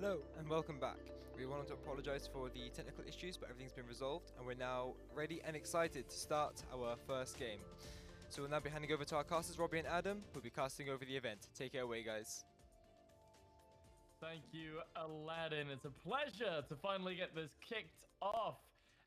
Hello and welcome back. We wanted to apologise for the technical issues, but everything's been resolved and we're now ready and excited to start our first game. So we'll now be handing over to our casters, Robbie and Adam, who'll be casting over the event. Take it away, guys. Thank you, Aladdin. It's a pleasure to finally get this kicked off.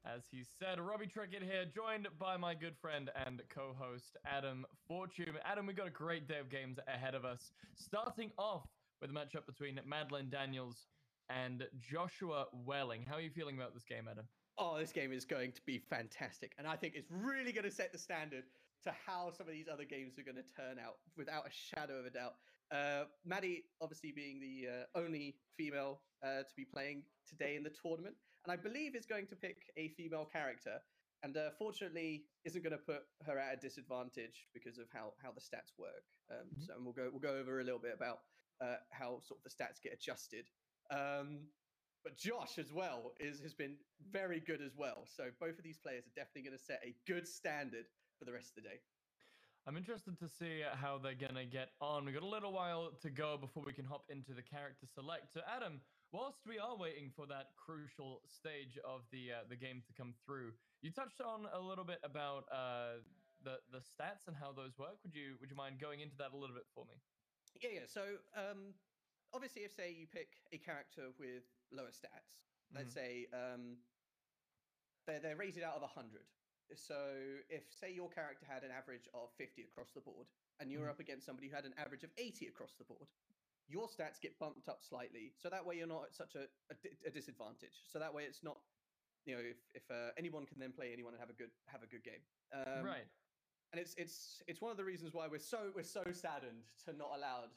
As he said, Robbie Trickett here, joined by my good friend and co-host, Adam Fortune. Adam, we've got a great day of games ahead of us. Starting off with a matchup between Madeline Daniels and Joshua Welling. How are you feeling about this game, Adam? Oh, this game is going to be fantastic. And I think it's really going to set the standard to how some of these other games are going to turn out without a shadow of a doubt. Maddie, obviously being the only female to be playing today in the tournament, and I believe is going to pick a female character. And fortunately, isn't going to put her at a disadvantage because of how the stats work. So and we'll go over a little bit about how sort of the stats get adjusted. But Josh as well has been very good as well. So both of these players are definitely going to set a good standard for the rest of the day. I'm interested to see how they're going to get on. We've got a little while to go before we can hop into the character select. So Adam, whilst we are waiting for that crucial stage of the game to come through, you touched on a little bit about the stats and how those work. Would you mind going into that a little bit for me? Yeah. So obviously, if say you pick a character with lower stats, let's say they're rated out of 100. So if say your character had an average of 50 across the board, and you're up against somebody who had an average of 80 across the board, your stats get bumped up slightly. So that way you're not at such a disadvantage. So that way it's not, if anyone can then play anyone and have a good game. Right. And it's one of the reasons why we're so saddened to not allow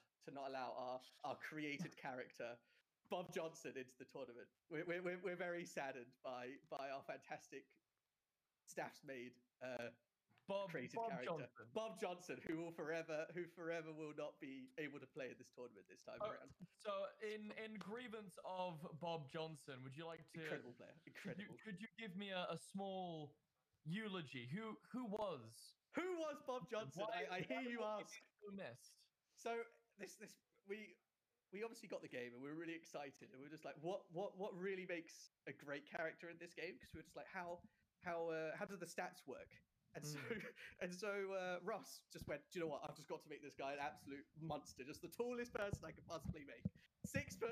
our created character Bob Johnson into the tournament. We're very saddened by our fantastic staff's made created character Johnson. Bob Johnson, who forever will not be able to play in this tournament this time around. So in grievance of Bob Johnson, would you like to incredible player? Incredible. Could you give me a small eulogy? Who was Bob Johnson? I hear you ask. So missed. So we obviously got the game and we were really excited and we were just like, what really makes a great character in this game? Because we were just like, how do the stats work? And so Ross just went, do you know what? I've just got to make this guy an absolute monster, just the tallest person I could possibly make. 6'9",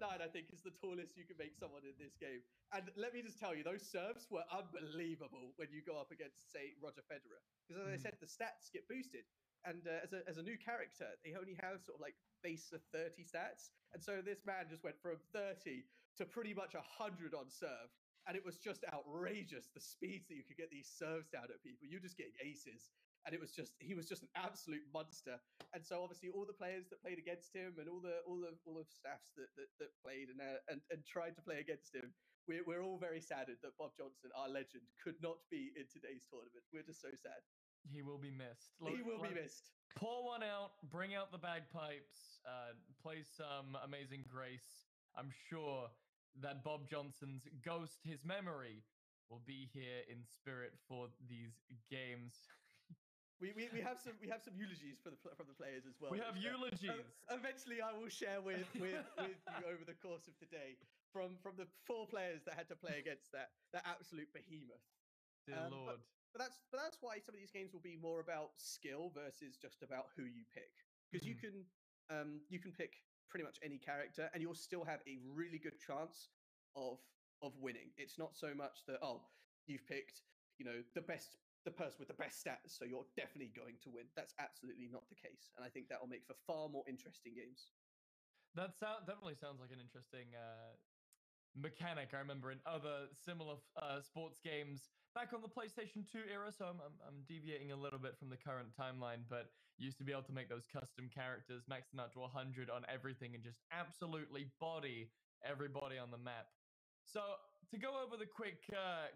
I think, is the tallest you can make someone in this game. And let me just tell you, those serves were unbelievable when you go up against, say, Roger Federer, because as I said, the stats get boosted. And as a new character, they only have sort of like base of 30 stats. And so this man just went from 30 to pretty much 100 on serve. And it was just outrageous, the speeds that you could get these serves down at people. You're just getting aces. And he was just an absolute monster. And so obviously all the players that played against him and all the staffs that played and tried to play against him, we're all very saddened that Bob Johnson, our legend, could not be in today's tournament. We're just so sad. He will be missed. He will be missed. Pour one out, bring out the bagpipes, play some Amazing Grace. I'm sure that Bob Johnson's ghost, his memory, will be here in spirit for these games. We have some eulogies from the players as well. We have eulogies. Eventually, I will share with you over the course of the day from the 4 players that had to play against that absolute behemoth. Dear Lord. But that's why some of these games will be more about skill versus just about who you pick, because you can pick pretty much any character and you'll still have a really good chance of winning. It's not so much that you've picked the person with the best stats, so you're definitely going to win. That's absolutely not the case, and I think that will make for far more interesting games. That definitely sounds like an interesting mechanic I remember in other similar sports games back on the PlayStation 2 era. So I'm deviating a little bit from the current timeline, but you used to be able to make those custom characters, max them out to 100 on everything, and just absolutely body everybody on the map. So to go over the quick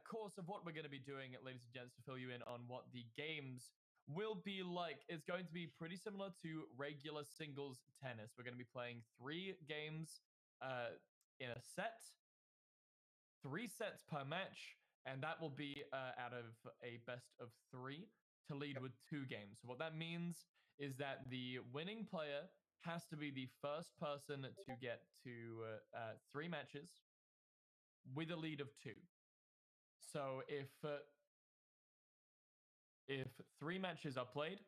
course of what we're going to be doing, ladies and gents, to fill you in on what the games will be like, is going to be pretty similar to regular singles tennis. We're going to be playing 3 games in a set. 3 sets per match, and that will be out of a best of 3 to lead with 2 games. So what that means is that the winning player has to be the first person to get to 3 matches with a lead of 2. So if 3 matches are played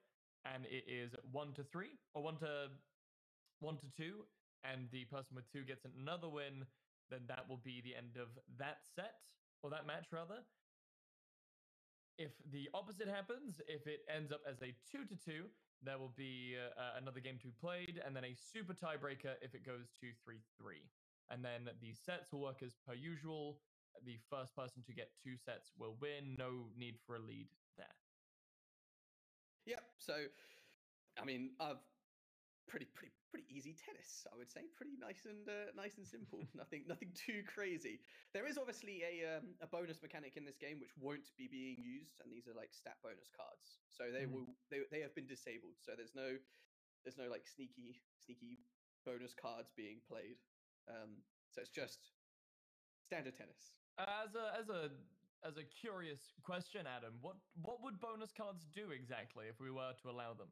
and it is 1-3 or 1-2, and the person with 2 gets another win, then that will be the end of that set, or that match rather. If the opposite happens, if it ends up as a 2-2, there will be another game to be played, and then a super tiebreaker if it goes to 3-3. And then the sets will work as per usual. The first person to get 2 sets will win. No need for a lead there. Yep. So, I mean, pretty easy tennis, I would say. Pretty nice and simple. nothing too crazy. There is obviously a bonus mechanic in this game which won't be being used, and these are like stat bonus cards. So they have been disabled. So there's no like sneaky bonus cards being played. So it's just standard tennis. As a curious question, Adam, what would bonus cards do exactly if we were to allow them?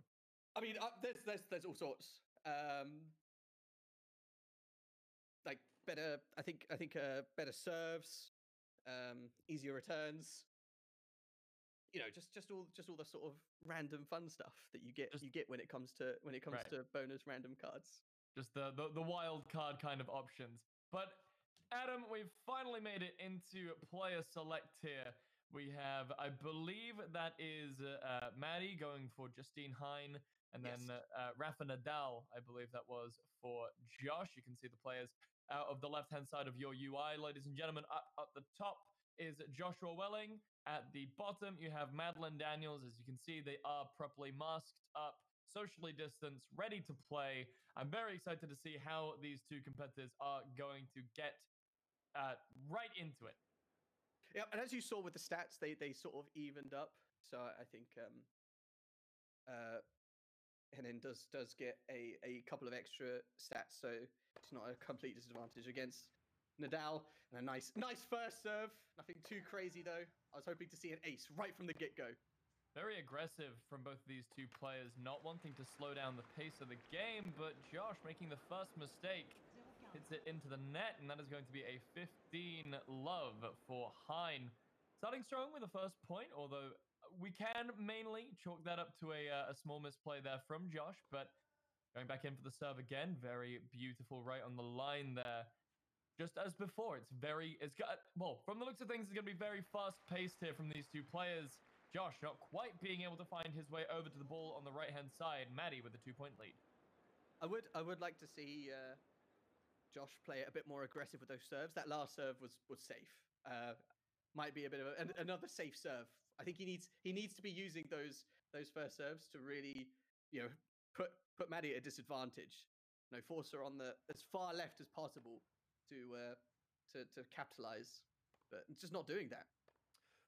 I mean, there's all sorts. Like better, I think better serves, easier returns. You know, just all the sort of random fun stuff that you get when it comes to bonus random cards. Just the wild card kind of options. But Adam, we've finally made it into player select here. We have, I believe that is Maddie going for Justine Hine, and then Rafa Nadal, I believe that was for Josh. You can see the players out of the left-hand side of your UI. Ladies and gentlemen, up at the top is Joshua Welling. At the bottom, you have Madeline Daniels. As you can see, they are properly masked up, socially distanced, ready to play. I'm very excited to see how these two competitors are going to get right into it. Yeah, and as you saw with the stats, they sort of evened up. So I think Henin does get a couple of extra stats, so it's not a complete disadvantage against Nadal. And a nice first serve. Nothing too crazy though. I was hoping to see an ace right from the get-go. Very aggressive from both of these two players, not wanting to slow down the pace of the game, but Josh making the first mistake. Hits it into the net, and that is going to be a 15 love for Hine. Starting strong with the first point, although we can mainly chalk that up to a small misplay there from Josh, but going back in for the serve again, very beautiful right on the line there. Just as before, well, from the looks of things, it's going to be very fast-paced here from these two players. Josh not quite being able to find his way over to the ball on the right-hand side. Maddie with a 2-point lead. I would like to see Josh play a bit more aggressive with those serves. That last serve was safe. Might be a bit of another safe serve. I think he needs to be using those first serves to really, you know, put Maddie at a disadvantage. You know, force her on the as far left as possible to capitalize, but just not doing that.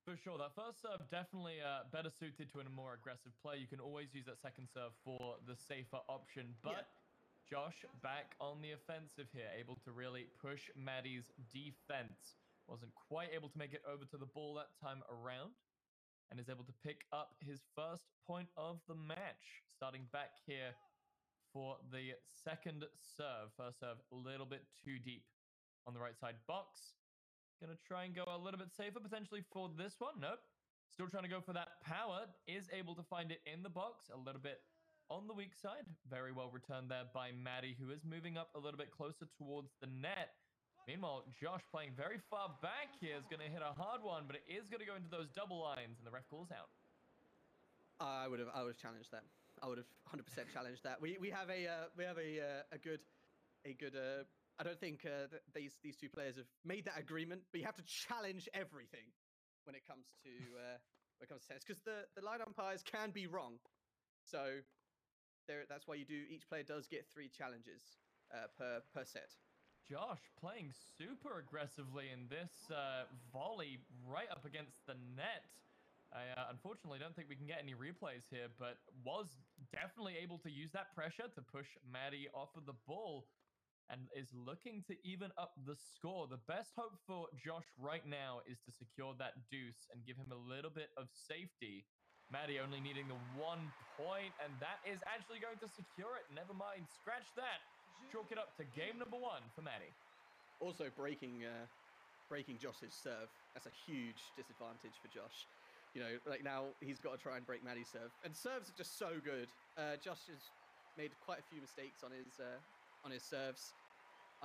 For sure, that first serve definitely better suited to a more aggressive play. You can always use that second serve for the safer option, but yeah. Josh back on the offensive here, able to really push Maddie's defense. Wasn't quite able to make it over to the ball that time around, and is able to pick up his first point of the match. Starting back here for the second serve. First serve a little bit too deep on the right side box. Gonna try and go a little bit safer potentially for this one. Nope. Still trying to go for that power. Is able to find it in the box. A little bit on the weak side. Very well returned there by Maddie, who is moving up a little bit closer towards the net. Meanwhile, Josh playing very far back here is going to hit a hard one, but it is going to go into those double lines, and the ref calls out. I would have challenged that. I would have 100% challenged that. We have a good. I don't think these two players have made that agreement, but you have to challenge everything when it comes to tennis, because the line umpires can be wrong. So that's why each player does get 3 challenges per set. Josh playing super aggressively in this volley right up against the net. I unfortunately don't think we can get any replays here, but was definitely able to use that pressure to push Maddie off of the ball and is looking to even up the score. The best hope for Josh right now is to secure that deuce and give him a little bit of safety. Maddie only needing the 1 point, and that is actually going to secure it. Never mind, scratch that. Chalk it up to game number 1 for Maddie. Also breaking Josh's serve. That's a huge disadvantage for Josh. You know, like now he's got to try and break Maddie's serve. And serves are just so good. Josh has made quite a few mistakes on his serves,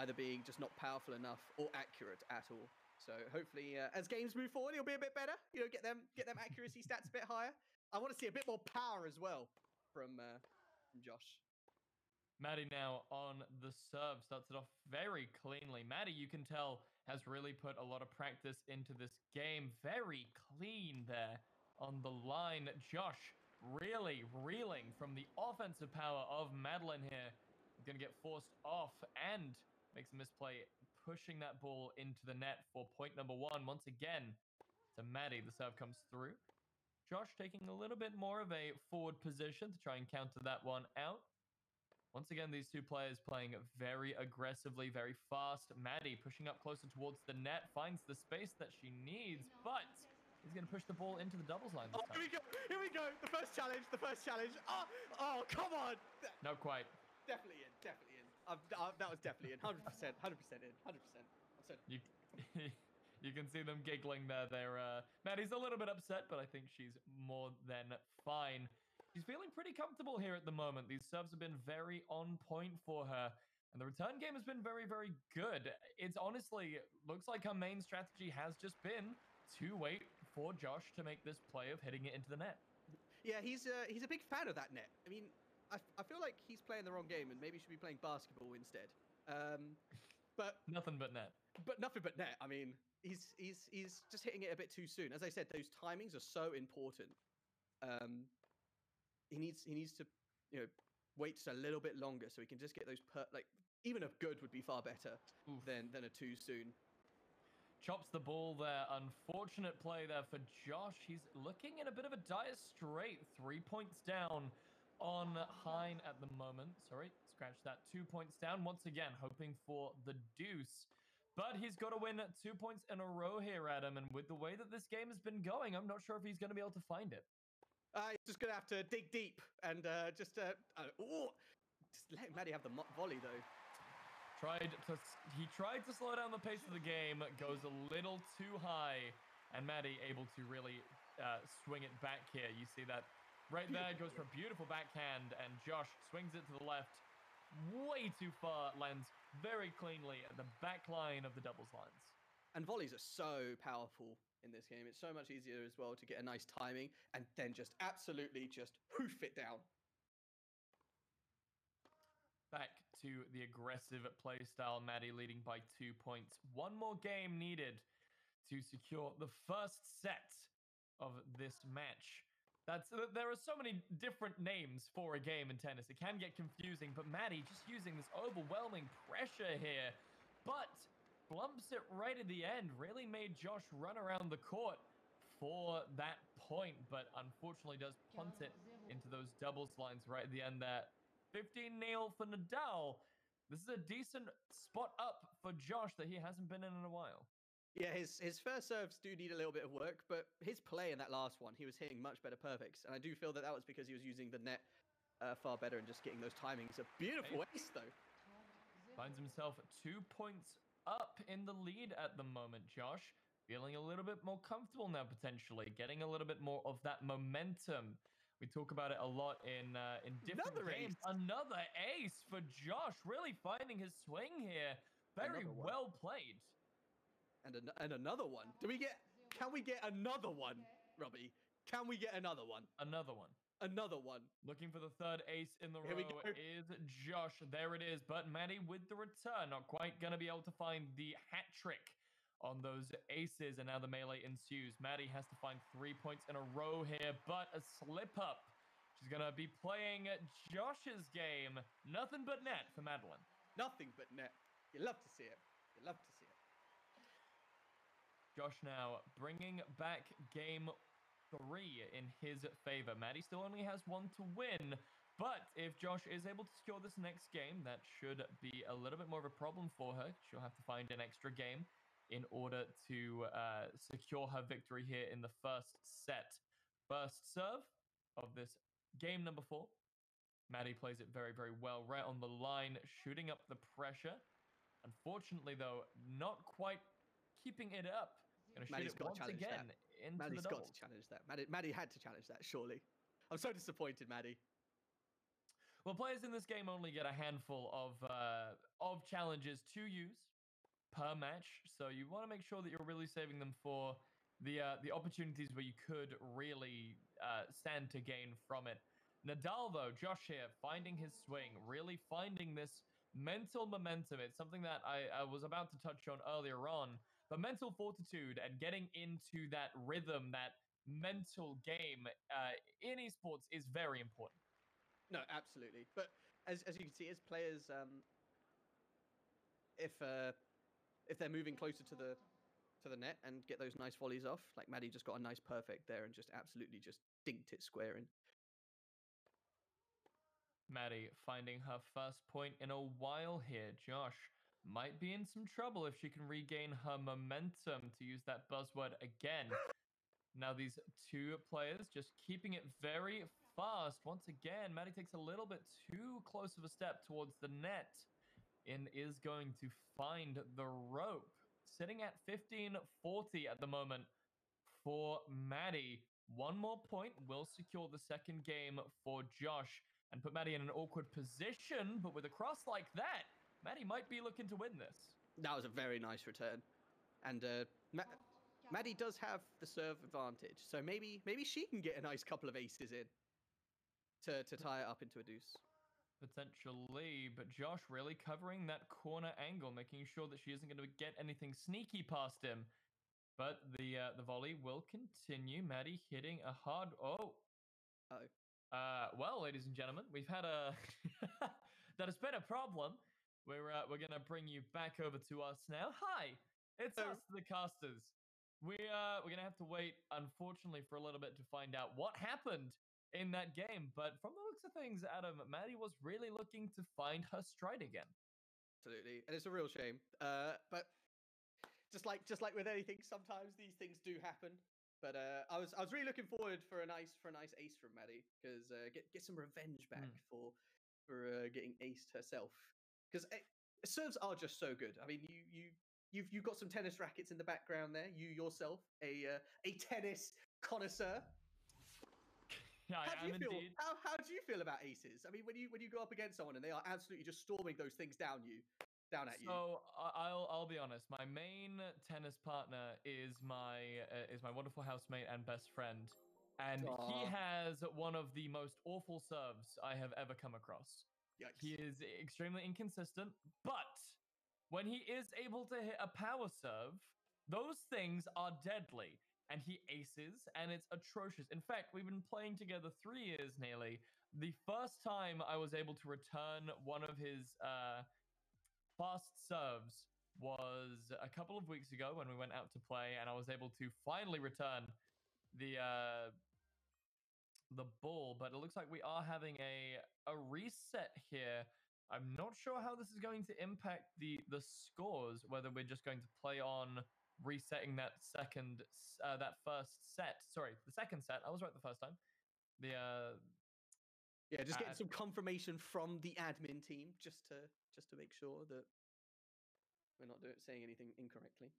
either being just not powerful enough or accurate at all. So hopefully, as games move forward, he'll be a bit better. You know, get them accuracy stats a bit higher. I want to see a bit more power as well from Josh. Maddie now on the serve, starts it off very cleanly. Maddie, you can tell, has really put a lot of practice into this game. Very clean there on the line. Josh really reeling from the offensive power of Madeline here. Going to get forced off and makes a misplay, pushing that ball into the net for point number 1. Once again, to Maddie, the serve comes through. Josh taking a little bit more of a forward position to try and counter that one out. Once again, these two players playing very aggressively, very fast. Maddie pushing up closer towards the net, finds the space that she needs, but he's going to push the ball into the doubles line this time. Here we go. The first challenge. Oh, come on. Not quite. Definitely in. That was definitely in. 100% in. 100%. You can see them giggling there. Maddie's a little bit upset, but I think she's more than fine. She's feeling pretty comfortable here at the moment. These serves have been very on point for her, and the return game has been very, very good. It's honestly, looks like her main strategy has just been to wait for Josh to make this play of hitting it into the net. Yeah, he's a big fan of that net. I mean, I feel like he's playing the wrong game and maybe should be playing basketball instead. But nothing but net. But nothing but net. I mean, he's just hitting it a bit too soon. As I said, those timings are so important. He needs to, you know, wait just a little bit longer so he can just get those even a good would be far better than a too soon. Chops the ball there. Unfortunate play there for Josh. He's looking in a bit of a dire strait. 3 points down on Hein at the moment. Sorry, scratch that. 2 points down. Once again, hoping for the deuce. But he's got to win 2 points in a row here, Adam. And with the way that this game has been going, I'm not sure if he's going to be able to find it. He's just going to have to dig deep and just let Maddie have the volley, though. He tried to slow down the pace of the game, goes a little too high, and Maddie able to really swing it back here. You see that right there, goes for a beautiful backhand, and Josh swings it to the left way too far, lands very cleanly at the back line of the doubles lines. And volleys are so powerful in this game. It's so much easier as well to get a nice timing and then just absolutely just hoof it down. Back to the aggressive play style. Maddie leading by 2 points. One more game needed to secure the first set of this match. There are so many different names for a game in tennis. It can get confusing, but Maddie just using this overwhelming pressure here, but blumps it right at the end. Really made Josh run around the court for that point, but unfortunately does punt it into those doubles lines right at the end there. 15-0 for Nadal. This is a decent spot up for Josh that he hasn't been in a while. Yeah, his first serves do need a little bit of work, but his play in that last one, he was hitting much better perfects. And I do feel that was because he was using the net far better and just getting those timings. A beautiful ace, though. Finds himself 2 points up in the lead at the moment, Josh. Feeling a little bit more comfortable now, potentially. Getting a little bit more of that momentum. We talk about it a lot in different games. Another ace for Josh. Really finding his swing here. Very well played. And another one. Can we get another one, Robbie? Can we get another one? Another one. Another one. Looking for the third ace in the row is Josh. There it is. But Maddie with the return. Not quite going to be able to find the hat trick on those aces. And now the melee ensues. Maddie has to find 3 points in a row here. But a slip up. She's going to be playing Josh's game. Nothing but net for Madeline. Nothing but net. You love to see it. You love to see it. Josh now bringing back game 3 in his favor. Maddie still only has 1 to win, but if Josh is able to secure this next game, that should be a little bit more of a problem for her. She'll have to find an extra game in order to secure her victory here in the first set. First serve of this game number 4. Maddie plays it very, very well, right on the line, shooting up the pressure. Unfortunately, though, not quite keeping it up. Gonna shoot it once again into Maddie's the doubles. got to challenge that. Maddie had to challenge that, surely. I'm so disappointed, Maddie. Well, players in this game only get a handful of challenges to use per match, so you want to make sure that you're really saving them for the opportunities where you could really stand to gain from it. Nadal, though, Josh here, finding his swing, really finding this mental momentum. It's something that I was about to touch on earlier on. But mental fortitude and getting into that rhythm, that mental game in esports is very important. No, absolutely. But as you can see, as players, if they're moving closer to the net and get those nice volleys off, like Maddie just got a nice perfect there and just absolutely just dinked it square in. Maddie finding her first point in a while here. Josh might be in some trouble if she can regain her momentum, to use that buzzword again. Now these two players just keeping it very fast. Once again, Maddie takes a little bit too close of a step towards the net and is going to find the rope. Sitting at 15-40 at the moment for Maddie. One more point will secure the second game for Josh and put Maddie in an awkward position, but with a cross like that, Maddie might be looking to win this. That was a very nice return. And Maddie does have the serve advantage, so maybe she can get a nice couple of aces in to tie it up into a deuce. Potentially, but Josh really covering that corner angle, making sure that she isn't going to get anything sneaky past him. But the volley will continue. Maddie hitting a hard... well, ladies and gentlemen, we've had a... that has been a problem. We're going to bring you back over to us now. Hi, it's us, the casters. We're going to have to wait, unfortunately, for a little bit to find out what happened in that game. But from the looks of things, Adam, Maddie was really looking to find her stride again. Absolutely, and it's a real shame. But just like with anything, sometimes these things do happen. But I was really looking forward for a nice ace from Maddie, because get some revenge back for getting aced herself. Because serves are just so good. I mean, you've got some tennis rackets in the background there. You yourself, a tennis connoisseur. Yeah, How do you feel about aces? I mean, when you go up against someone and they are absolutely just storming those things down at you. So I'll be honest. My main tennis partner is my wonderful housemate and best friend, and he has one of the most awful serves I have ever come across. Yikes. He is extremely inconsistent, but when he is able to hit a power serve, those things are deadly. And he aces, and it's atrocious. In fact, we've been playing together 3 years nearly. The first time I was able to return one of his fast serves was a couple of weeks ago when we went out to play, and I was able to finally return the ball. But it looks like we are having a reset here. I'm not sure how this is going to impact the scores, whether we're just going to play on resetting that first set. Sorry, the second set. I was right the first time. Just getting some confirmation from the admin team just to make sure that we're not saying anything incorrectly.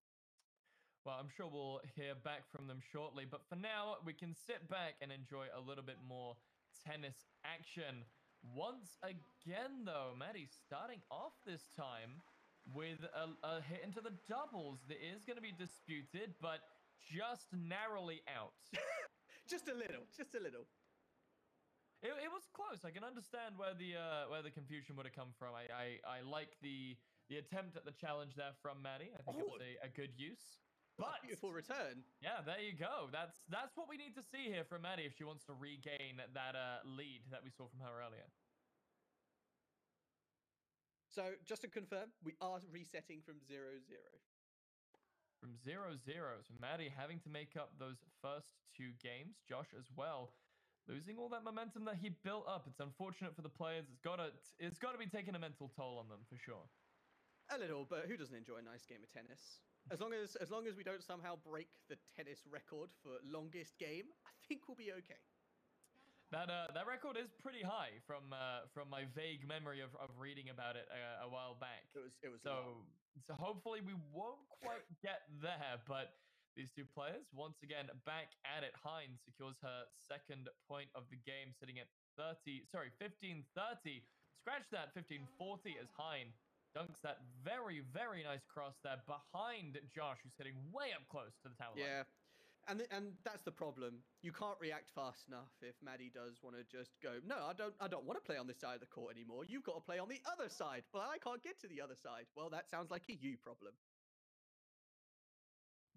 Well, I'm sure we'll hear back from them shortly, but for now, we can sit back and enjoy a little bit more tennis action. Once again, though, Maddie starting off this time with a hit into the doubles that is going to be disputed, but just narrowly out. Just a little. It was close. I can understand where the confusion would have come from. I like the attempt at the challenge there from Maddie. I think it was a good use. But beautiful return. Yeah, there you go. That's what we need to see here from Maddie if she wants to regain that lead that we saw from her earlier. So just to confirm, we are resetting from 0-0. From 0-0. So Maddie having to make up those first 2 games. Josh as well, losing all that momentum that he built up. It's unfortunate for the players. It's got to be taking a mental toll on them for sure. A little, but who doesn't enjoy a nice game of tennis? As long as we don't somehow break the tennis record for longest game, I think we'll be okay. That record is pretty high from my vague memory of reading about it a while back. It was So hopefully we won't quite get there, but these two players once again back at it. Hines secures her second point of the game, sitting at 15-30. Scratch that, 15-40 as Hine dunks that very, very nice cross there behind Josh, who's hitting way up close to the tower line. Yeah. And that's the problem. You can't react fast enough if Maddie does want to just go, no, I don't want to play on this side of the court anymore. You've got to play on the other side. But I can't get to the other side. Well, that sounds like a you problem.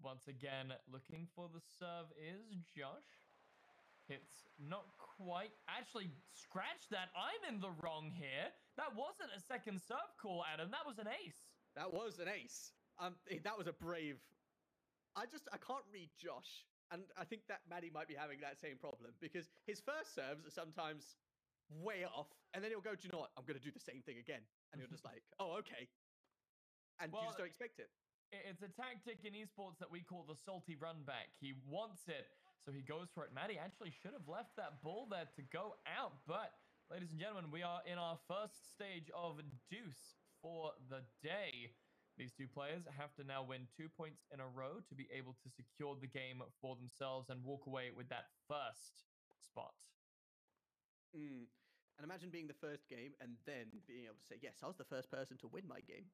Once again, looking for the serve is Josh. It's not quite. Actually, scratch that. I'm in the wrong here. That wasn't a second serve call, Adam. That was an ace. That was an ace. That was a brave. I can't read Josh. And I think that Maddie might be having that same problem because his first serves are sometimes way off. And then he'll go, do you know what? I'm going to do the same thing again. And you're just like, oh, okay. And you just don't expect it. It's a tactic in esports that we call the salty run back. He wants it, so he goes for it. Maddie actually should have left that ball there to go out. But, ladies and gentlemen, we are in our first stage of deuce for the day. These two players have to now win 2 points in a row to be able to secure the game for themselves and walk away with that first spot. And imagine being the first game and then being able to say, yes, I was the first person to win my game.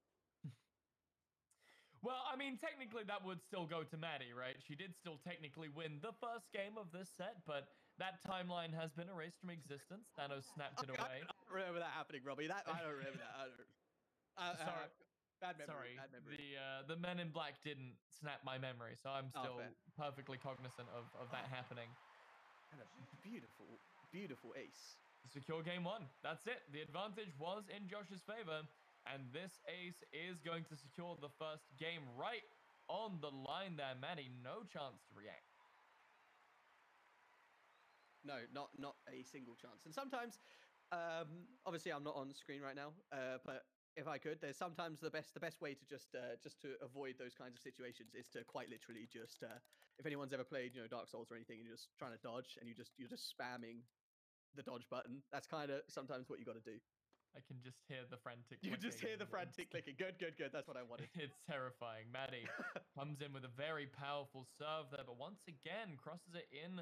Well, I mean, technically that would still go to Maddie, right? She did still technically win the first game of this set, but that timeline has been erased from existence. Thanos snapped it away. I don't remember that happening, Robbie. I don't remember that. Sorry. Bad memory. Sorry, bad memory. the Men in Black didn't snap my memory, so I'm still perfectly cognizant of that happening. And a beautiful, beautiful ace. Secure game one. That's it. The advantage was in Josh's favor, and this ace is going to secure the first game right on the line there. Maddie, no chance to react. No, not a single chance. And sometimes, obviously, I'm not on screen right now, but if I could, there's sometimes the best way to just to avoid those kinds of situations is to quite literally just if anyone's ever played Dark Souls or anything and you're just trying to dodge and you're just spamming the dodge button. That's kind of sometimes what you got to do. I can just hear the frantic clicking. You just hear the frantic clicking. Good. That's what I wanted. It's terrifying. Maddie comes in with a very powerful serve there, but once again crosses it in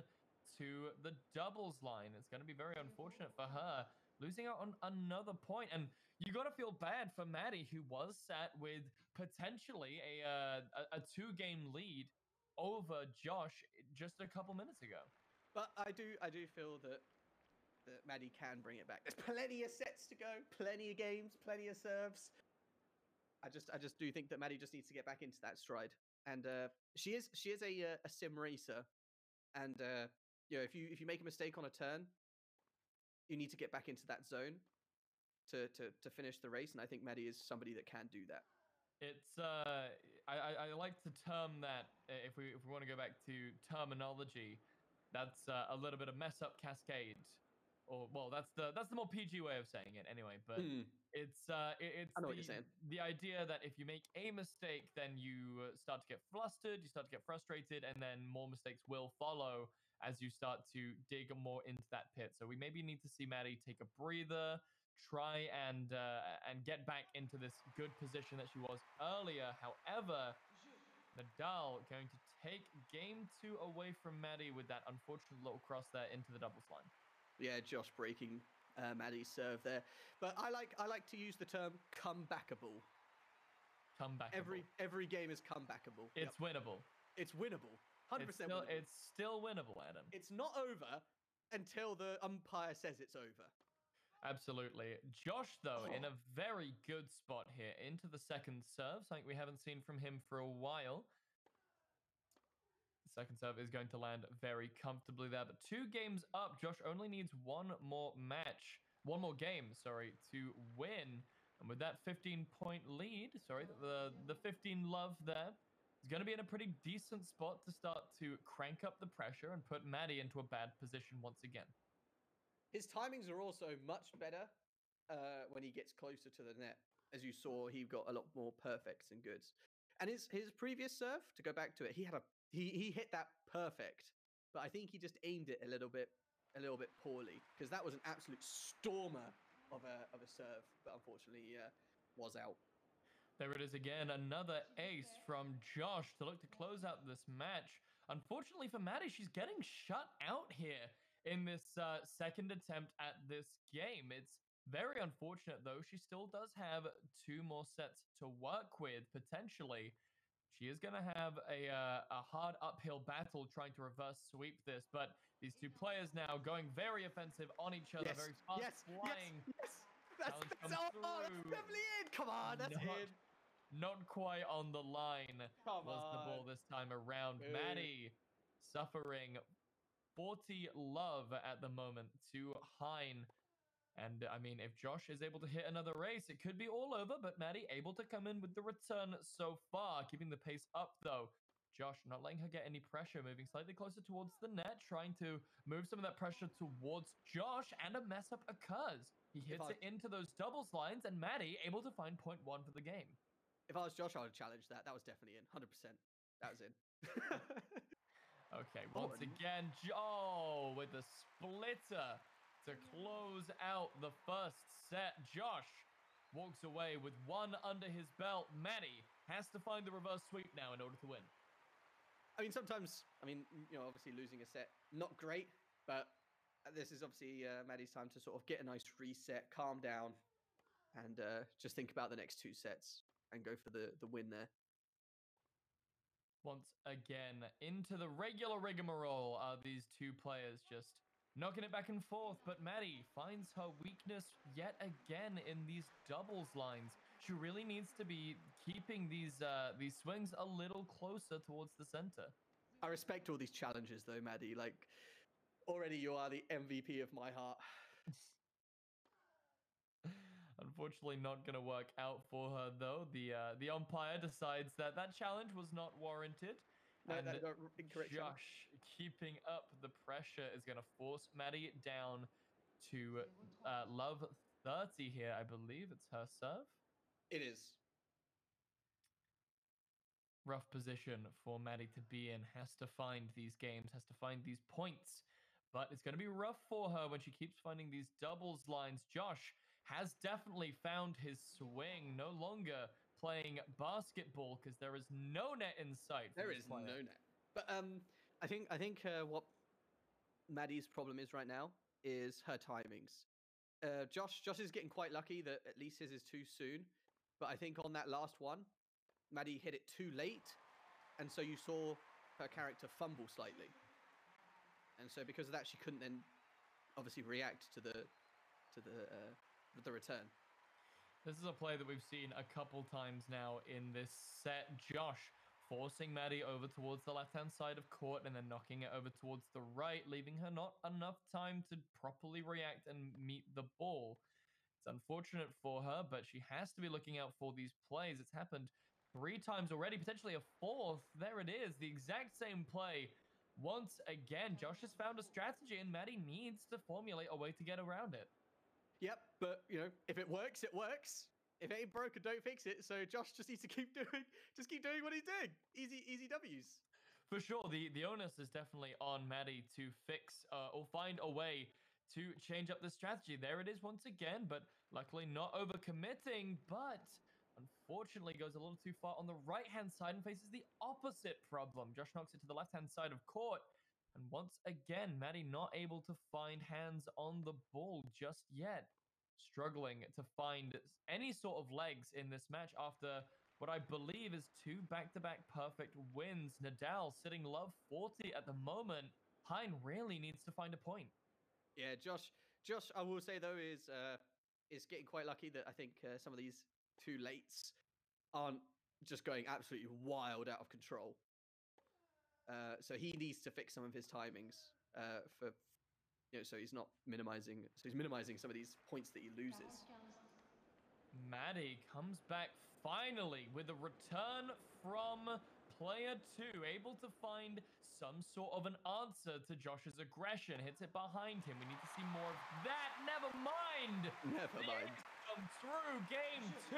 to the doubles line. It's going to be very unfortunate for her, losing out on another point. And you got to feel bad for Maddie, who was sat with potentially a 2-game lead over Josh just a couple minutes ago. But I do feel that Maddie can bring it back. There's plenty of sets to go, plenty of games, plenty of serves. I just do think that Maddie just needs to get back into that stride. And she is a sim racer, and if you make a mistake on a turn, you need to get back into that zone to finish the race. And I think Maddie is somebody that can do that. It's I like to term that if we want to go back to terminology, that's a little bit of mess up cascade. Or well, that's the more PG way of saying it anyway. But it's I know what you're saying. The idea that if you make a mistake, then you start to get flustered, you start to get frustrated, and then more mistakes will follow as you start to dig more into that pit. So we maybe need to see Maddie take a breather, try and get back into this good position that she was earlier. However, Nadal going to take game 2 away from Maddie with that unfortunate little cross there into the doubles line. Yeah, Josh breaking Maddie's serve there. But I like to use the term comebackable. Comebackable. Every game is comebackable. It's winnable. It's winnable. 100% winnable. It's still winnable, Adam. It's not over until the umpire says it's over. Absolutely. Josh, though, in a very good spot here into the second serve, something we haven't seen from him for a while. The second serve is going to land very comfortably there, but 2 games up. Josh only needs one more game, to win. And with that 15-point lead, the 15 love there, is going to be in a pretty decent spot to start to crank up the pressure and put Maddie into a bad position once again. His timings are also much better when he gets closer to the net. As you saw, he got a lot more perfects and goods. And his previous serve, to go back to it, he hit that perfect, but I think he just aimed it a little bit a little bit poorly, because that was an absolute stormer of a serve, but unfortunately was out. There it is again, another ace from Josh to look to close out this match. Unfortunately for Maddie, she's getting shut out here in this second attempt at this game. It's very unfortunate, though. She still does have 2 more sets to work with, potentially. She is going to have a hard uphill battle trying to reverse sweep this, but these 2 players now going very offensive on each other, very fast flying. Yes. That's definitely in. Come on, that's in. Not quite on the line Come was the ball on. this time around. Boo. Maddie suffering 40 love at the moment to Hein. And I mean, if Josh is able to hit another race, it could be all over, but Maddie able to come in with the return so far, keeping the pace up though. Josh not letting her get any pressure, moving slightly closer towards the net, trying to move some of that pressure towards Josh, and a mess up occurs. He hits it into those doubles lines, and Maddie able to find point 1 for the game. If I was Josh, I would challenge that. That was definitely in. 100%. That was in. Okay, once again, Joe with the splitter to close out the first set. Josh walks away with 1 under his belt. Maddie has to find the reverse sweep now in order to win. I mean, sometimes, obviously losing a set, not great, but this is obviously Maddie's time to sort of get a nice reset, calm down, and just think about the next 2 sets and go for the win there. Once again, into the regular rigmarole are these 2 players just knocking it back and forth, but Maddie finds her weakness yet again in these doubles lines. She really needs to be keeping these swings a little closer towards the center. I respect all these challenges though, Maddie. Like, already you are the MVP of my heart. Unfortunately, not going to work out for her, though. The umpire decides that that challenge was not warranted. No, and incorrect. Josh, keeping up the pressure, is going to force Maddie down to love 30 here. I believe it's her serve. It is. Rough position for Maddie to be in. Has to find these games, has to find these points. But it's going to be rough for her when she keeps finding these doubles lines. Josh has definitely found his swing. No longer playing basketball because there is no net in sight. There is no net. But I think what Maddie's problem is right now is her timings. Josh is getting quite lucky that at least his is too soon. But I think on that last one, Maddie hit it too late, and so you saw her character fumble slightly. And so because of that, she couldn't then obviously react to the return. This is a play that we've seen a couple times now in this set. Josh forcing Maddie over towards the left-hand side of court and then knocking it over towards the right, leaving her not enough time to properly react and meet the ball. It's unfortunate for her, but she has to be looking out for these plays. It's happened 3 times already, potentially a 4th. There it is, the exact same play. Once again, Josh has found a strategy, and Maddie needs to formulate a way to get around it. Yep, but if it works, it works. If it ain't broken, don't fix it. So Josh just needs to keep doing what he's doing. Easy W's. For sure, the onus is definitely on Maddie to fix or find a way to change up the strategy. There it is once again, but luckily not overcommitting, but unfortunately goes a little too far on the right-hand side and faces the opposite problem. Josh knocks it to the left-hand side of court. And once again, Maddie not able to find hands on the ball just yet. Struggling to find any sort of legs in this match after what I believe is 2 back-to-back perfect wins. Nadal sitting love 40 at the moment. Hein really needs to find a point. Yeah, Josh, I will say, though, is getting quite lucky that I think some of these 2 lates aren't just going absolutely wild out of control. So he needs to fix some of his timings so he's not minimizing. So he's minimizing some of these points that he loses. Maddie comes back finally with a return from player 2, able to find some sort of an answer to Josh's aggression. Hits it behind him. We need to see more of that. Never mind. Come through game 2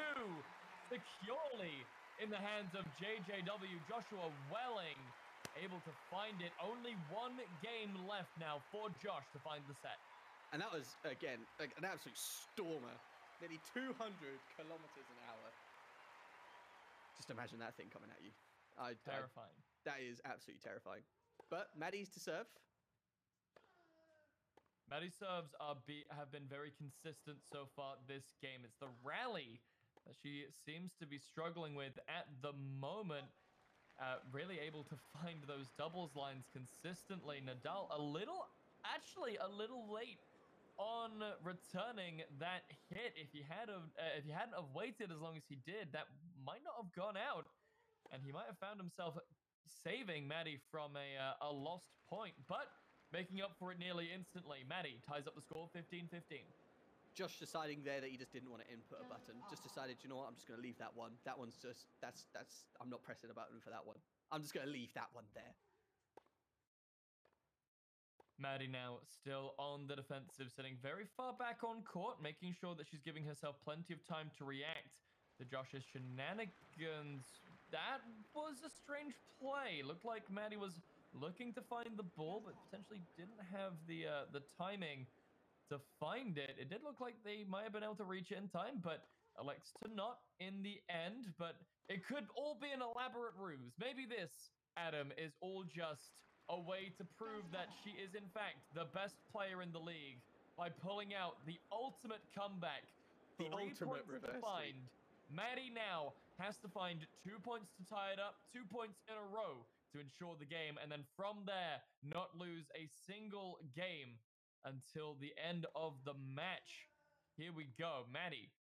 securely in the hands of JJW. Joshua Welling able to find it. Only one game left now for Josh to find the set. And that was, again, like an absolute stormer. Nearly 200 kilometers an hour. Just imagine that thing coming at you. Terrifying. That is absolutely terrifying. But Maddie's to serve. Maddie's serves have been very consistent so far this game. It's the rally that she seems to be struggling with at the moment. Really able to find those doubles lines consistently. Nadal actually a little late on returning that hit. If he hadn't have waited as long as he did, that might not have gone out, and he might have found himself saving Maddie from a lost point, but making up for it nearly instantly. Maddie ties up the score 15-15. Josh deciding there that he just didn't want to input a button. Just decided, you know what, I'm just going to leave that one. That one's just, I'm not pressing a button for that one. I'm just going to leave that one there. Maddie now still on the defensive, sitting very far back on court, making sure that she's giving herself plenty of time to react to Josh's shenanigans. That was a strange play. Looked like Maddie was looking to find the ball, but potentially didn't have the timing to find it. It did look like they might have been able to reach it in time, but elects to not in the end. But it could all be an elaborate ruse. Maybe this, Adam, is all just a way to prove that she is, in fact, the best player in the league by pulling out the ultimate comeback. The ultimate reverse find. Maddie now has to find 2 points to tie it up, 2 points in a row to ensure the game, and then from there, not lose a single game until the end of the match. Here we go. Maddie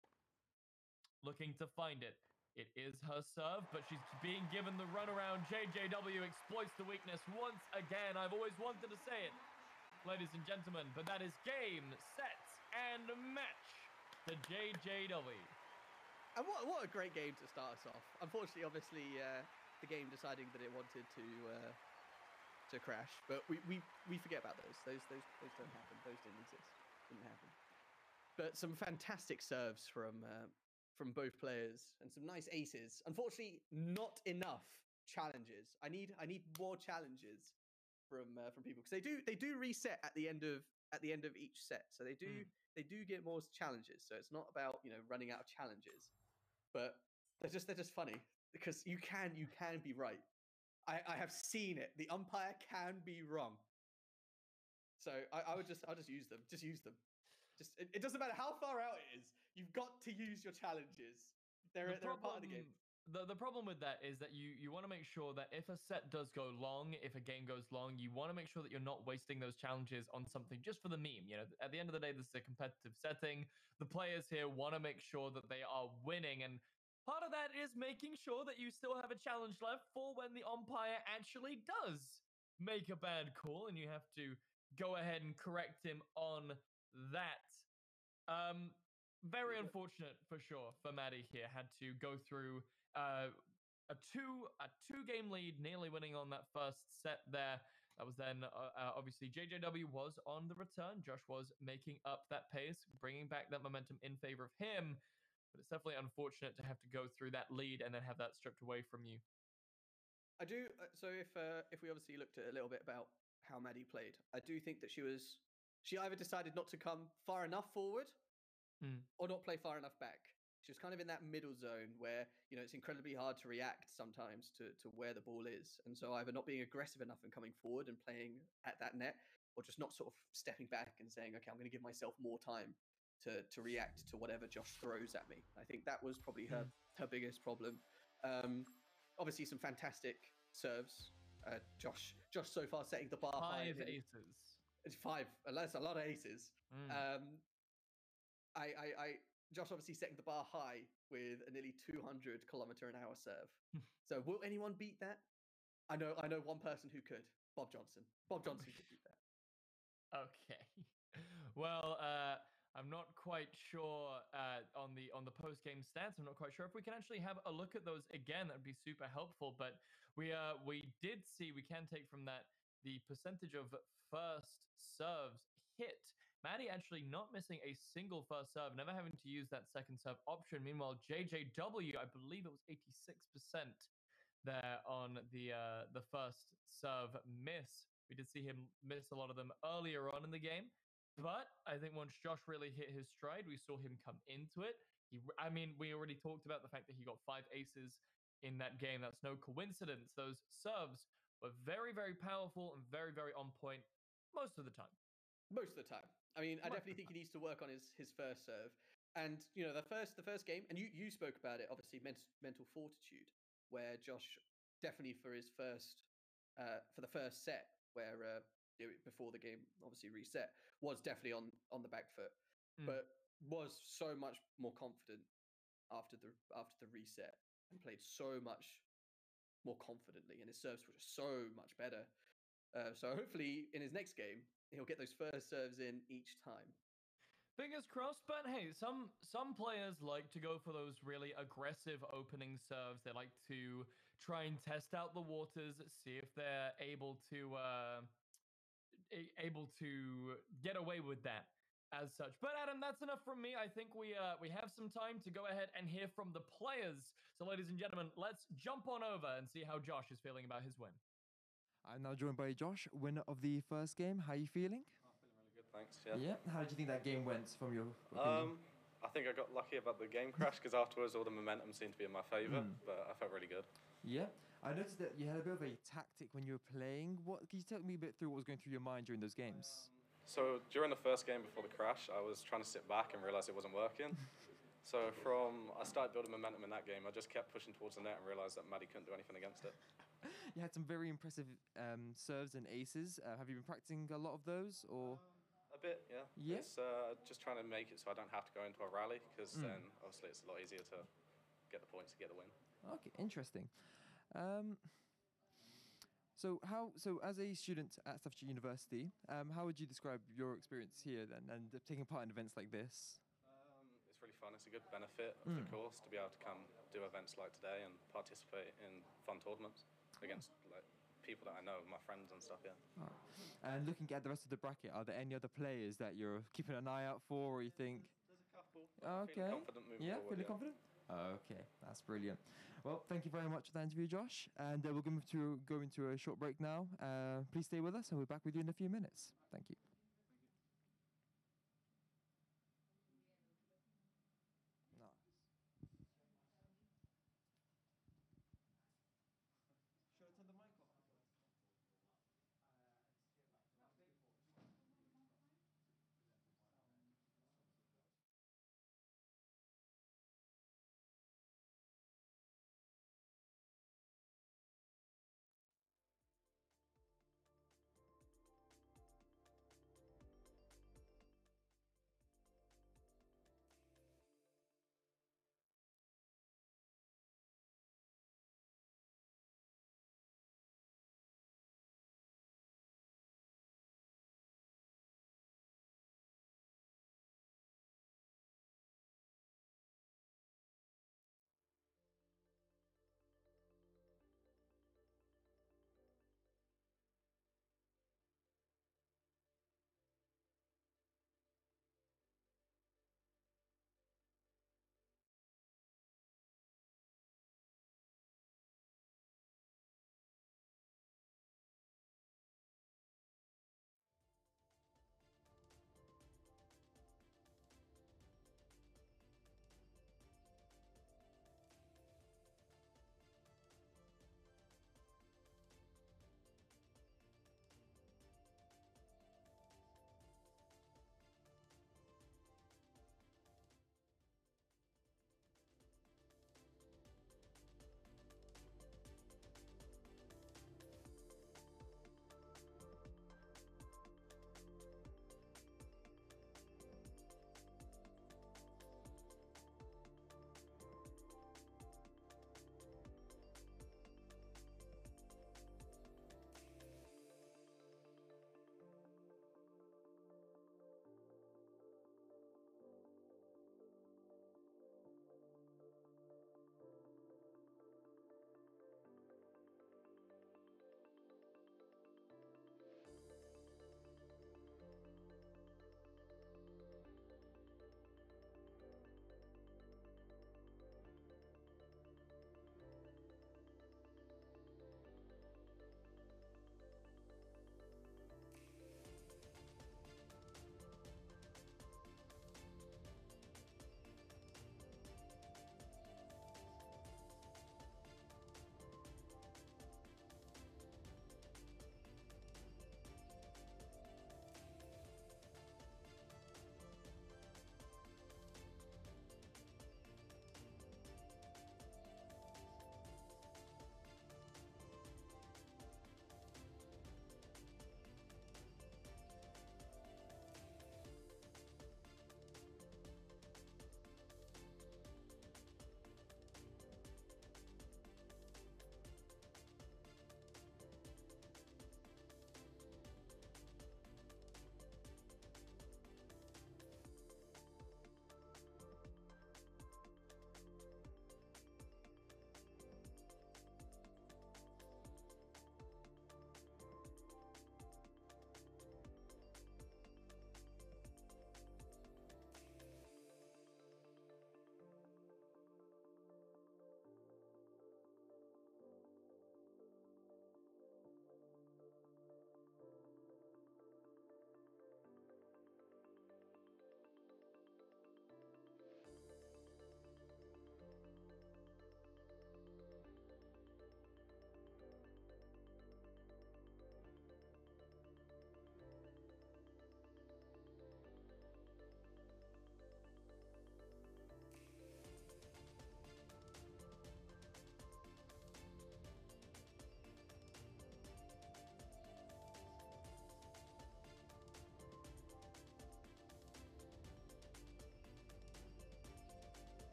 looking to find it. It is her serve, but she's being given the runaround. JJW exploits the weakness once again. I've always wanted to say it, ladies and gentlemen, but that is game, set, and match to JJW. And what a great game to start us off. Unfortunately, obviously, the game deciding that it wanted to crash, but we forget about those. Those don't happen. Those didn't exist. Didn't happen. But some fantastic serves from both players and some nice aces. Unfortunately, not enough challenges. I need more challenges from people, because they do reset at the end of each set. So they do get more challenges. So it's not about running out of challenges, but they're just funny because you can be right. I have seen it. The umpire can be wrong. So I'll just use them. Just use them. It doesn't matter how far out it is. You've got to use your challenges. They're a part of the game. The problem with that is that you want to make sure that if a set does go long, if a game goes long, you want to make sure that you're not wasting those challenges on something just for the meme. At the end of the day, this is a competitive setting. The players here want to make sure that they are winning, and part of that is making sure that you still have a challenge left for when the umpire actually does make a bad call, and you have to go ahead and correct him on that. Very unfortunate for sure for Maddie here. Had to go through a two game lead, nearly winning on that first set there. That was then obviously JJW was on the return. Josh was making up that pace, bringing back that momentum in favor of him. But it's definitely unfortunate to have to go through that lead and then have that stripped away from you. I do. So if we obviously looked at a little bit about how Maddie played, I do think that she either decided not to come far enough forward or not play far enough back. She was kind of in that middle zone where, it's incredibly hard to react sometimes to where the ball is. And so either not being aggressive enough and coming forward and playing at that net, or just not sort of stepping back and saying, okay, I'm going to give myself more time to react to whatever Josh throws at me. I think that was probably her biggest problem. Obviously, some fantastic serves. Josh so far setting the bar high. 5 aces. It's 5. That's a lot of aces. Josh obviously setting the bar high with a nearly 200 km/h serve. So will anyone beat that? I know one person who could. Bob Johnson. Bob Johnson could beat that. Okay. Well, I'm not quite sure on the post-game stats. I'm not quite sure if we can actually have a look at those again. That would be super helpful. But we can take from that the percentage of first serves hit. Maddie actually not missing a single first serve, never having to use that second serve option. Meanwhile, JJW, I believe it was 86% there on the first serve miss. We did see him miss a lot of them earlier on in the game, but I think once Josh really hit his stride, we saw him come into it. I mean, we already talked about the fact that he got 5 aces in that game. That's no coincidence. Those serves were very, very powerful and very, very on point most of the time. Most of the time. I mean, I Most of definitely the think time. he needs to work on his first serve. And the first game, and you spoke about it, obviously mental fortitude, where Josh definitely for his first for the first set, where before the game obviously reset, was definitely on the back foot, but was so much more confident after the reset and played so much more confidently, and his serves were just so much better. So hopefully in his next game he'll get those first serves in each time. Fingers crossed, but hey, some players like to go for those really aggressive opening serves. They like to try and test out the waters, see if they're able to get away with that as such. But Adam, that's enough from me. I think we have some time to go ahead and hear from the players. So ladies and gentlemen, let's jump on over and see how Josh is feeling about his win. I'm now joined by Josh, winner of the first game. How are you feeling? Feeling really good, thanks. Yeah. How did you think that game went from your opinion? I think I got lucky about the game crash because afterwards all the momentum seemed to be in my favour, but I felt really good. Yeah. I noticed that you had a bit of a tactic when you were playing. What can you tell me a bit through what was going through your mind during those games? So during the first game before the crash, I was trying to sit back and realised it wasn't working. So I started building momentum in that game. I just kept pushing towards the net and realised that Maddie couldn't do anything against it. You had some very impressive serves and aces. Have you been practicing a lot of those, or? A bit, yeah. Yeah. It's just trying to make it so I don't have to go into a rally, because then obviously it's a lot easier to get the points to get the win. Okay, interesting. So as a student at Staffordshire University, how would you describe your experience here then, and taking part in events like this? It's really fun. It's a good benefit of the course to be able to come do events like today and participate in fun tournaments against people that I know, my friends and stuff. Yeah. Right. And looking at the rest of the bracket, are there any other players that you're keeping an eye out for, or you think? There's a couple. Okay. Feeling confident moving forward. Feeling confident? Okay, that's brilliant. Well, thank you very much for that interview, Josh. And we're going to go into a short break now. Please stay with us, and we'll be back with you in a few minutes. Thank you.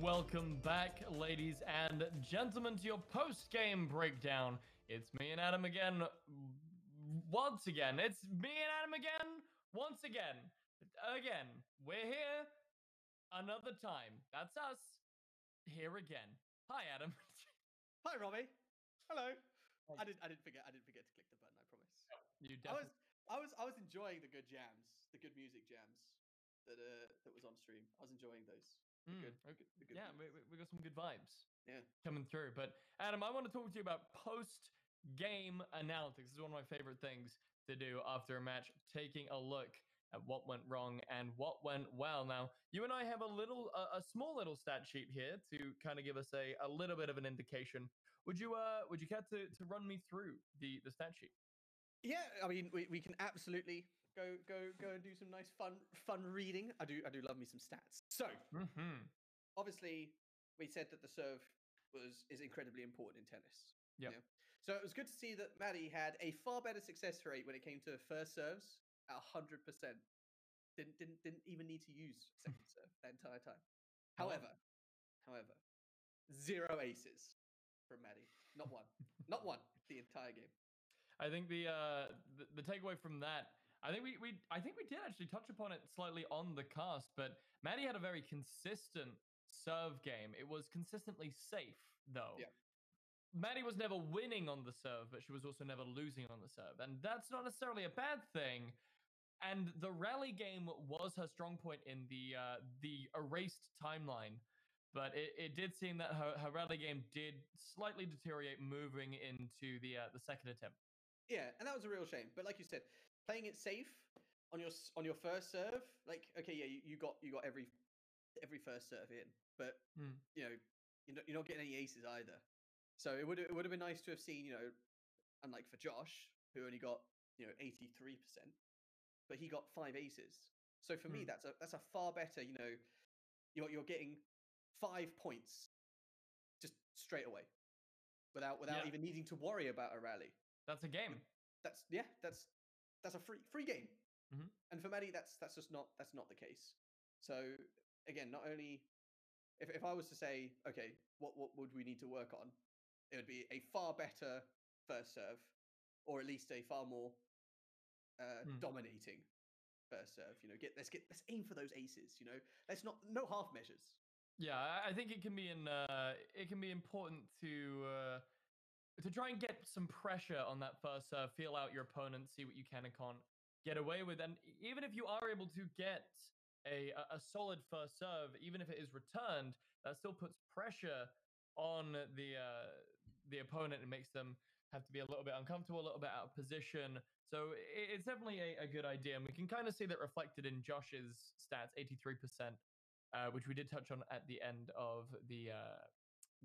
Welcome back, ladies and gentlemen, to your post-game breakdown. It's me and Adam again. Once again. It's me and Adam again. Once again. Again. We're here. Another time. That's us. Here again. Hi, Adam. Hi, Robbie. Hello. I didn't forget to click the button. I promise. You definitely. I was enjoying the good jams, the good music jams that was on stream. I was enjoying those. The good Yeah, we got some good vibes. Yeah. Coming through. But Adam, I want to talk to you about post-game analytics. This is one of my favorite things to do after a match, taking a look at what went wrong and what went well. Now, you and I have a small little stat sheet here to kind of give us a little bit of an indication. Would you care to run me through the stat sheet? Yeah, I mean, we can absolutely go and do some nice fun reading. I do love me some stats. So, obviously, we said that the serve is incredibly important in tennis. Yep. Yeah. So it was good to see that Maddie had a far better success rate when it came to first serves at 100%. Didn't even need to use second serve the entire time. However, 0 aces from Maddie. Not one the entire game. I think the takeaway from that, I think we did actually touch upon it slightly on the cast, but Maddie had a very consistent serve game. It was consistently safe, though. Yeah. Maddie was never winning on the serve, but she was also never losing on the serve, and that's not necessarily a bad thing. And the rally game was her strong point in the erased timeline. But it did seem that her rally game did slightly deteriorate moving into the second attempt. Yeah, and that was a real shame. But like you said, playing it safe on your first serve, like, okay, yeah, you got every first serve in, but you're not getting any aces either. So it would have been nice to have seen, unlike for Josh, who only got 83%, but he got 5 aces. So for me, that's a far better. You're getting 5 points just straight away without even needing to worry about a rally. That's a game. That's a free game. And for Maddie, that's not the case. So again, not only if I was to say, okay, what would we need to work on? It would be a far better first serve, or at least a far more dominating first serve. Let's aim for those aces. Let's no half measures. Yeah, I think it can be important to try and get some pressure on that first serve, feel out your opponent, see what you can and can't get away with. And even if you are able to get a solid first serve, even if it is returned, that still puts pressure on the opponent and makes them have to be a little bit uncomfortable, a little bit out of position. So it's definitely a good idea. And we can kind of see that reflected in Josh's stats, 83%, which we did touch on at the end of the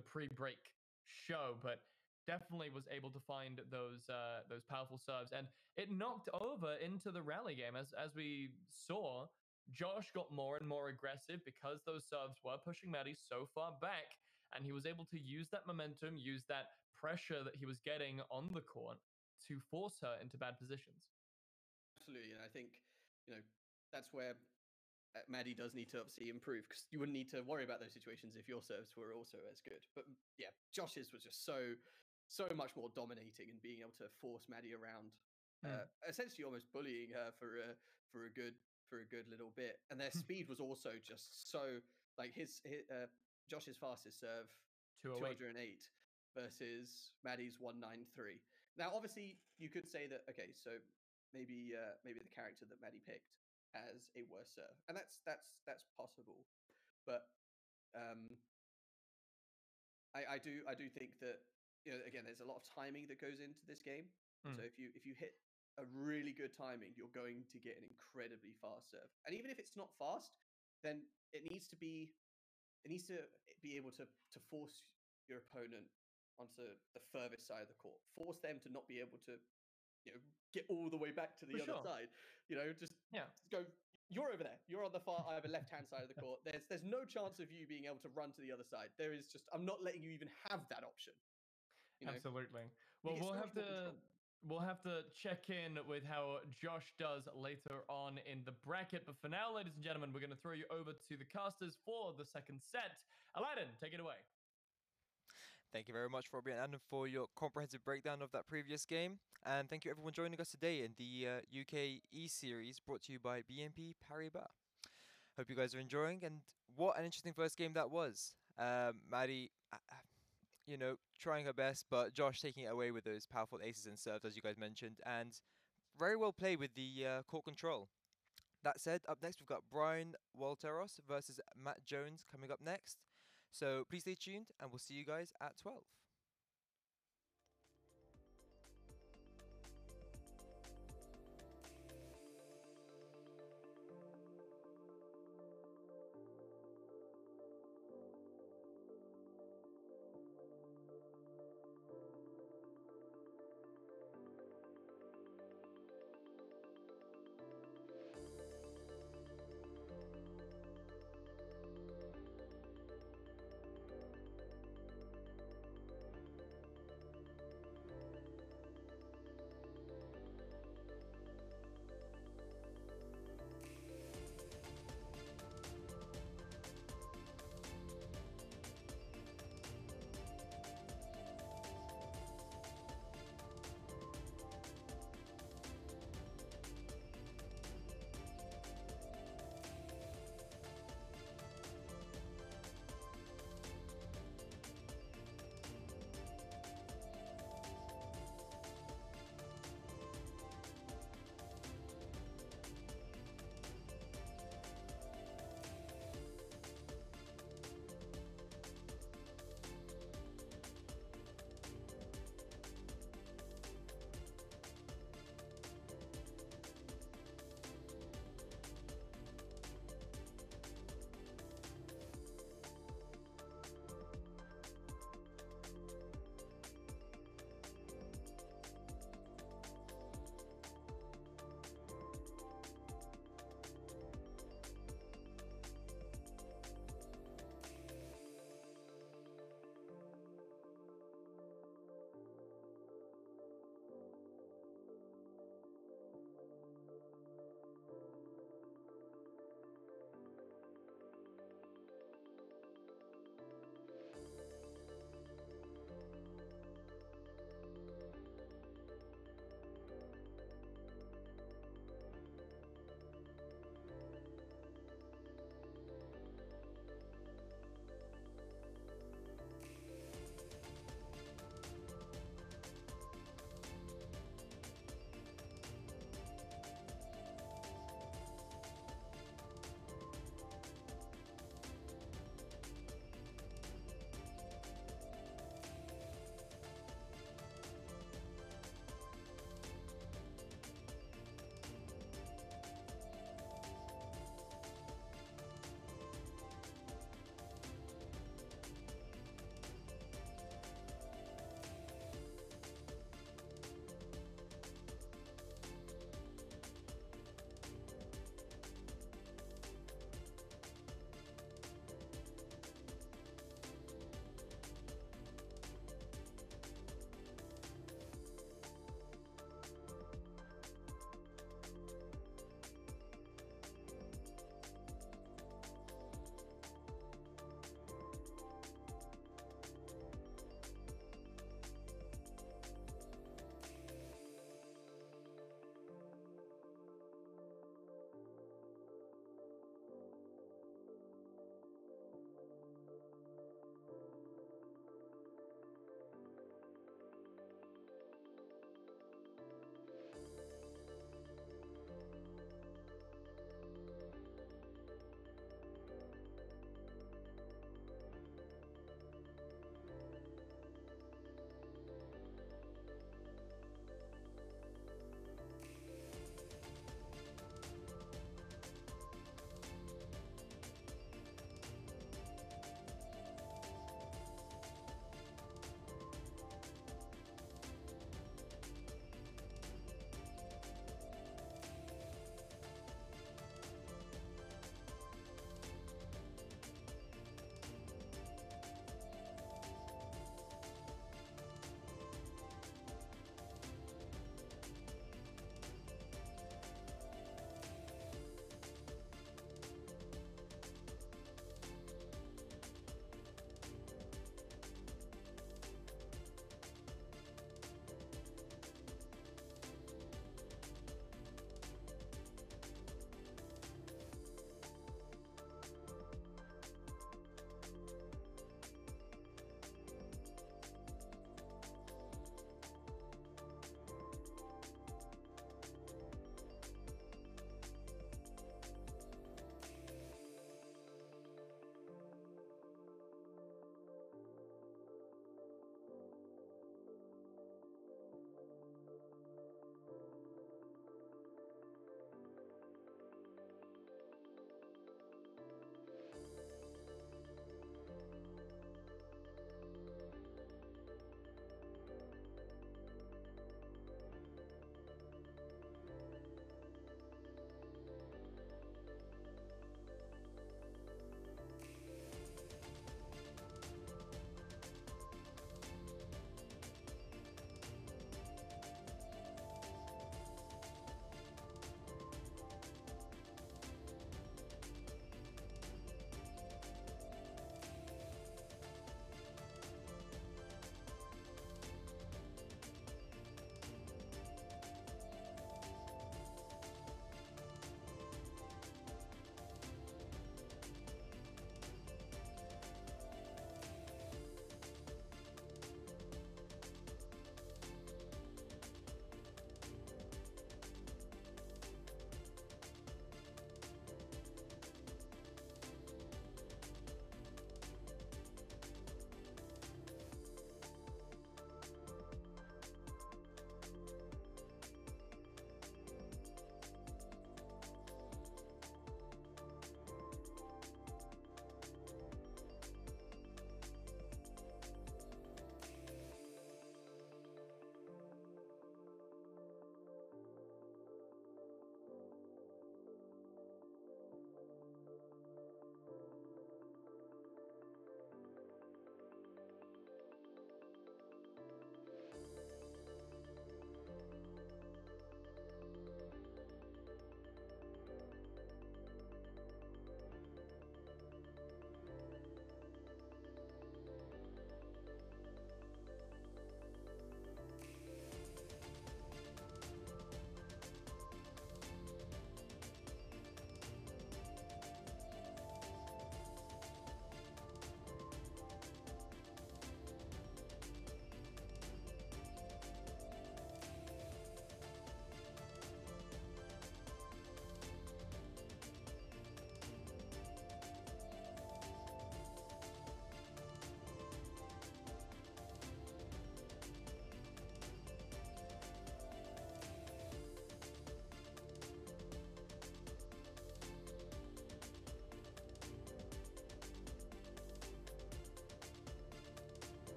pre-break show, but definitely was able to find those powerful serves, and it knocked over into the rally game. As we saw, Josh got more and more aggressive because those serves were pushing Maddie so far back, and he was able to use that momentum, use that pressure that he was getting on the court to force her into bad positions. Absolutely, and I think that's where Maddie does need to obviously improve, because you wouldn't need to worry about those situations if your serves were also as good. But yeah, Josh's was just so much more dominating and being able to force Maddie around, essentially almost bullying her for a good little bit. And their speed was also just so, like, Josh's fastest serve 208 versus Maddie's 193. Now, obviously, you could say that, okay, so maybe the character that Maddie picked has a worse serve, and that's possible. But I do think that, again, there's a lot of timing that goes into this game. So if you hit a really good timing, you're going to get an incredibly fast serve. And even if it's not fast, then it needs to be able to force your opponent onto the furthest side of the court, force them to not be able to get all the way back to the other side. Just go. You're over there. You're on the far either left-hand side of the court. There's no chance of you being able to run to the other side. There is just, I'm not letting you even have that option. Absolutely. Well, we'll have to We'll have to check in with how Josh does later on in the bracket. But for now, ladies and gentlemen, we're going to throw you over to the casters for the second set. Aladdin, take it away. Thank you very much, Robbie and Adam, for your comprehensive breakdown of that previous game. And thank you everyone joining us today in the UK E-Series brought to you by BNP Paribas. Hope you guys are enjoying, and what an interesting first game that was. Maddie, trying her best, but Josh taking it away with those powerful aces and serves, as you guys mentioned, and very well played with the court control. That said, up next we've got Brian Walteros versus Matt Jones coming up next. So please stay tuned, and we'll see you guys at 12.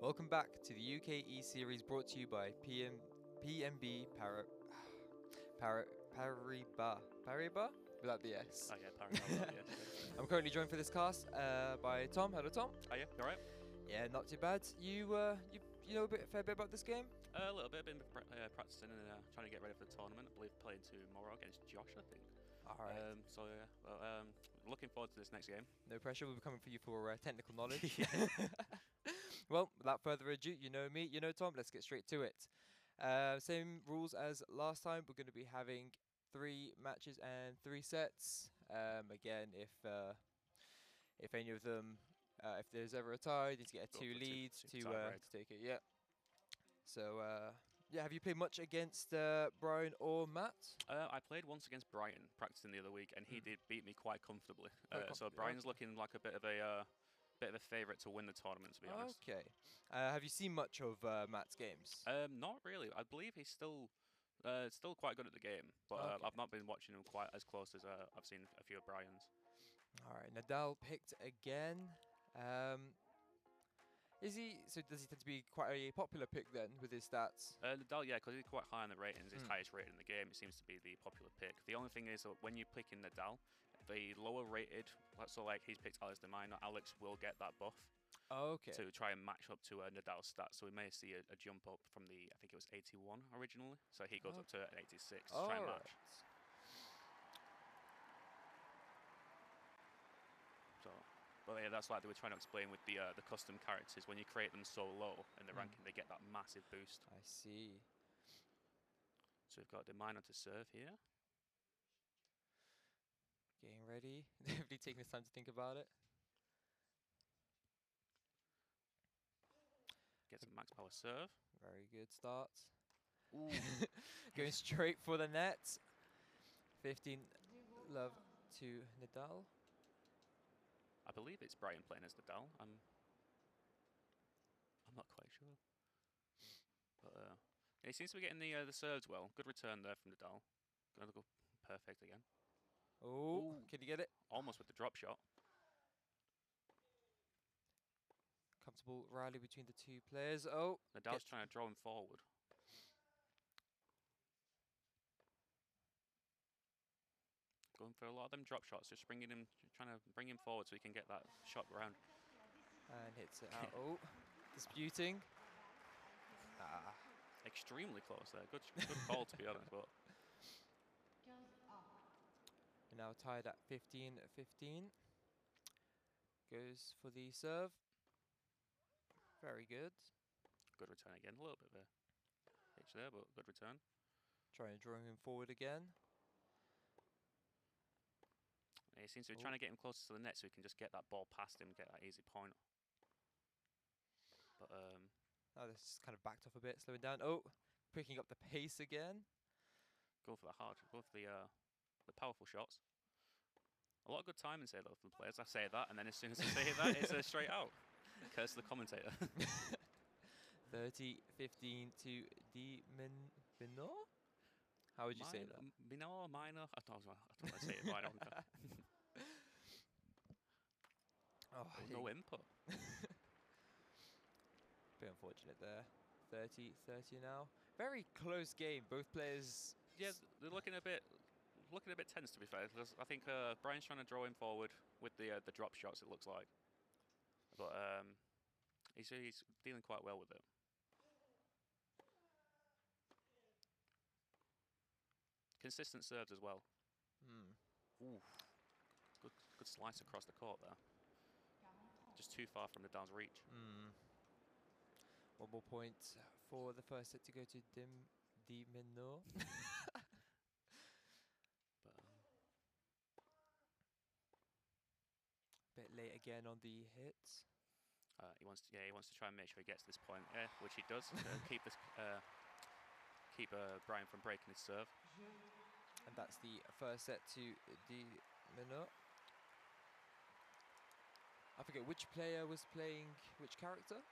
Welcome back to the UK E-Series brought to you by PNB Paribas? Without the S. Oh yeah, Paribas. Yeah. I'm currently joined for this cast by Tom. Hello, Tom. Oh yeah, you alright? Yeah, not too bad. You know a fair bit about this game? A little bit. Been practicing and trying to get ready for the tournament. I believe playing tomorrow against Josh, I think. All right. So yeah, well, looking forward to this next game. No pressure. We'll be coming for you for technical knowledge. Well, without further ado, you know me, you know Tom. Let's get straight to it. Same rules as last time. We're going to be having 3 matches and 3 sets. Again, if any of them, if there's ever a tie, you need to get Go 2 for leads two to tie break. take it. Yeah. So yeah, have you played much against Brian or Matt? I played once against Brian, practicing the other week, and he did beat me quite comfortably. So Brian's looking like a bit of a favourite to win the tournament, to be honest. Okay. Have you seen much of Matt's games? Not really. I believe he's still quite good at the game, but Okay. I've not been watching him quite as close as I've seen a few of Brian's. All right, Nadal picked again. Does he tend to be quite a popular pick then with his stats? Nadal, yeah, because he's quite high on the ratings. He's highest rated in the game. It seems to be the popular pick. The only thing is that when you pick in Nadal, the lower rated, so like he's picked Alex de Minaur, Alex will get that buff Okay. to try and match up to Nadal's stats. So we may see a jump up from I think it was 81 originally. So he goes up to an 86 to try and match. So, but yeah, that's like they were trying to explain with the custom characters. When you create them so low in the ranking, they get that massive boost. I see. So we've got de Minaur to serve here. Getting ready. Definitely taking his time to think about it. Gets a max power serve. Very good start. Ooh. Going straight for the net. 15 love to Nadal. I believe it's Brian playing as Nadal. I'm not quite sure. But he seems to be getting the serves well. Good return there from Nadal. Gonna go perfect again. Oh, can you get it? Almost with the drop shot. Comfortable rally between the 2 players. Oh, Nadal's trying to draw him forward. Going for a lot of them drop shots, just trying to bring him forward so he can get that shot round. and hits it out. Oh, disputing. Ah. Extremely close there. Good call, to be honest. But We're now tied at 15-15. Goes for the serve. Very good. good return again. A little bit of a hitch there, but good return. Trying to draw him forward again. He seems to be trying to get him closer to the net so he can just get that ball past him, get that easy point. But Oh, this is kind of backed off a bit, slowing down. Oh, picking up the pace again. go for the powerful shots. A lot of good timing say though from the players. I say that, and then as soon as I say that, it's straight out. Curse the commentator. 30-15 to D Minor? How would you say that? Minor. I don't want to say it right. Oh, No input. Bit unfortunate there. 30-30 now. Very close game. Both players. Yeah, they're looking a bit tense, to be fair. Because I think Brian's trying to draw him forward with the drop shots. It looks like, but he's dealing quite well with it. Consistent serves as well. Ooh, good slice across the court there. Just too far from Nadal's reach. One more point for the first set to go to D Minor. But Bit late again on the hits. he wants to try and make sure he gets this point, which he does. Keep Brian from breaking his serve. And that's the first set to D Minor. I forget which player was playing which character.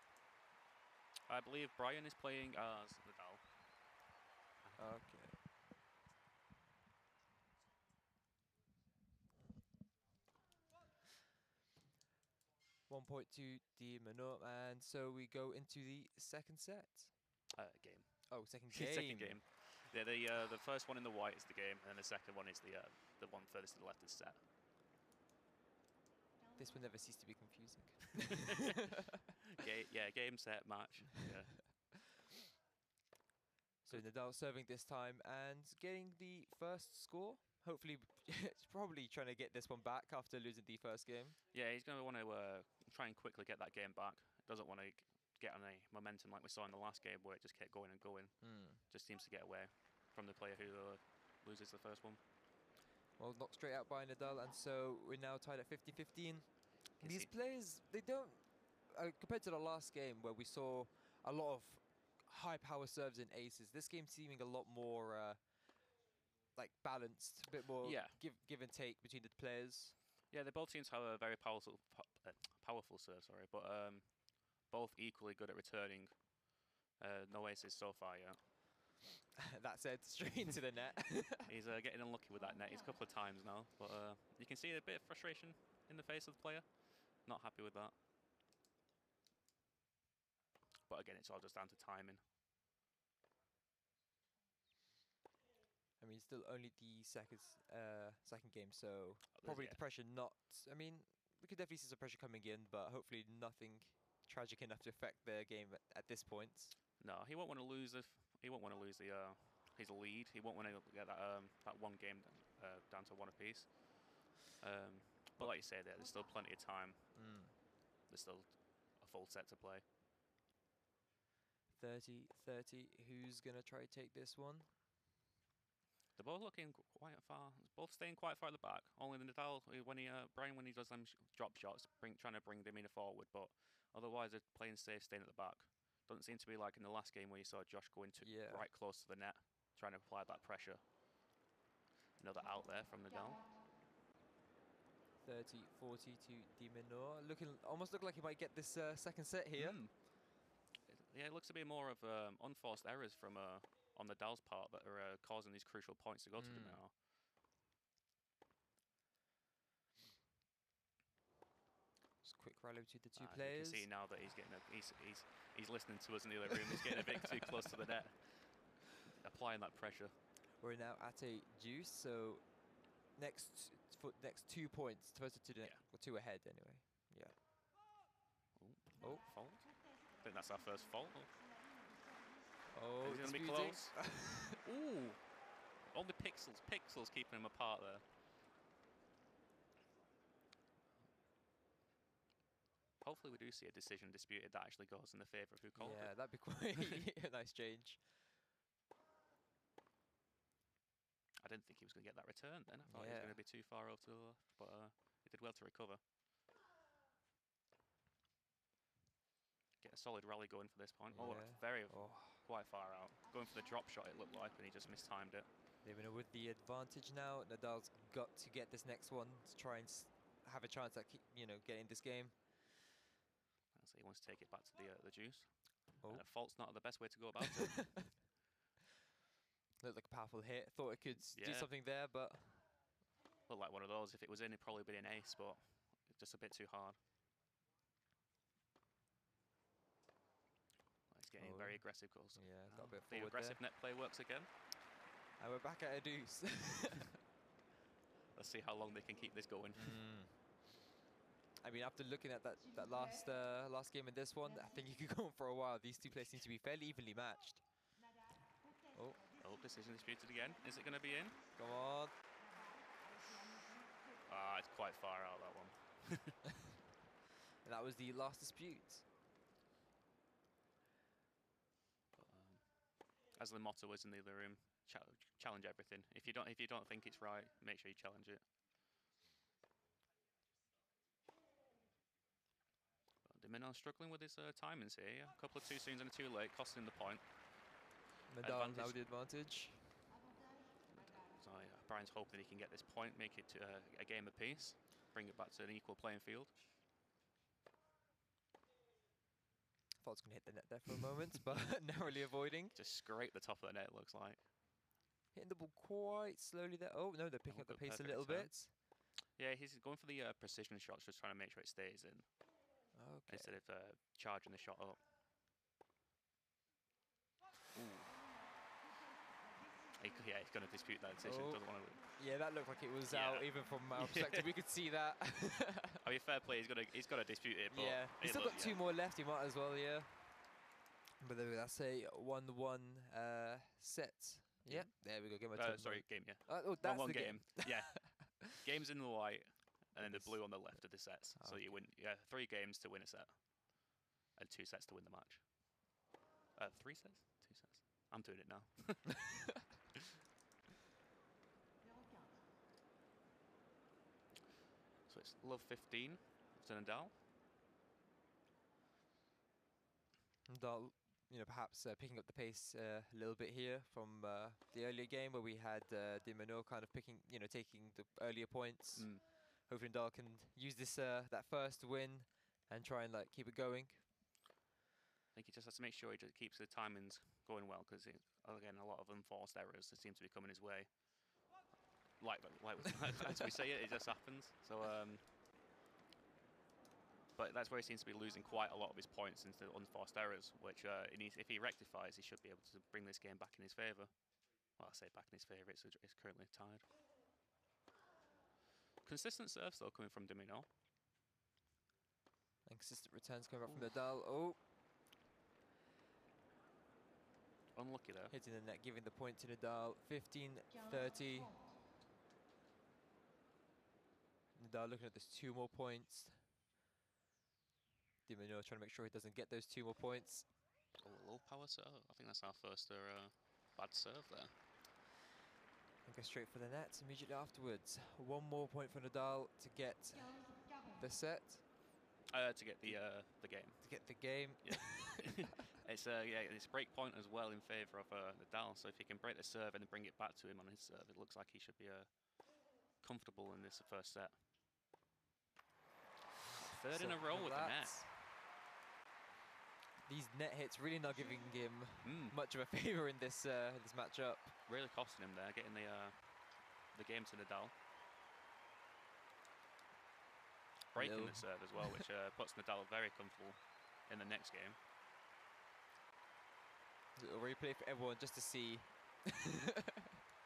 I believe Brian is playing as Nadal. Okay. 1 point to Di Minor, and so we go into the second set. Game. Oh, second game. Second game. Yeah, the first one in the white is the game, and then the second one is the one furthest to the left is set. This will never cease to be confusing. Game, set, match. Yeah. So Nadal serving this time and getting the first score. Hopefully, it's probably trying to get this one back after losing the first game. Yeah, he's going to want to try and quickly get that game back. Doesn't want to get on a momentum like we saw in the last game where it just kept going and going. Just seems to get away from the player who loses the first one. Well, knocked straight out by Nadal, and so we're now tied at 50-15. These players, they don't, compared to the last game where we saw a lot of high power serves and aces, this game seeming a lot more like balanced, a bit more give and take between the players. Yeah, they both seem to have a very powerful serve, but both equally good at returning. No aces so far yet. That said, straight into the net. He's getting unlucky with that net. He's a couple of times now, but you can see a bit of frustration in the face of the player. Not happy with that. But again, it's all just down to timing. I mean, still only the second game, so probably the pressure not. I mean, we could definitely see some pressure coming in, but hopefully nothing tragic enough to affect their game at this point. No, he won't want to lose he won't want to lose his lead. He won't want to get that one game down to one apiece. But like you say, there's still plenty of time. There's still a full set to play. 30-30. Who's gonna try to take this one? They're both looking quite far. Both staying quite far at the back. Only the Nadal, Brian, when he does them drop shots, trying to bring Dimina forward, but otherwise they're playing safe, staying at the back. Doesn't seem to be like in the last game where you saw Josh go into right close to the net, trying to apply that pressure. Another out there from Nadal. 30-40 to Di Minor. Almost look like he might get this second set here. Yeah, it looks to be more of unforced errors from on Nadal's part that are causing these crucial points to go to Di Minor. Just quick rally between the two players. You can see now that he's getting he's listening to us in the other room. He's getting a bit too close to the net, applying that pressure. We're now at a deuce, so next 2 points, closer to the net, or 2 ahead anyway. Yeah. Oh, fault. I think that's our first fault. Oh, is it going to be close? Ooh, only pixels keeping him apart there. Hopefully we do see a decision disputed that actually goes in the favour of who called it. Yeah, that'd be quite a nice change. I didn't think he was going to get that return then. I thought he was going to be too far over to the left, but he did well to recover. Get a solid rally going for this point. Yeah. Oh, quite far out. Going for the drop shot, it looked like, and he just mistimed it. Even with the advantage now, Nadal's got to get this next one to try and have a chance at getting this game. So he wants to take it back to the juice. Oh. And a fault's not the best way to go about it. Looked like a powerful hit. Thought it could do something there, but looked like one of those. If it was in, it'd probably been an ace, but just a bit too hard. He's getting very aggressive goals. Yeah, got a bit the forward aggressive there. net play works again. And we're back at a deuce. Let's see how long they can keep this going. I mean, after looking at that last game and this one, I think you could go on for a while. These two players seem to be fairly evenly matched. Oh, decision disputed again. Is it going to be in? Come on. Ah, it's quite far out, that one. And that was the last dispute. But, as the motto was in the other room, challenge everything. If you don't think it's right, make sure you challenge it. Di Minor struggling with his timings here. A couple of too soon and too late, costing him the point. Nadal now the advantage. So Brian's hoping he can get this point, make it to a game apiece, bring it back to an equal playing field. Thought it was going to hit the net there for a moment, but narrowly avoiding. Just scrape the top of the net, it looks like. Hitting the ball quite slowly there. Oh, no, they're picking up the pace a little bit. Yeah, he's going for the precision shots, just trying to make sure it stays in. Okay. instead of charging the shot up. Ooh. Yeah, he's going to dispute that decision. Oh. Doesn't want to. Yeah, that looked like it was Yeah. out, even from our perspective. We could see that. I mean, fair play. He's got to dispute it. But Yeah, he's it still look- got 2 more left. He might as well, yeah. But there we go, that's a 1-1 set. Yeah, there we go. Game sorry, game. Yeah. oh, that's one the game. Yeah. Games in the white, and then the Yes. blue on the left of the sets. So you Okay. win. Yeah, 3 games to win a set, and 2 sets to win the match. 3 sets, 2 sets. I'm doing it now. So it's love 15 to Nadal. Nadal, perhaps picking up the pace a little bit here from the earlier game where we had Di Manuel kind of taking the earlier points. Mm. Hopefully Nadal can use this that first win and try and keep it going. I think he just has to make sure he just keeps the timings going well, because again, a lot of unforced errors that seem to be coming his way. Like as we say it just happens. So, but that's where he seems to be losing quite a lot of his points into unforced errors, which if he rectifies, he should be able to bring this game back in his favour. Well, I say back in his favour, it's currently tied. Consistent serves though coming from Domino. And consistent returns coming up from Nadal. Oh, Unlucky there. hitting the net, giving the point to Nadal. 15-30. Nadal looking at this 2 more points. Di Manuel trying to make sure he doesn't get those 2 more points. Oh, a low power serve. I think that's our first bad serve there. And go straight for the net immediately afterwards. 1 more point for Nadal to get the set. To get the game. To get the game. Yeah. It's it's break point as well in favour of Nadal. So if he can break the serve and then bring it back to him on his serve, it looks like he should be comfortable in this first set. Third in a row with the net. These net hits really not giving him much of a favour in this this matchup. Really costing him there, getting the game to Nadal. Breaking the serve as well, which puts Nadal very comfortable in the next game. A replay for everyone just to see.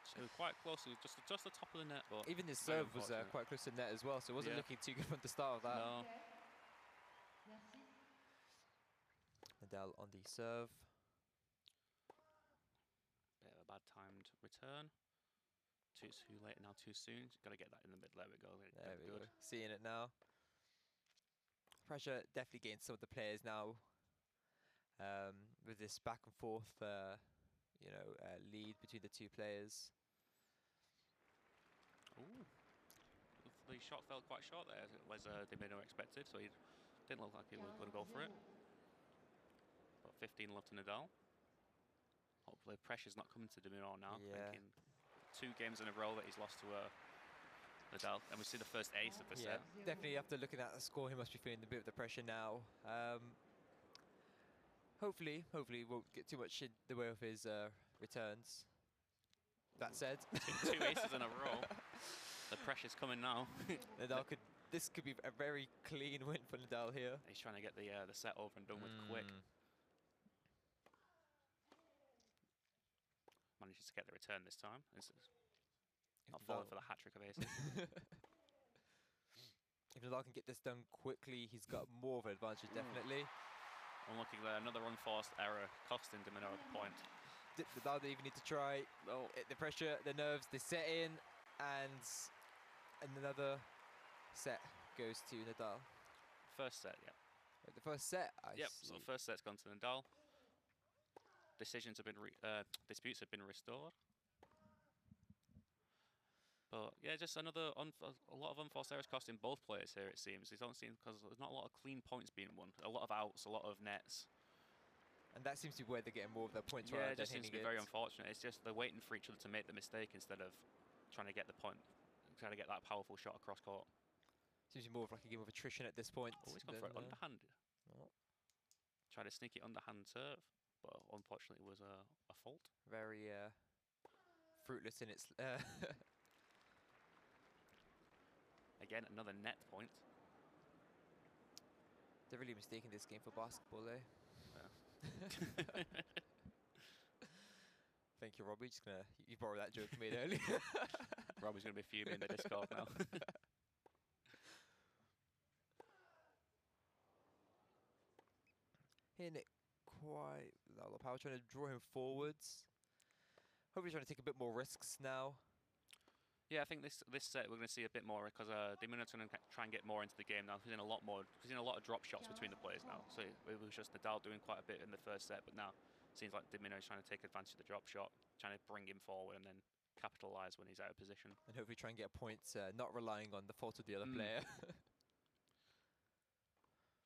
So quite close, just the top of the net, but even his very serve was unfortunate. quite close to net as well, so it wasn't Yeah. looking too good from the start of that. No. Nadal on the serve. Bit of a bad timed return. Too late now, too soon. Got to get that in the middle. There we go. There we go. Seeing it now. Pressure definitely getting some of the players now. With this back and forth, lead between the 2 players. Ooh. The shot fell quite short there, as Domino expected, so he didn't look like he was going to go for it. But 15 love to Nadal. Hopefully pressure's not coming to Domino now. Yeah. Thinking 2 games in a row that he's lost to Nadal, and we see the first ace of the set. Definitely after looking at the score, he must be feeling a bit of the pressure now. Hopefully won't get too much in the way of his returns. That said, two aces in a row. The pressure's coming now. Nadal this could be a very clean win for Nadal here. He's trying to get the set over and done with quick. Manages to get the return this time. Not falling for the hat-trick of aces. If Nadal can get this done quickly, he's got more of an advantage, definitely. Unlucky there, another unforced error, costing Domino the point. Nadal didn't even need to try. Oh. The pressure, the nerves, they set in, and another set goes to Nadal. First set, yeah. The first set, I Yep, see. so the first set's gone to Nadal. Disputes have been restored. But yeah, just a lot of unforced errors costing both players here, it seems. They don't seem, because there's not a lot of clean points being won. A lot of outs, a lot of nets. And that seems to be where they're getting more of their points. Yeah, rather it just than seems to be hitting very it. unfortunate. It's just they're waiting for each other to make the mistake instead of trying to get the point, trying to get that powerful shot across court. Seems to be more of like a game of attrition at this point. Oh, he's gone for it than, underhand. oh, Tried to sneak it underhand serve, but unfortunately it was a fault. very fruitless in its. Again, another net point. They're really mistaking this game for basketball, eh? Yeah. Thank you, Robbie. Just gonna you borrow that joke you made earlier. Robbie's going to be fuming in the Discord now. Hitting it quite a lot of power, trying to draw him forwards. Hopefully trying to take a bit more risks now. Yeah, I think this set we're going to see a bit more because Diminut's going to try and get more into the game now. He's in a lot of drop shots between the players now. So it was just Nadal doing quite a bit in the first set, but now it seems like Dimino is trying to take advantage of the drop shot, trying to bring him forward and then capitalise when he's out of position. And hopefully try and get a point, not relying on the fault of the other player.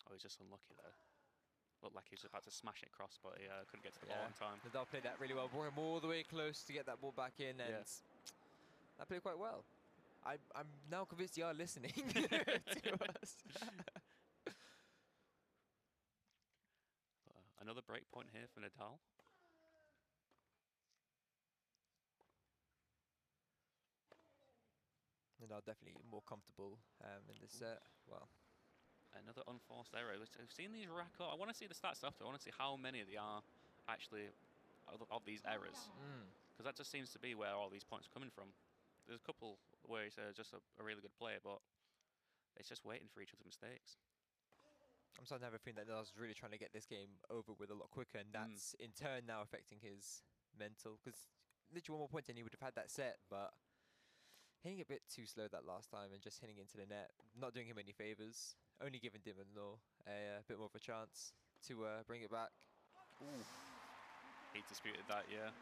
Oh, he's just unlucky there. Looked like he was about to smash it across, but he couldn't get to the ball in time. Nadal played that really well, brought him all the way close to get that ball back in, and that played quite well. I'm now convinced you are listening to us. Another break point here for Nadal. Nadal definitely more comfortable in this set. Well, another unforced error. We've seen these rack up. I want to see the stats after. I want to see how many there are actually of these errors. Because that just seems to be where all these points are coming from. There's a couple where he's just a really good player, but it's just waiting for each other's mistakes. I'm starting to have a feeling that Nadal's really trying to get this game over with a lot quicker, and that's in turn now affecting his mental. Because literally 1 more point and he would have had that set, but hitting a bit too slow that last time and just hitting into the net, not doing him any favours. Only giving Dimano a bit more of a chance to bring it back. Ooh. He disputed that, yeah.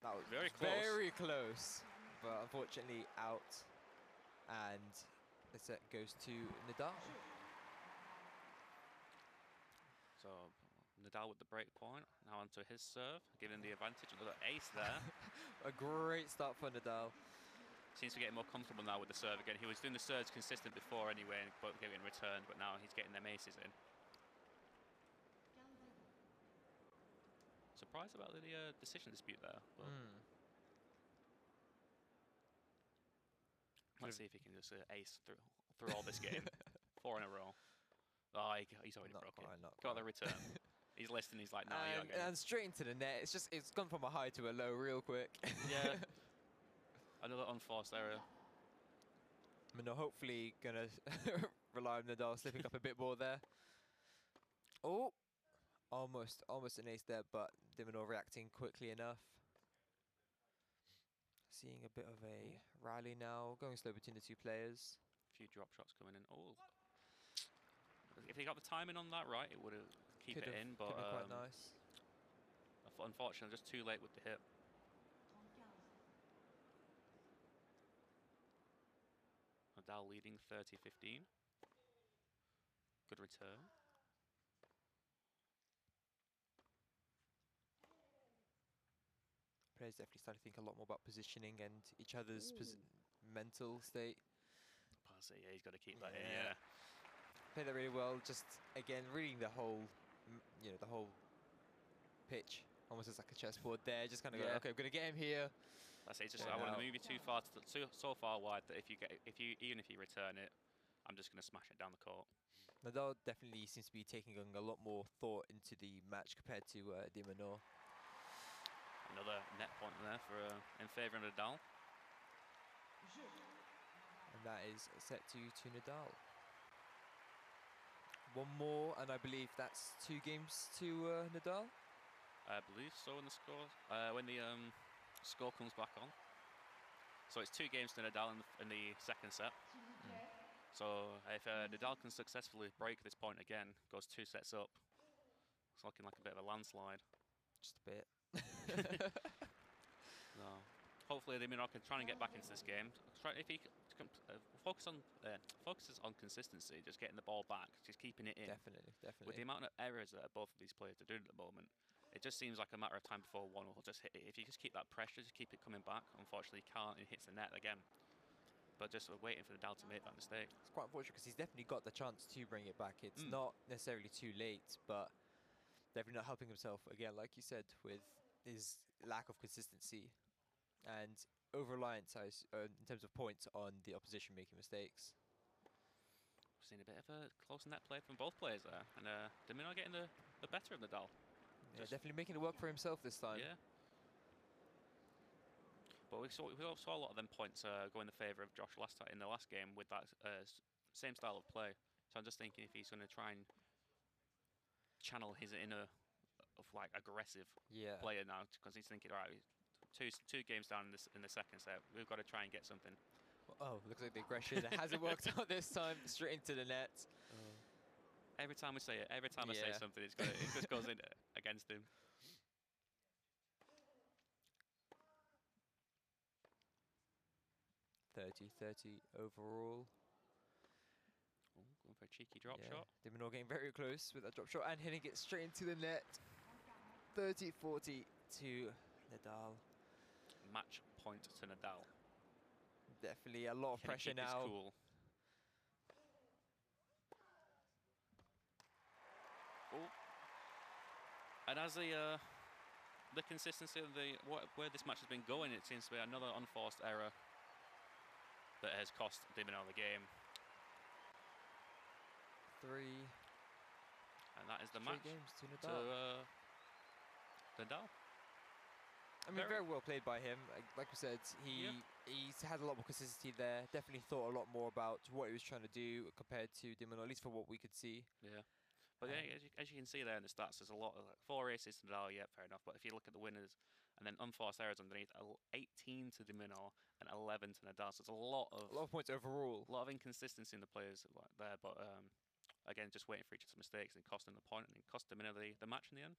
That was very close. Very close, but unfortunately out. And the set goes to Nadal. So Nadal with the break point. Now onto his serve, giving the advantage. Another ace there. A great start for Nadal. Seems to get more comfortable now with the serve again. He was doing the serves consistent before anyway, but getting returned, but now he's getting them aces in. Surprised about the decision dispute there. Let's see if he can just ace through all this game. 4 in a row. Oh, he's already broken. Got the return. He's listening. He's like, no, you're not getting and straight into the net. It's gone from a high to a low real quick. Yeah. Another unforced error. Mino hopefully gonna rely on Nadal slipping up a bit more there. Oh, almost an ace there, but Dimino reacting quickly enough. Seeing a bit of a rally now, going slow between the two players. A few drop shots coming in. Oh, if he got the timing on that right, it would have keep it in, but quite nice. Unfortunately, just too late with the hit. Nadal leading 30-15. Good return. Players definitely starting to think a lot more about positioning and each other's mental state. Yeah, he's got to keep that in. Yeah. Played that really well. Just again reading the whole, the whole pitch, almost as like a chessboard there. Just kind of go, okay, I'm gonna get him here. That's it. Just I want to move you too far, so far wide that even if you return it, I'm just gonna smash it down the court. Nadal definitely seems to be taking a lot more thought into the match compared to Dimano. Another net point there for in favour of Nadal. And that is set to Nadal. 1 more, and I believe that's 2 games to Nadal. I believe so in the score. When the score comes back on. So it's 2 games to Nadal in the second set. So if Nadal can successfully break this point again, goes 2 sets up. It's looking like a bit of a landslide. Just a bit. No. Hopefully, they can try and get back into this game. If he focuses on consistency, just getting the ball back, just keeping it in. Definitely. With the amount of errors that both of these players are doing at the moment, it just seems like a matter of time before one will just hit it. If you just keep that pressure, just keep it coming back. Unfortunately, he can't, and it hits the net again. But just waiting for Nadal to make that mistake. It's quite unfortunate because he's definitely got the chance to bring it back. It's not necessarily too late, but definitely not helping himself again, like you said, with his lack of consistency and over-reliance in terms of points on the opposition making mistakes. seen a bit of a close net play from both players there, and Domino getting the better of Nadal. Yeah, definitely making it work for himself this time. Yeah. But we saw a lot of them points go in the favour of Josh in the last game with that same style of play. So I'm just thinking if he's going to try and channel his inner of like aggressive player now, because he's thinking, all right, two games down in the second set, we've got to try and get something. Oh, looks like the aggression hasn't worked out this time. Straight into the net. Every time we say it, every time I say something, it just goes in against him. .30 overall. Ooh, going for a cheeky drop shot. Dimino getting very close with that drop shot and hitting it straight into the net. 30-40 to Nadal. Match point to Nadal. Definitely a lot of pressure now. Cool. Oh. And as the consistency of where this match has been going, it seems to be another unforced error that has cost Dimino the game. 3. And that is the match games to Nadal. Nadal. I mean, very well played by him. Like we said, he's had a lot more consistency there. Definitely thought a lot more about what he was trying to do compared to Dimino, at least for what we could see. Yeah. But as you can see there in the stats, there's a lot of 4 aces to Nadal, yeah, fair enough. But if you look at the winners, and then unforced errors underneath, 18 to Dimino and 11 to Nadal. So it's a lot of points overall. A lot of inconsistency in the players there, but again, just waiting for each of the mistakes and costing the point, and it cost Dimino the match in the end.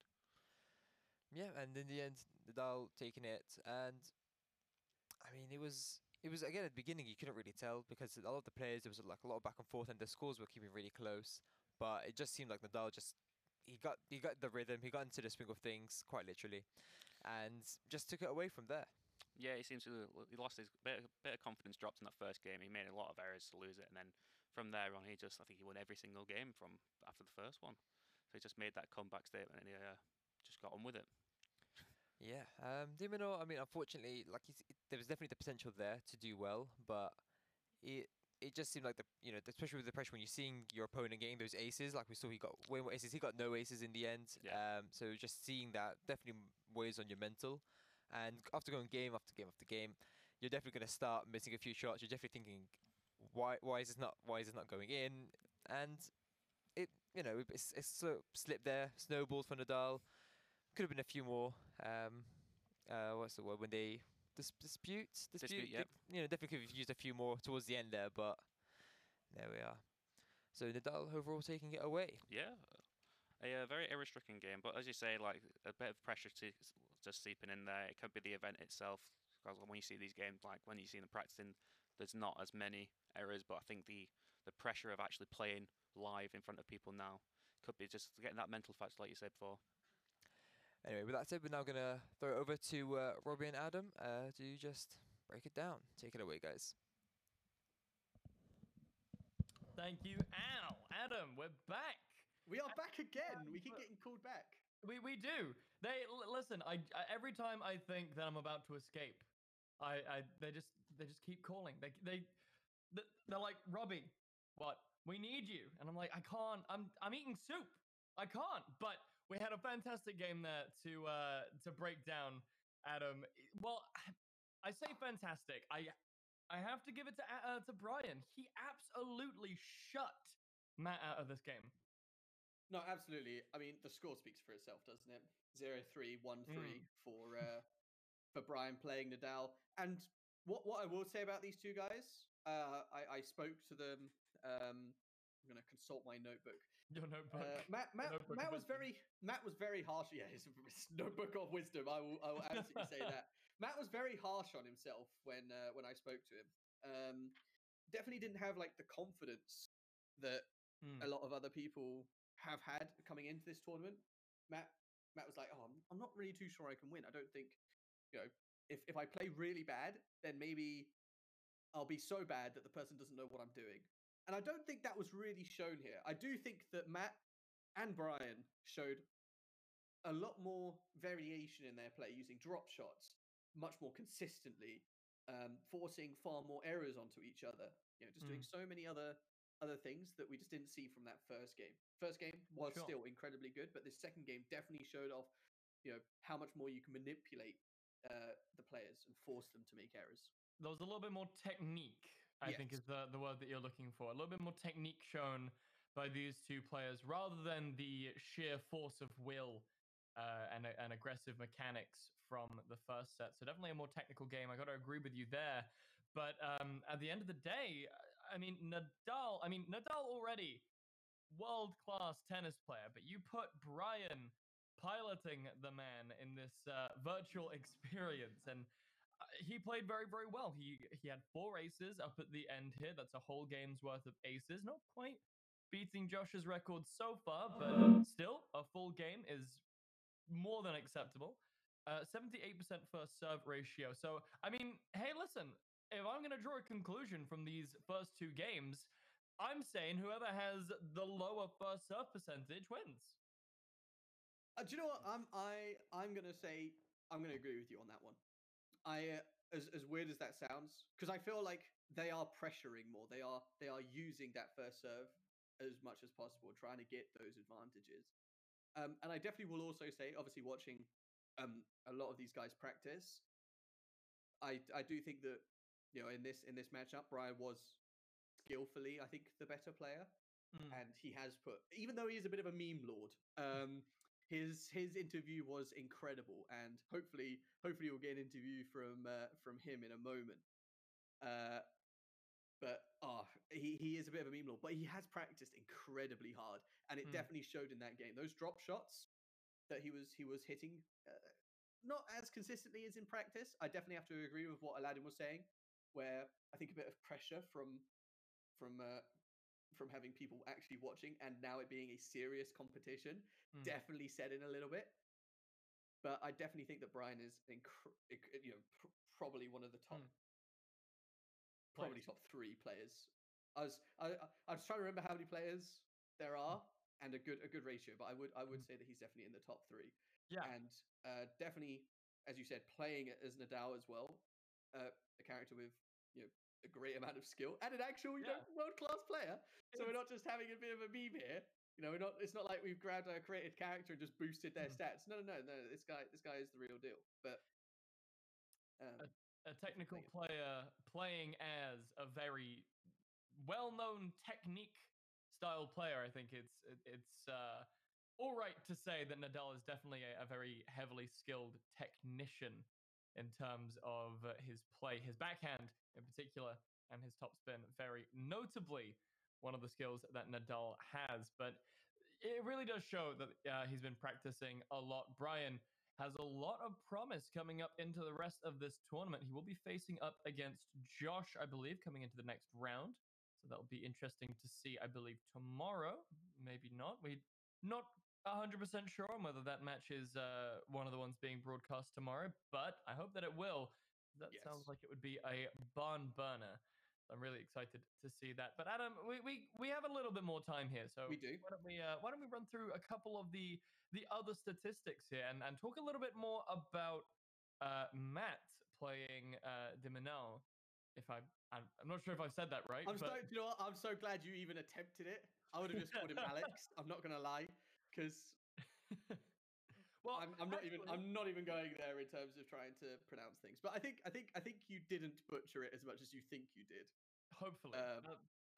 Yeah, and in the end, Nadal taking it, and I mean, it was again at the beginning you couldn't really tell because a lot of the players there was like a lot of back and forth, and the scores were keeping really close. But it just seemed like Nadal he got the rhythm, he got into the swing of things quite literally, and just took it away from there. Yeah, he lost his bit of confidence dropped in that first game. He made a lot of errors to lose it, and then from there on, I think he won every single game from after the first one. So he just made that comeback statement, and he just got on with it. Yeah, Dimino, I mean, unfortunately, like there was definitely the potential there to do well, but it just seemed like especially with the pressure when you're seeing your opponent getting those aces, like we saw he got way more aces, he got no aces in the end. Yeah. So just seeing that definitely weighs on your mental, and after going game after game after game, you're definitely going to start missing a few shots. You're definitely thinking, why is this not going in? And it's slipped there, snowballed for Nadal. Could have been a few more. What's the word when they dispute? Yep. Definitely could have used a few more towards the end there, but there we are. So Nadal overall taking it away. Yeah, a very error-stricken game, but as you say, like a bit of pressure just seeping in there. It could be the event itself, because when you see these games, like when you see them practicing, there's not as many errors. But I think the pressure of actually playing live in front of people now could be just getting that mental factor, like you said before. Anyway, with that said, we're now going to throw it over to Robbie and Adam to just break it down. Take it away, guys. Thank you, Al. Adam, we're back. We are back again. We keep getting called back. We do. Listen. I every time I think that I'm about to escape, they just keep calling. They're like, Robbie, what? We need you. And I'm like, I can't. I'm eating soup. I can't. But we had a fantastic game there to break down, Adam. Well, I say fantastic. I have to give it to Brian. He absolutely shut Matt out of this game. No, absolutely. I mean, the score speaks for itself, doesn't it? 0-3, 1-3 for Brian playing Nadal. And what I will say about these two guys, I spoke to them. I'm going to consult my notebook. Your notebook. Matt was very harsh. Yeah, his notebook of wisdom. I will absolutely say that. Matt was very harsh on himself when I spoke to him. Definitely didn't have like the confidence that a lot of other people have had coming into this tournament. Matt was like, oh, I'm not really too sure I can win. I don't think, if I play really bad, then maybe I'll be so bad that the person doesn't know what I'm doing. And I don't think that was really shown here. I do think that Matt and Brian showed a lot more variation in their play, using drop shots much more consistently, forcing far more errors onto each other. Just doing so many other other things that we just didn't see from that first game. First game was Sure. still incredibly good, but the second game definitely showed off, how much more you can manipulate the players and force them to make errors. There was a little bit more technique, I think Yes. is the word that you're looking for. A little bit more technique shown by these two players rather than the sheer force of will and aggressive mechanics from the first set. So definitely a more technical game. I got to agree with you there. But at the end of the day, Nadal already world-class tennis player, but you put Brian piloting the man in this virtual experience, and he played very, very well. He had 4 aces up at the end here. That's a whole game's worth of aces. Not quite beating Josh's record so far, but still, a full game is more than acceptable. 78% first serve ratio. So, I mean, hey, listen, if I'm going to draw a conclusion from these first 2 games, I'm saying whoever has the lower first serve percentage wins. Do you know what? I'm gonna say I'm gonna agree with you on that one. As weird as that sounds, because I feel like they are pressuring more. They are using that first serve as much as possible, trying to get those advantages. And I definitely will also say, obviously, watching a lot of these guys practice, I do think that in this matchup, Brian was skillfully, I think, the better player, and he has put, even though he is a bit of a meme lord, his interview was incredible, and hopefully we'll get an interview from him in a moment. But he is a bit of a meme lord, but he has practiced incredibly hard, and it definitely showed in that game. Those drop shots that he was hitting, not as consistently as in practice. I definitely have to agree with what Aladdin was saying, where I think a bit of pressure from having people actually watching, and now it being a serious competition, definitely set in a little bit. But I definitely think that Brian is probably one of the top, probably top 3 players. I was trying to remember how many players there are and a good ratio, but I would say that he's definitely in the top 3. Yeah, and definitely, as you said, playing as Nadal as well, a character with a great amount of skill and an actual world-class player. So we're not just having a bit of a meme here. We're not. It's not like we've grabbed a created character and just boosted their stats. No. This guy is the real deal. But a technical player playing as a very well-known technique style player. I think it's all right to say that Nadal is definitely a very heavily skilled technician in terms of his play, his backhand in particular, and his topspin, very notably one of the skills that Nadal has. But it really does show that he's been practicing a lot. Brian has a lot of promise coming up into the rest of this tournament. He will be facing up against Josh, I believe, coming into the next round. So that'll be interesting to see, I believe, tomorrow. Maybe not. We're not 100% sure on whether that match is one of the ones being broadcast tomorrow, but I hope that it will. That sounds like it would be a barn burner. I'm really excited to see that. But Adam, we have a little bit more time here, so we do. Why don't we run through a couple of the other statistics here and talk a little bit more about Matt playing de Minaur. I'm not sure if I've said that right. I'm so glad you even attempted it. I would have just called him Alex. I'm not gonna lie, because well, I'm not even going there in terms of trying to pronounce things. But I think you didn't butcher it as much as you think you did. Hopefully,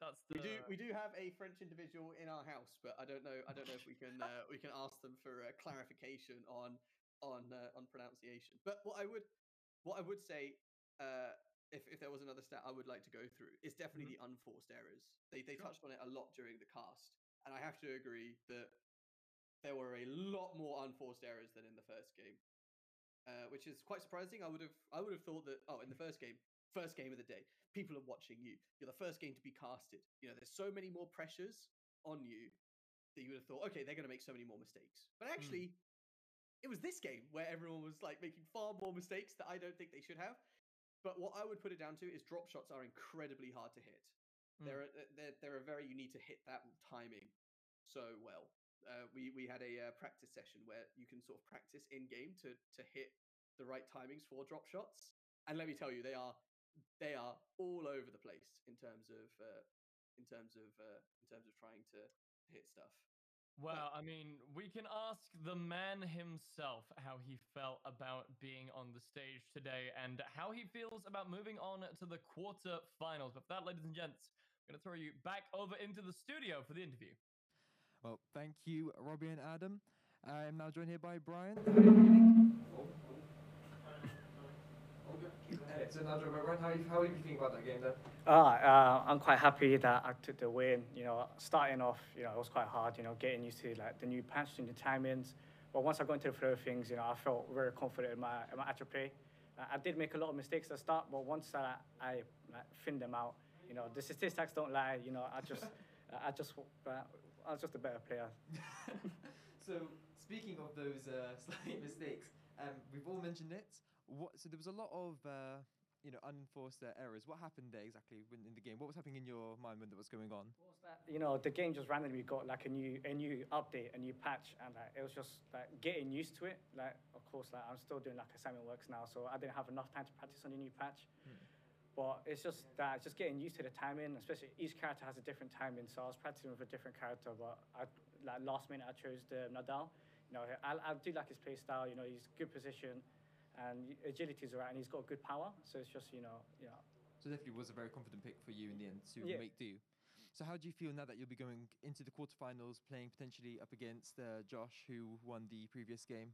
that's we do have a French individual in our house, but I don't know if we can ask them for clarification on pronunciation. But what I would say, if there was another stat I would like to go through, is definitely the unforced errors. They touched on it a lot during the cast, and I have to agree that there were a lot more unforced errors than in the first game, which is quite surprising. I would have thought that in the first game of the day, people are watching you. You're the first game to be casted. There's so many more pressures on you that you would have thought, okay, they're going to make so many more mistakes. But actually, it was this game where everyone was like making far more mistakes that I don't think they should have. But what I would put it down to is drop shots are incredibly hard to hit. They're a very, you need to hit that timing so well. We had a practice session where you can sort of practice in game to hit the right timings for drop shots, and let me tell you, they are all over the place in terms of in terms of trying to hit stuff. Well, I mean, we can ask the man himself how he felt about being on the stage today and how he feels about moving on to the quarterfinals. But for that, ladies and gents, I'm going to throw you back over into the studio for the interview. Well, thank you, Robbie and Adam. I am now joined here by Brian. How are you feeling? So now, Brian, how are you feeling about that game then? I'm quite happy that I took the win. You know, starting off, you know, it was quite hard. You know, getting used to like the new patch and the timings. But once I got into the flow of things, you know, I felt very confident in my actual play. I did make a lot of mistakes at the start, but once I thinned them out, you know, the statistics don't lie. You know, I was just a better player. So speaking of those slight mistakes, we've all mentioned it. So there was a lot of unforced errors. What happened there exactly in the game? What was happening in your mind when that was going on? What was that? You know, the game just randomly got like a new update, a new patch, and it was just like getting used to it. Like, of course, like I'm still doing like assignment works now, so I didn't have enough time to practice on the new patch. But it's just getting used to the timing. Especially each character has a different timing, so I was practicing with a different character. But last minute I chose the Nadal. You know, I do like his play style. You know, he's good position. And agility is right, and he's got good power. So it's just, you know. So definitely was a very confident pick for you in the end to make do. So how do you feel now that you'll be going into the quarterfinals, playing potentially up against Josh, who won the previous game?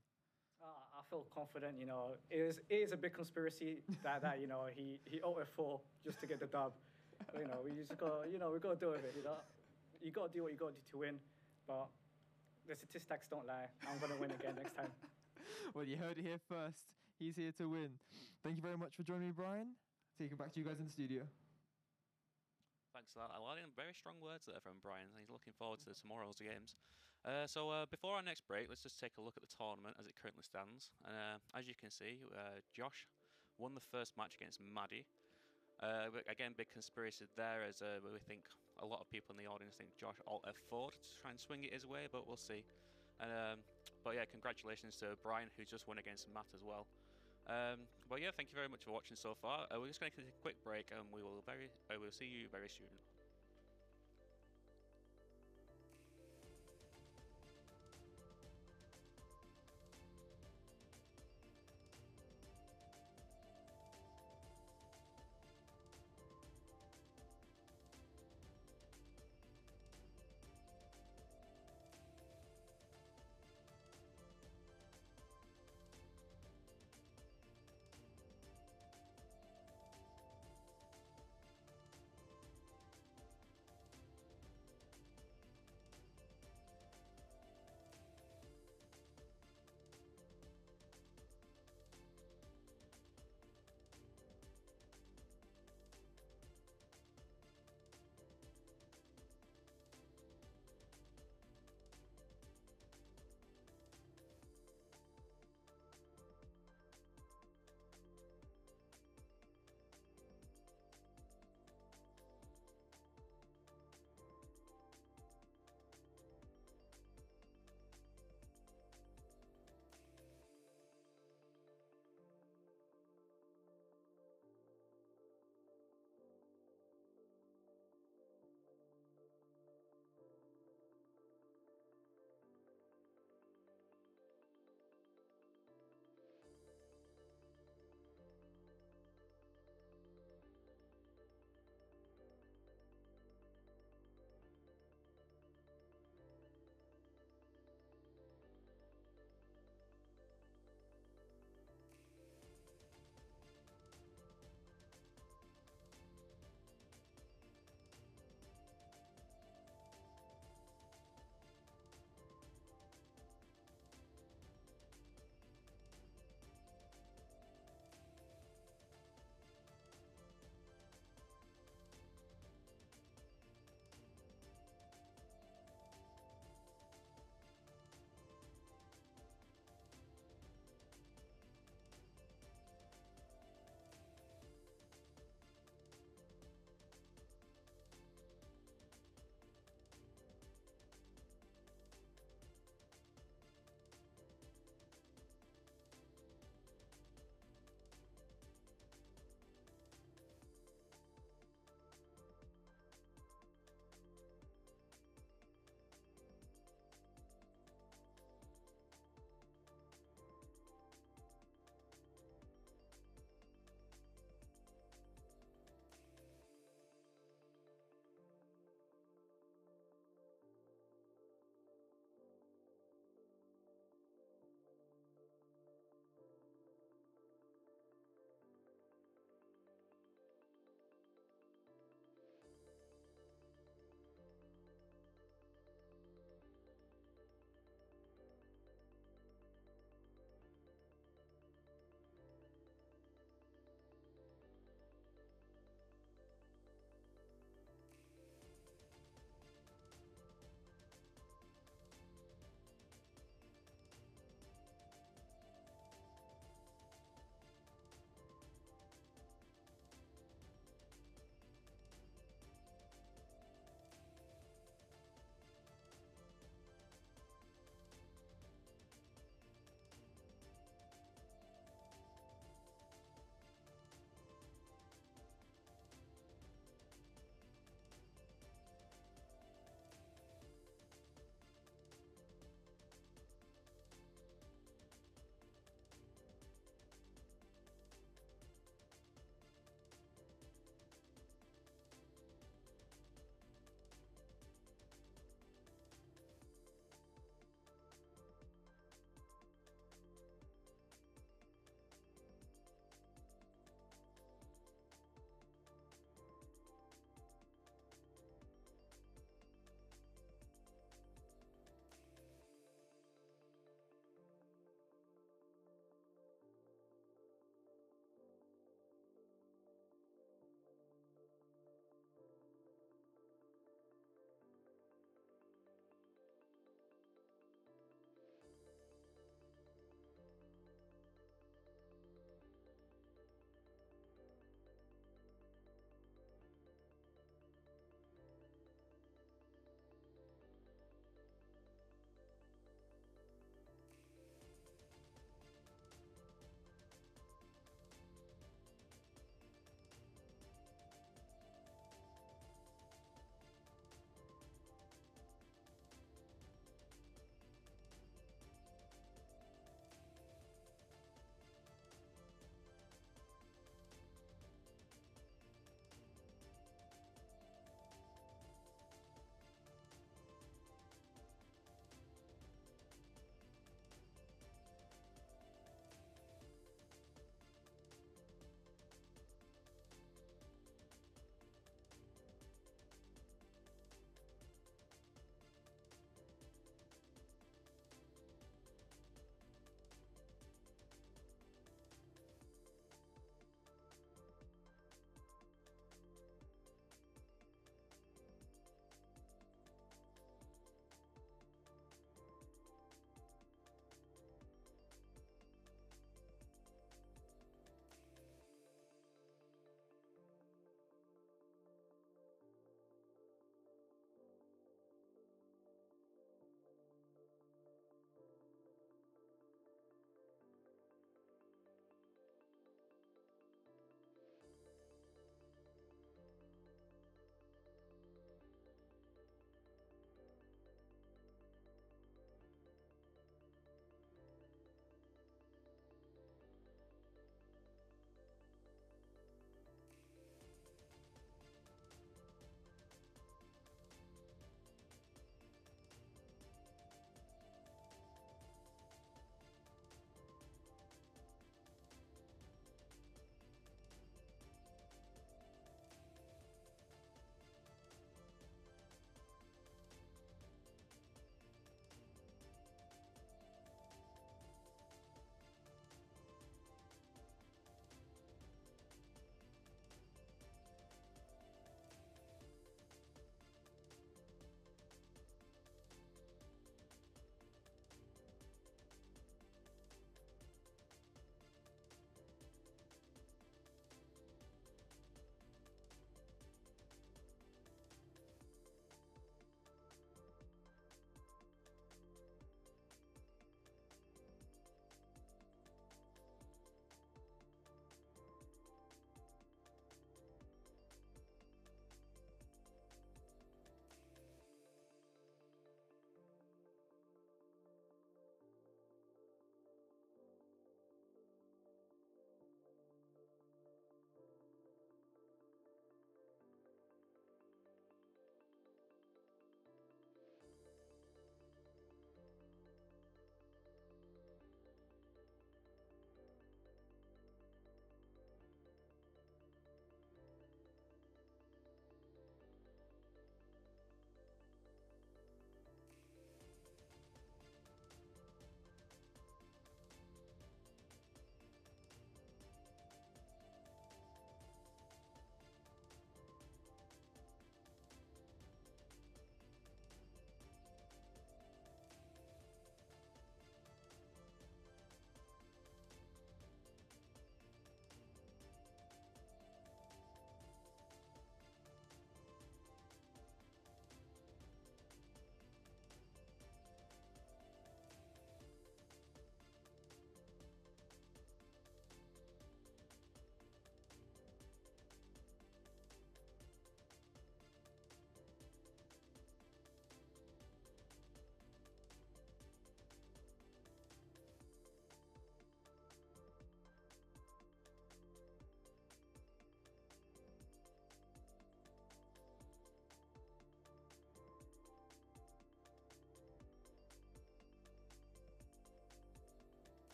I feel confident. You know, it is a big conspiracy that you know he 0-4 just to get the dub. You know, we just got we got to deal with it. You know, you got to do what you got to do to win. But the statistics don't lie. I'm gonna win again next time. Well, you heard it here first. He's here to win. Thank you very much for joining me, Brian. Take it back to you guys in the studio. Thanks for that. A lot of very strong words there from Brian. He's looking forward to tomorrow's games. So before our next break, let's just take a look at the tournament as it currently stands. As you can see, Josh won the first match against Maddie. Again, big conspiracy there, as we think a lot of people in the audience think Josh Alt-F4 to try and swing it his way, but we'll see. But yeah, congratulations to Brian, who just won against Matt as well. But yeah, thank you very much for watching so far. We're just going to take a quick break, and we will see you very soon.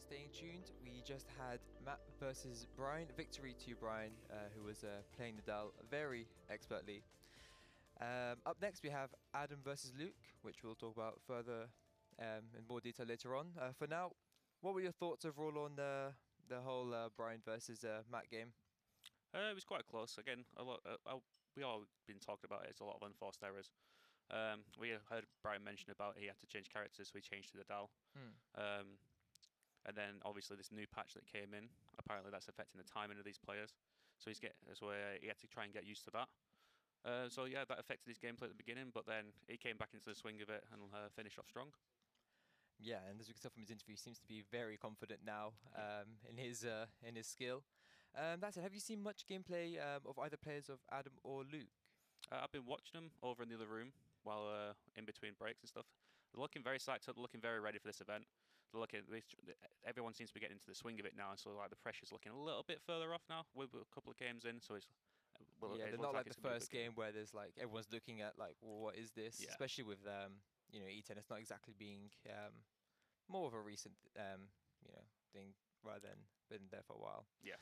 staying tuned. We just had Matt versus Brian. Victory to Brian, who was playing Nadal very expertly. Up next, we have Adam versus Luke, which we'll talk about further in more detail later on. For now, what were your thoughts overall on the whole Brian versus Matt game? It was quite close. Again, we all been talking about it. It's a lot of unforced errors. We heard Brian mention about he had to change characters, so he changed to Nadal. And then obviously this new patch that came in, apparently that's affecting the timing of these players. So he had to try and get used to that. So yeah, that affected his gameplay at the beginning, but then he came back into the swing of it and finished off strong. Yeah, and as we can tell from his interview, he seems to be very confident now in his skill. That said, have you seen much gameplay of either players of Adam or Luke? I've been watching them over in the other room while in between breaks and stuff. They're looking very psyched up, looking very ready for this event. Everyone seems to be getting into the swing of it now, so like the pressure's looking a little bit further off now. We're a couple of games in, so it's they're not like the first game where there's like everyone's looking at like, well, what is this? Yeah. Especially with E10, it's not exactly being more of a recent thing rather than been there for a while. Yeah.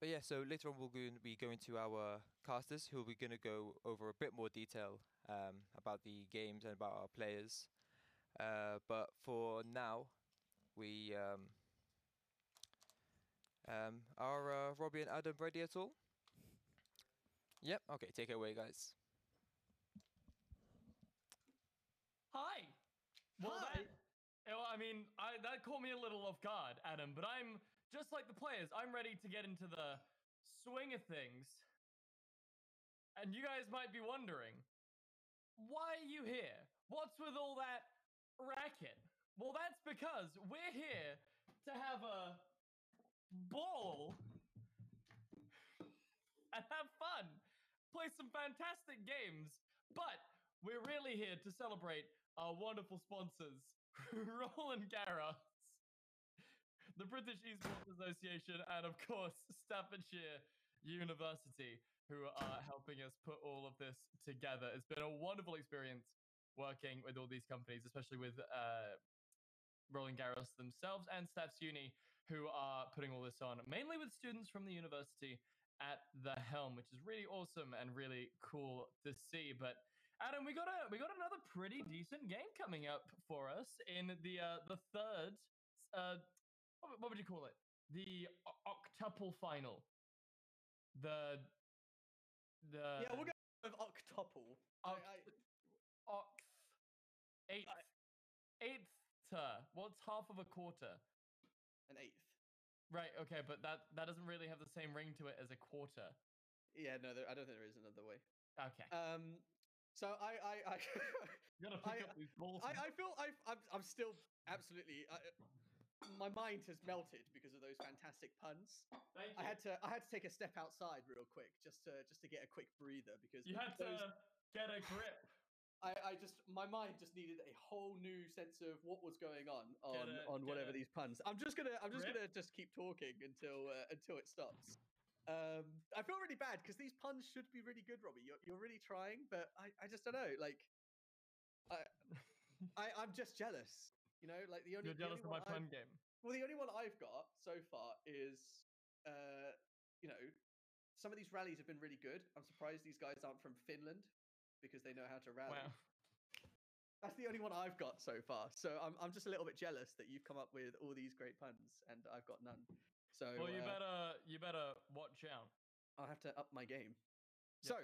But yeah, so later on we'll be going to our casters, who will be going to go over a bit more detail about the games and about our players. But for now, we are Robbie and Adam ready at all? Yep. Okay, take it away, guys. Hi. Well, that caught me a little off guard, Adam. But I'm just like the players. I'm ready to get into the swing of things. And you guys might be wondering, why are you here? What's with all that racket? Well, that's because we're here to have a ball and have fun, play some fantastic games, but we're really here to celebrate our wonderful sponsors, Roland Garros, the British Esports Association, and of course, Staffordshire University, who are helping us put all of this together. It's been a wonderful experience working with all these companies, especially with Roland Garros themselves and Staffs Uni, who are putting all this on, mainly with students from the university at the helm, which is really awesome and really cool to see. But Adam, we got another pretty decent game coming up for us in the third, what would you call it? The octuple final. Yeah, we'll go with octuple. Eighth. What's half of a quarter? An eighth. Right. Okay, but that doesn't really have the same ring to it as a quarter. Yeah, no, I don't think there is another way. Okay. So I You gotta pick up these balls. I feel I'm still absolutely. My mind has melted because of those fantastic puns. Thank you. I had to take a step outside real quick just to get a quick breather because You had to get a grip. My mind just needed a whole new sense of what was going on whatever these puns. I'm just gonna keep talking until it stops. I feel really bad because these puns should be really good, Robbie. You're really trying, but I just don't know. Like, I'm just jealous. You know, like You're jealous of my pun game. Well, the only one I've got so far is, some of these rallies have been really good. I'm surprised these guys aren't from Finland because they know how to rally. Wow. That's the only one I've got so far. So I'm just a little bit jealous that you've come up with all these great puns and I've got none. So well, you better watch out. I'll have to up my game. Yep. So,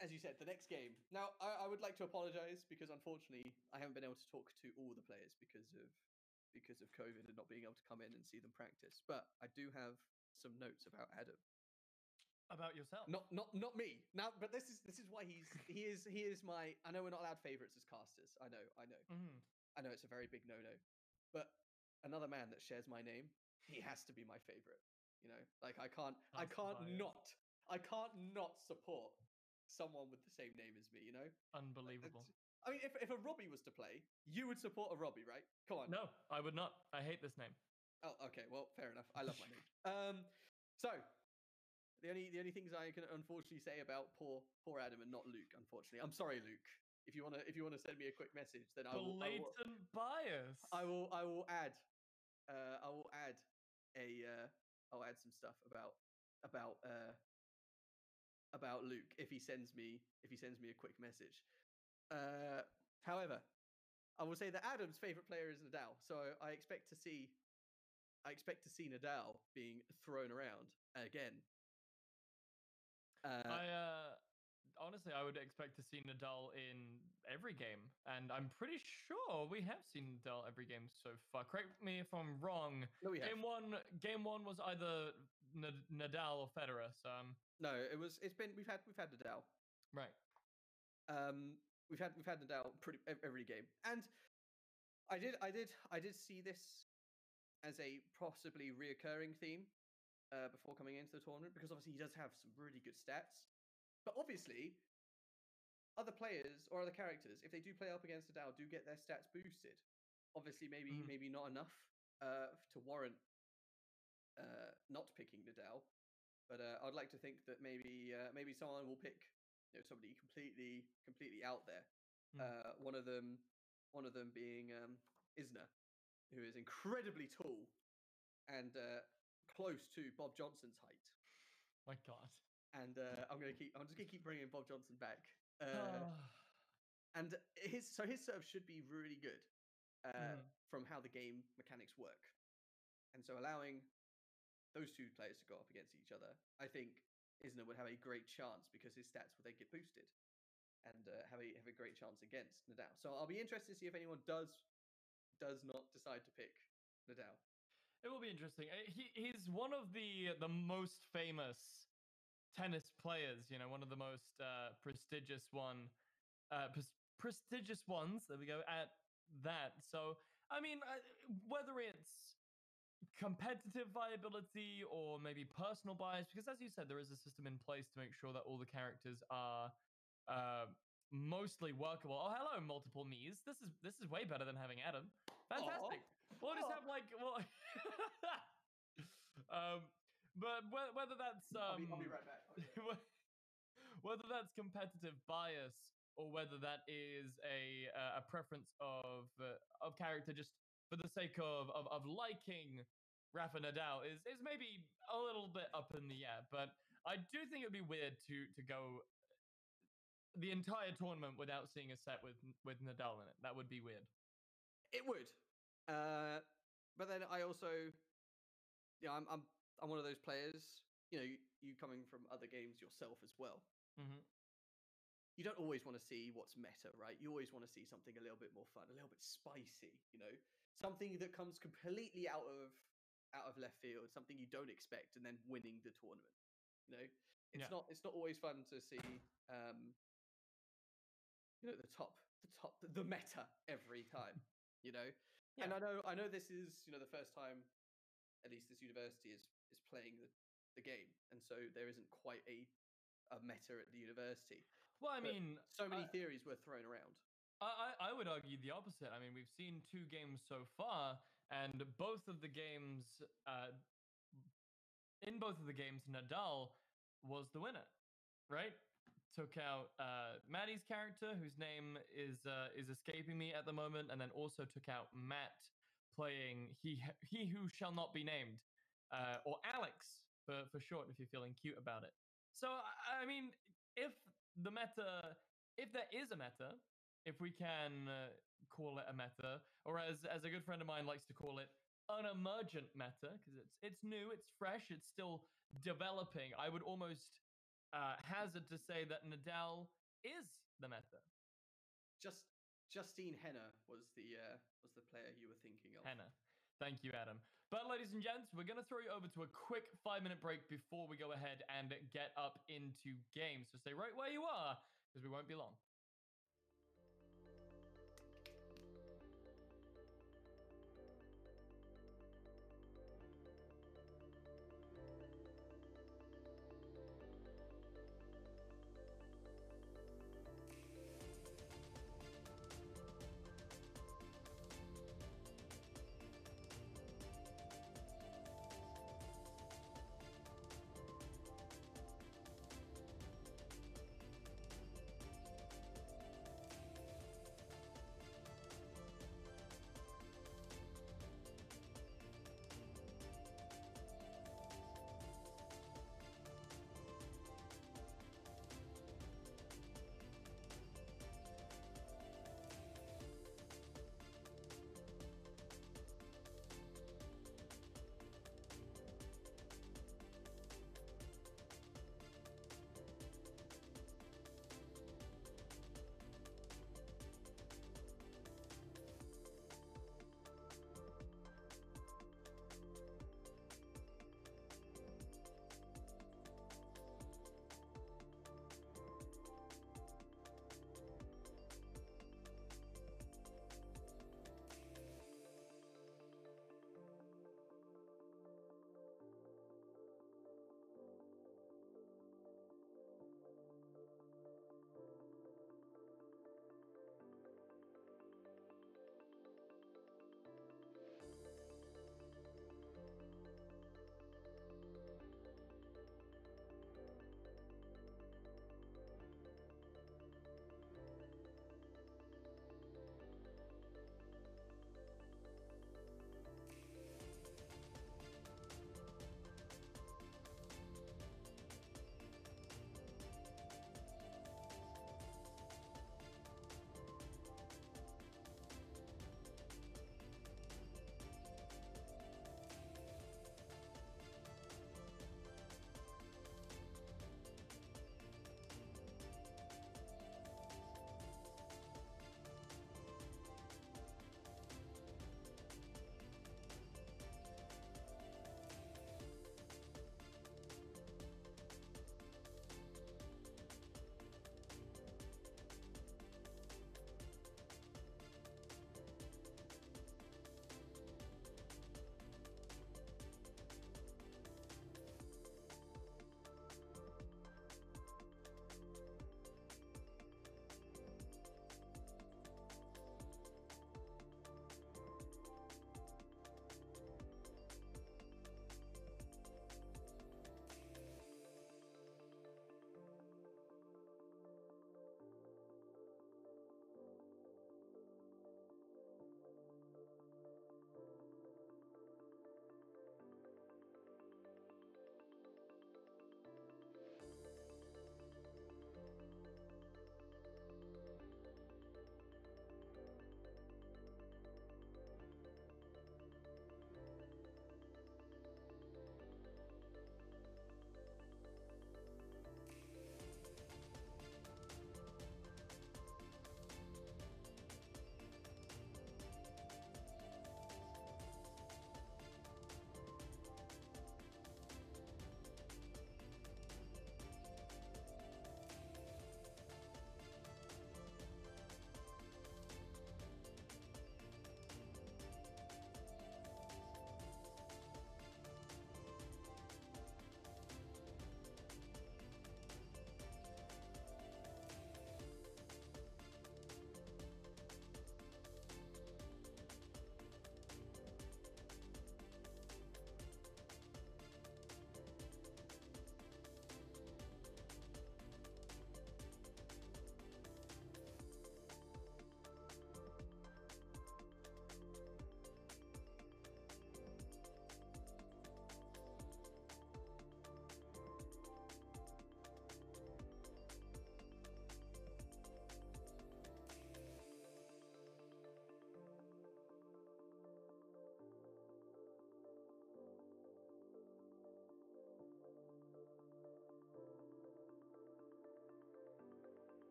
as you said, the next game. Now, I would like to apologize because unfortunately I haven't been able to talk to all the players because of COVID and not being able to come in and see them practice. But I do have some notes about Adam. About yourself? Not me. Now, but this is why he is my. I know we're not allowed favorites as casters. I know. Mm-hmm. I know it's a very big no-no. But another man that shares my name, he has to be my favorite. You know, like I can't not support someone with the same name as me. You know, Unbelievable. I mean, if a Robbie was to play, you would support a Robbie, right? Come on. No, I would not. I hate this name. Oh, okay. Well, fair enough. I love my name. So the only things I can unfortunately say about poor Adam and not Luke. Unfortunately, I'm sorry, Luke. If you wanna send me a quick message, then I will. Blatant bias. goodness. I will add I'll add some stuff about Luke if he sends me a quick message. However, I will say that Adam's favorite player is Nadal, so I expect to see Nadal being thrown around again. Honestly, I would expect to see Nadal in every game, and I'm pretty sure we have seen Nadal every game so far. Correct me if I'm wrong. No, we have. Game one was either Nadal or Federer. So no, we've had Nadal. Right. We've had Nadal pretty every game, and I did see this as a possibly reoccurring theme before coming into the tournament, because obviously he does have some really good stats. But obviously, other players or other characters, if they do play up against Nadal, do get their stats boosted. Obviously, maybe not enough to warrant not picking Nadal. But I'd like to think that maybe someone will pick somebody completely out there. One of them being Isner, who is incredibly tall and close to Bob Johnson's height. My God. And I'm just gonna keep bringing Bob Johnson back. And his serve should be really good from how the game mechanics work. And so allowing those two players to go up against each other, I think Isner would have a great chance, because his stats would then get boosted and have a great chance against Nadal. So I'll be interested to see if anyone does not decide to pick Nadal. It will be interesting. He's one of the most famous tennis players, one of the most prestigious ones. There we go at that. So I mean, whether it's competitive viability or maybe personal bias, because as you said, there is a system in place to make sure that all the characters are mostly workable. Oh, hello, multiple me's. This is way better than having Adam. Fantastic. We'll just have but whether that's I'll be right back. whether that's competitive bias or whether that is a preference of character just for the sake of liking Rafa Nadal is maybe a little bit up in the air. But I do think it would be weird to go the entire tournament without seeing a set with Nadal in it. That would be weird. It would. But then I also, I'm one of those players. You coming from other games yourself as well. Mm-hmm. You don't always want to see what's meta, right? You always want to see something a little bit more fun, a little bit spicy. Something that comes completely out of left field, something you don't expect, and then winning the tournament. It's not always fun to see. The meta every time. Yeah. And I know this is the first time, at least this university is playing the game, and so there isn't quite a meta at the university. Well, I mean, so many theories were thrown around. I would argue the opposite. I mean, we've seen 2 games so far, and both of the games, Nadal was the winner, right? Took out Maddie's character, whose name is escaping me at the moment, and then also took out Matt playing he who shall not be named, or Alex for short, if you're feeling cute about it. So I mean, if there is a meta, if we can call it a meta, or as a good friend of mine likes to call it, an emergent meta, because it's new, it's fresh, it's still developing. I would almost hazard to say that Nadal is the meta. Justine Henner was the player you were thinking of. Henner. Thank you, Adam. But ladies and gents, we're going to throw you over to a quick 5-minute break before we go ahead and get up into games. So stay right where you are, because we won't be long.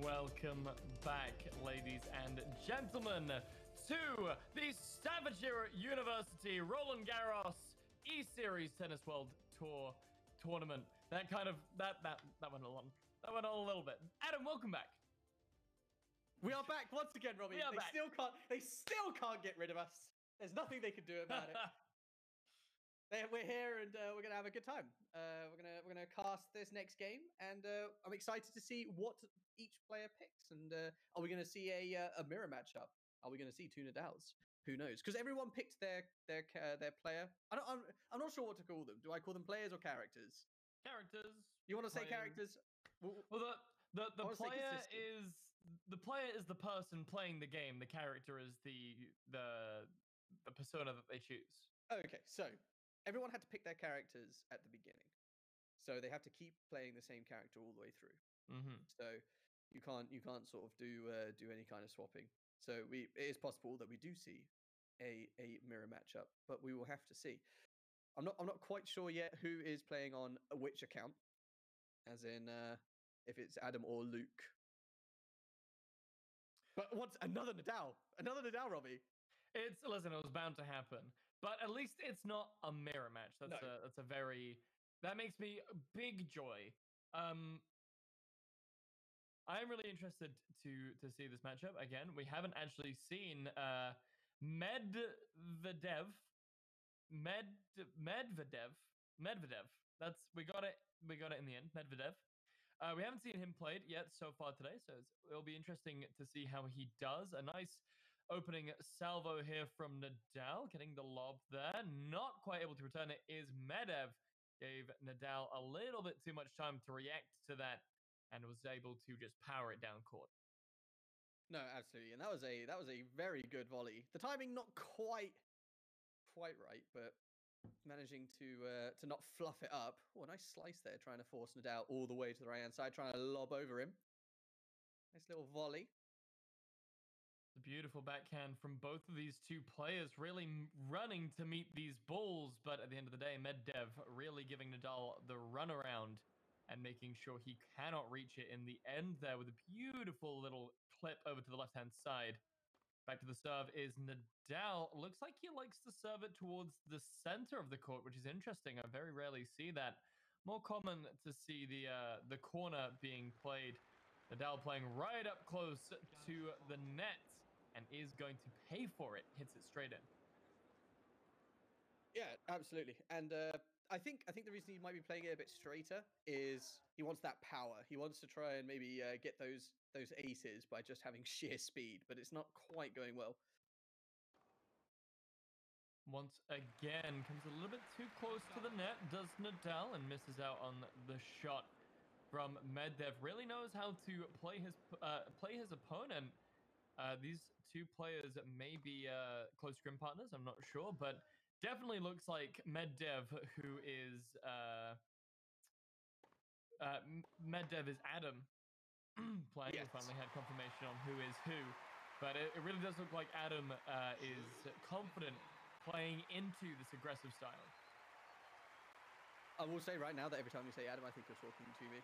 Welcome back, ladies and gentlemen, to the Staffordshire University Roland Garros E-Series Tennis World Tour tournament. That went on. That went on a little bit. Adam, welcome back. We are back once again, Robbie. We are back. They still can't get rid of us. There's nothing they can do about it. We're here and we're gonna have a good time. We're gonna cast this next game, and I'm excited to see what each player picks. And are we gonna see a mirror matchup? Are we gonna see two Nadals? Who knows? Because everyone picked their player. I'm not sure what to call them. Do I call them players or characters? Characters. You want to say playing- characters? Well, the I wanna stay player consistent. is the person playing the game. The character is the persona that they choose. Okay, so everyone had to pick their characters at the beginning, so they have to keep playing the same character all the way through. Mm-hmm. So you can't sort of do any kind of swapping. So it is possible that we do see a mirror matchup, but we will have to see. I'm not quite sure yet who is playing on which account, as in if it's Adam or Luke. But what's another Nadal, Robbie? Listen, it was bound to happen, but at least it's not a mirror match. That makes me a big joy. I am really interested to see this matchup again. We haven't actually seen Medvedev. We got it in the end. Medvedev. We haven't seen him played yet so far today, so it'll be interesting to see how he does. A nice opening salvo here from Nadal, getting the lob there. Not quite able to return it is Medvedev. Gave Nadal a little bit too much time to react to that, and was able to just power it down court. No, absolutely, and that was a very good volley. The timing not quite right, but managing to not fluff it up. Oh, a nice slice there, trying to force Nadal all the way to the right hand side, trying to lob over him. Nice little volley. The beautiful backhand from both of these two players, really running to meet these balls, but at the end of the day, Medvedev really giving Nadal the runaround and making sure he cannot reach it in the end there with a beautiful little clip over to the left-hand side. Back to the serve is Nadal. Looks like he likes to serve it towards the center of the court, which is interesting. I very rarely see that. More common to see the corner being played. Nadal playing right up close to the net and is going to pay for it. Hits it straight in. Yeah, absolutely. And I think the reason he might be playing it a bit straighter is he wants that power. He wants to try and maybe get those aces by just having sheer speed, but it's not quite going well. Once again, comes a little bit too close to the net, does Nadal, and misses out on the shot from Medvedev. Really knows how to play his opponent. These two players may be close scrim partners, I'm not sure, but definitely looks like Medvedev, who is Medvedev is Adam playing. Yes. We finally had confirmation on who is who, but it really does look like Adam is confident playing into this aggressive style. I will say right now that every time you say Adam, I think you're talking to me.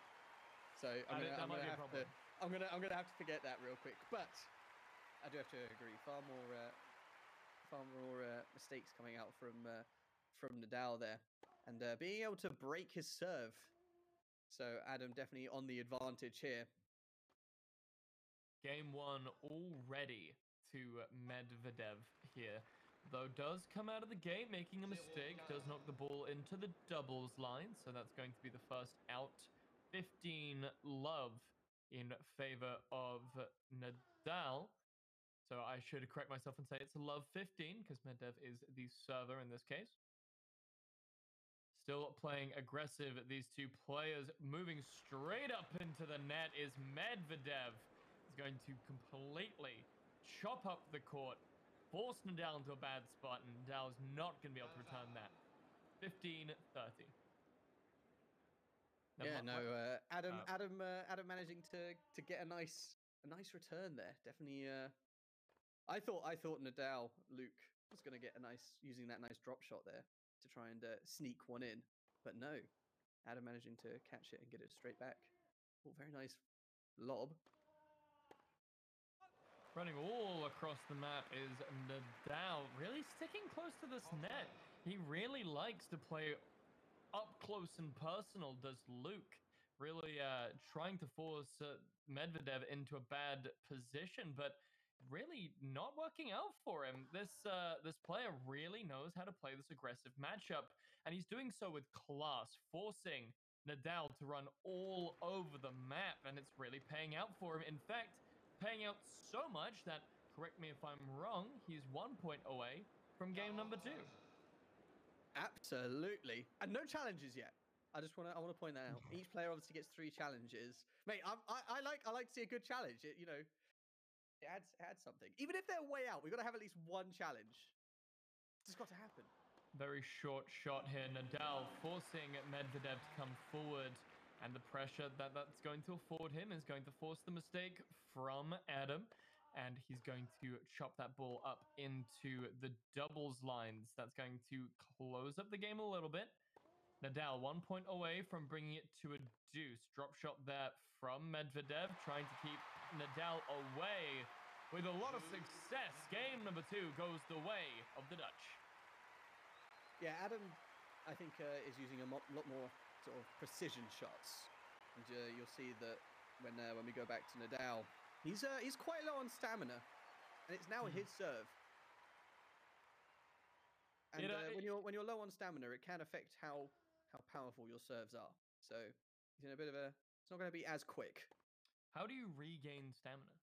So I'm gonna have to forget that real quick. But I do have to agree. Far more mistakes coming out from Nadal there, and being able to break his serve. So Adam definitely on the advantage here. Game one already to Medvedev here, though does come out of the gate making a mistake, does knock the ball into the doubles line, so that's going to be the first out. 15 love in favor of Nadal. So I should correct myself and say it's a love 15 because Medvedev is the server in this case. Still playing aggressive, these two players. Moving straight up into the net is Medvedev. He's going to completely chop up the court, force Nadal into a bad spot, and Nadal is not going to be able to return that. 15-30. Adam managing to get a nice return there. Definitely. I thought Nadal Luke was going to get using that nice drop shot there to try and sneak one in, but no, Adam managing to catch it and get it straight back. Oh, very nice lob. Running all across the map is Nadal, really sticking close to this net. He really likes to play up close and personal, does Luke. Really trying to force Medvedev into a bad position, but really not working out for him. This player really knows how to play this aggressive matchup, and he's doing so with class, forcing Nadal to run all over the map, and it's really paying out for him. In fact, paying out so much that, correct me if I'm wrong, he's 1 point away from game number 2. Absolutely, and no challenges yet. I want to point that out. Each player obviously gets 3 challenges. Mate, I like to see a good challenge. It adds something. Even if they're way out, we've got to have at least 1 challenge. It's just got to happen. Very short shot here. Nadal forcing Medvedev to come forward, and the pressure that's going to afford him is going to force the mistake from Adam, and he's going to chop that ball up into the doubles lines. That's going to close up the game a little bit. Nadal 1 point away from bringing it to a deuce. Drop shot there from Medvedev, trying to keep Nadal away with a lot of success. Game number 2 goes the way of the Dutch. Yeah, Adam, I think, is using a lot more sort of precision shots, and you'll see that when we go back to Nadal, he's quite low on stamina, and it's now his serve. And when you're low on stamina, it can affect how powerful your serves are. So he's in a bit of a. It's not going to be as quick. How do you regain stamina?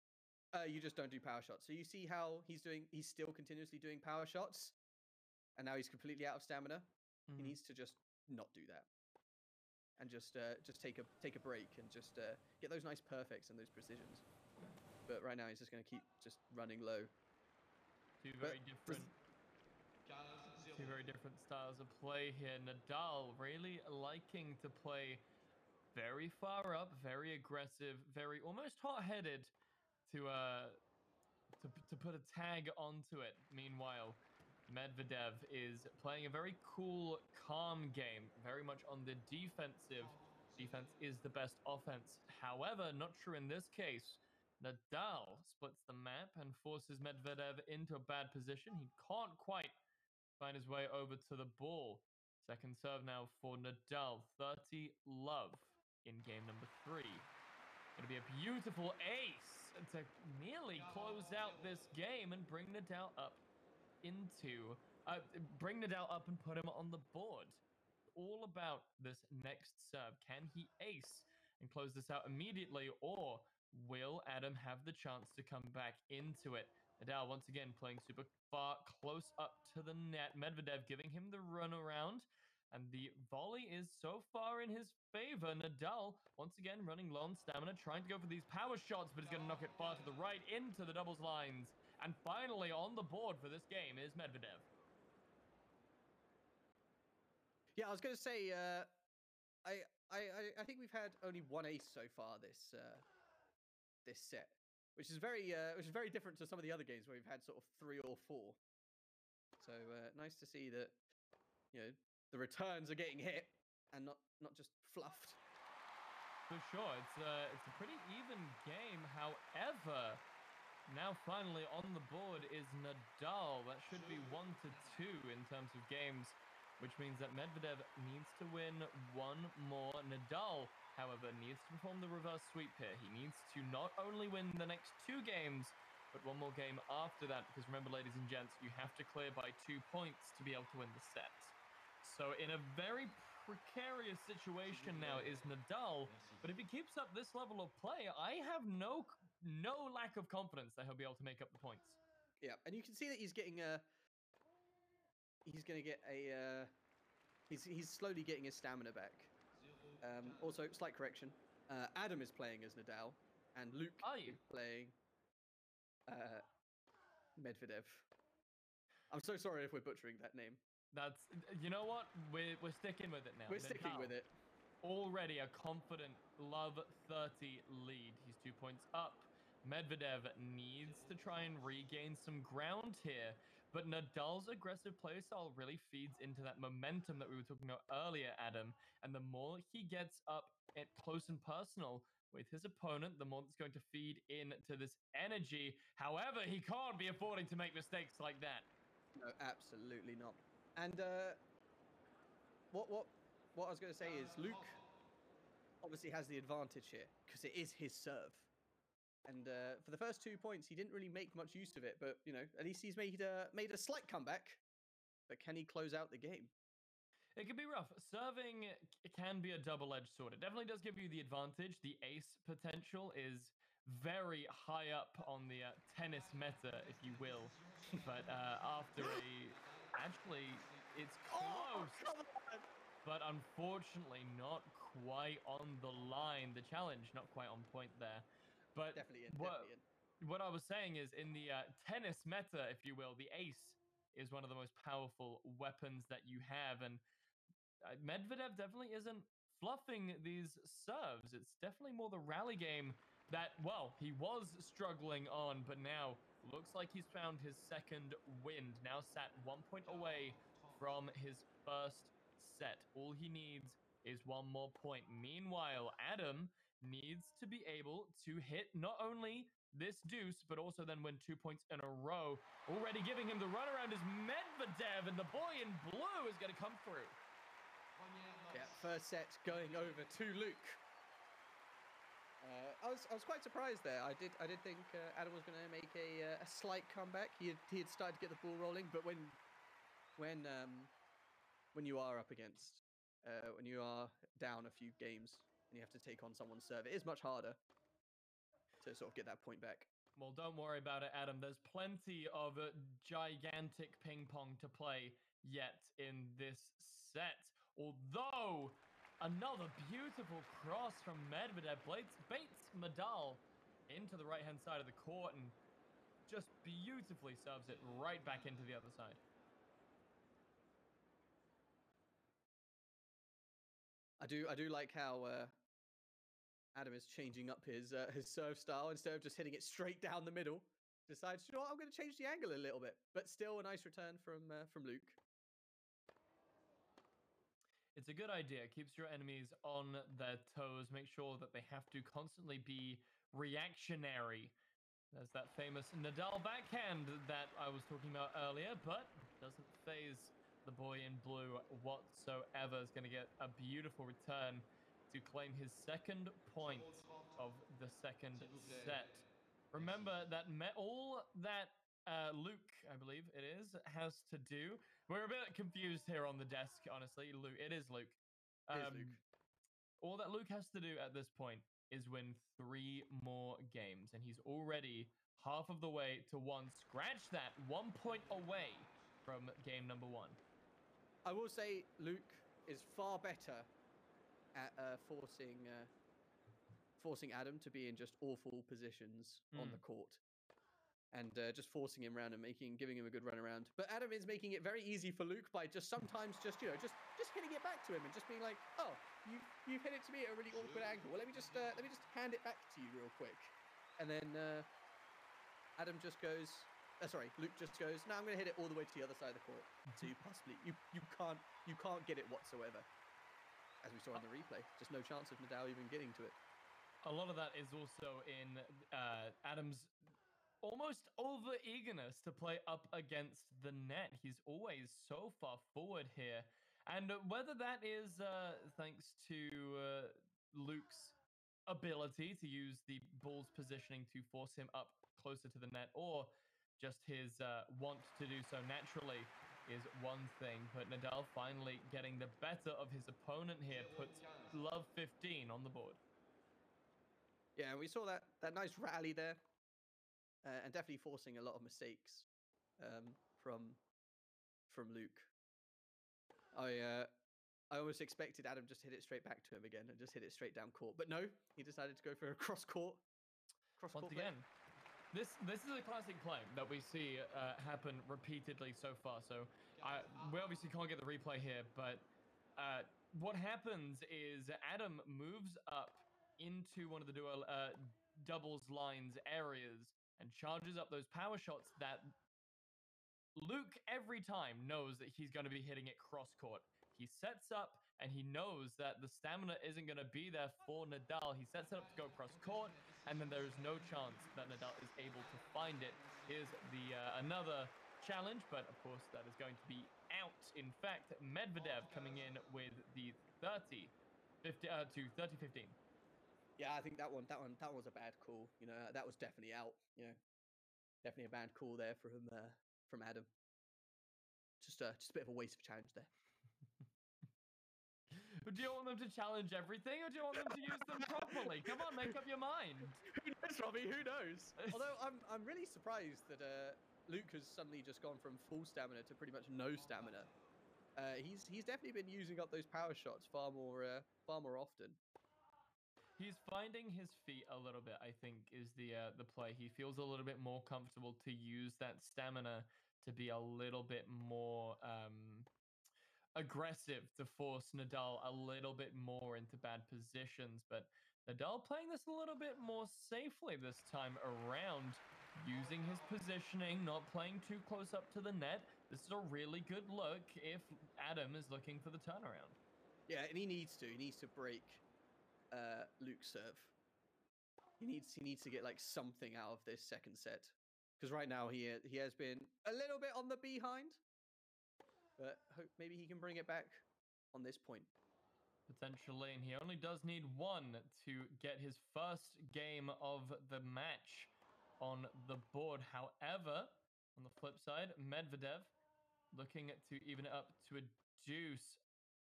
You just don't do power shots. So you see how he's doing. He's still continuously doing power shots, and now he's completely out of stamina. He needs to just not do that, and just take a break and just get those nice perfects and those precisions. But right now he's just going to keep just running low. Two very different styles of play here. Nadal really liking to play very far up, very aggressive, very almost hot-headed to put a tag onto it. Meanwhile, Medvedev is playing a very cool, calm game, very much on the defensive. Defense is the best offense. However, not true in this case. Nadal splits the map and forces Medvedev into a bad position. He can't quite find his way over to the ball. Second serve now for Nadal. 30 love in game number 3. Going to be a beautiful ace to nearly close out this game and bring Nadal up and put him on the board. All about this next serve. Can he ace and close this out immediately, or will Adam have the chance to come back into it? Nadal once again playing super far close up to the net. Medvedev giving him the run around, and the volley is so far in his favor. Nadal once again running low on stamina, trying to go for these power shots, but he's going to knock it far to the right into the doubles lines. And finally on the board for this game is Medvedev. Yeah, I was going to say, I think we've had only 1 ace so far this set, which is very different to some of the other games where we've had sort of 3 or 4. So nice to see that the returns are getting hit and not just fluffed. For sure, it's a pretty even game. However, now finally on the board is Nadal. That should be 1-2 in terms of games, which means that Medvedev needs to win 1 more. Nadal, however, needs to perform the reverse sweep here. He needs to not only win the next 2 games, but 1 more game after that, because remember, ladies and gents, you have to clear by 2 points to be able to win the set. So in a very precarious situation now is Nadal, but if he keeps up this level of play, I have no lack of confidence that he'll be able to make up the points. Yeah, and you can see that he's getting he's slowly getting his stamina back. Also, slight correction. Adam is playing as Nadal, and Luke is playing Medvedev. I'm so sorry if we're butchering that name. That's, you know what? We're sticking with it now. We're sticking with it. Already a confident love 30 lead. He's 2 points up. Medvedev needs to try and regain some ground here, but Nadal's aggressive play style really feeds into that momentum that we were talking about earlier, Adam. And the more he gets up at close and personal, with his opponent, the more that's going to feed into this energy. However, he can't be affording to make mistakes like that. No, absolutely not. And what I was going to say is Luke obviously has the advantage here because it is his serve. And for the first 2 points, he didn't really make much use of it. But, you know, at least he's made a slight comeback. But can he close out the game? It can be rough. Serving can be a double-edged sword. It definitely does give you the advantage. The ace potential is very high up on the tennis meta, if you will. But after actually, it's close. Come on! But unfortunately, not quite on the line. The challenge, not quite on point there. But Definitely in. What I was saying is, in the tennis meta, if you will, the ace is one of the most powerful weapons that you have. And Medvedev definitely isn't fluffing these serves. It's definitely more the rally game that, well, he was struggling on, but now looks like he's found his second wind. Now sat 1 point away from his first set. All he needs is one more point. Meanwhile, Adam needs to be able to hit not only this deuce, but also then win 2 points in a row. Already giving him the runaround is Medvedev, and the boy in blue is going to come through. Yeah, first set going over to Luke. I was quite surprised there. I did think Adam was going to make a slight comeback. He had started to get the ball rolling, but when you are up against when you are down a few games and you have to take on someone's serve, it is much harder to sort of get that point back. Well, don't worry about it, Adam. There's plenty of gigantic ping pong to play yet in this set. Although, another beautiful cross from Medvedev baits Nadal into the right-hand side of the court and just beautifully serves it right back into the other side. I do like how Adam is changing up his serve style. Instead of just hitting it straight down the middle, decides, you know what, I'm going to change the angle a little bit. But still a nice return from Luke. It's a good idea. It keeps your enemies on their toes. Make sure that they have to constantly be reactionary. There's that famous Nadal backhand that I was talking about earlier, but doesn't phase the boy in blue whatsoever. Is going to get a beautiful return to claim his second point of the second set. Remember that all that Luke, I believe it is, has to do. We're a bit confused here on the desk, honestly. Luke, it is Luke. It is Luke. All that Luke has to do at this point is win 3 more games, and he's already half of the way to one. Scratch that, 1 point away from game number 1. I will say Luke is far better at forcing Adam to be in just awful positions on the court. And just forcing him around and giving him a good run around. But Adam is making it very easy for Luke by sometimes just hitting it back to him and just being like, oh, you've hit it to me at a really awkward angle. Well, let me just hand it back to you real quick. And then Luke just goes, no, I'm going to hit it all the way to the other side of the court. So you can't get it whatsoever. As we saw in the replay, just no chance of Nadal even getting to it. A lot of that is also in Adam's almost over eagerness to play up against the net. He's always so far forward here. And whether that is thanks to Luke's ability to use the ball's positioning to force him up closer to the net, or just his want to do so naturally, is one thing. But Nadal finally getting the better of his opponent here puts love 15 on the board. Yeah, we saw that nice rally there. And definitely forcing a lot of mistakes from Luke. I almost expected Adam just hit it straight back to him again and just hit it straight down court, but no, he decided to go for a cross court. Once again, this is a classic play that we see happen repeatedly so far. So we obviously can't get the replay here, but what happens is Adam moves up into one of the doubles lines areas and charges up those power shots that Luke every time knows that he's going to be hitting it cross court. He sets up, and he knows that the stamina isn't going to be there for Nadal. He sets it up to go cross court, and then there is no chance that Nadal is able to find it. Here's the another challenge, but of course that is going to be out. In fact, Medvedev coming in with the 30-15. Yeah, I think that one was a bad call. You know, that was definitely out. You know, definitely a bad call there from Adam. Just a bit of a waste of challenge there. Do you want them to challenge everything, or do you want them to use them properly? Come on, make up your mind. Who knows, Robbie? Who knows? Although I'm really surprised that Luke has suddenly just gone from full stamina to pretty much no stamina. He's definitely been using up those power shots far more often. He's finding his feet a little bit, I think, is the play. He feels a little bit more comfortable to use that stamina to be a little bit more aggressive, to force Nadal a little bit more into bad positions. But Nadal playing this a little bit more safely this time around, using his positioning, not playing too close up to the net. This is a really good look if Adam is looking for the turnaround. Yeah, and he needs to break Luke's serve. He needs to get like something out of this second set, because right now he has been a little bit on the behind, but hope maybe he can bring it back on this point. Potentially, and he only does need one to get his first game of the match on the board. However, on the flip side, Medvedev looking to even it up to a deuce.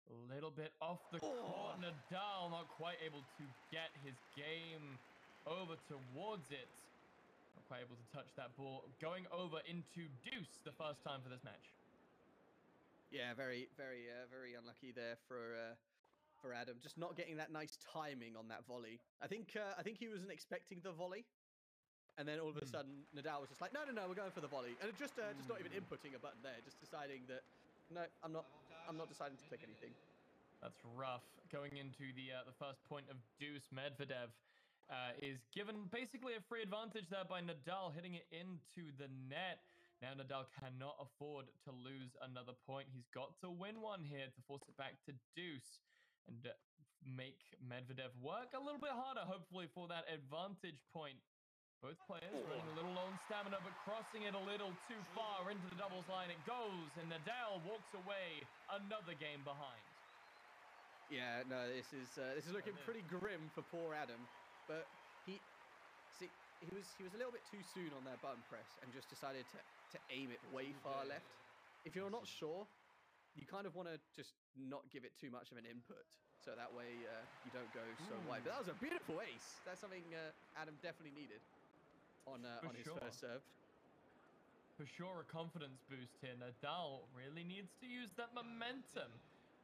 A little bit off the court. Nadal not quite able to get his game over towards it. Not quite able to touch that ball. Going over into deuce the first time for this match. Yeah, very unlucky there for Adam. Just not getting that nice timing on that volley. I think he wasn't expecting the volley, and then all of a sudden Nadal was just like, no, we're going for the volley, and just not even inputting a button there, just deciding that no, I'm not deciding to click anything. That's rough. Going into the first point of deuce, Medvedev is given basically a free advantage there by Nadal, hitting it into the net. Now Nadal cannot afford to lose another point. He's got to win one here to force it back to deuce and make Medvedev work a little bit harder, hopefully, for that advantage point. Both players running a little low on stamina, but crossing it a little too far into the doubles line. It goes, and Nadal walks away another game behind. Yeah, no, this is looking pretty grim for poor Adam, but he was a little bit too soon on that button press and just decided to aim it way far left. If you're not sure, you kind of want to just not give it too much of an input, so that way you don't go so wide. But that was a beautiful ace. That's something Adam definitely needed on his first serve. For sure, a confidence boost here. Nadal really needs to use that momentum.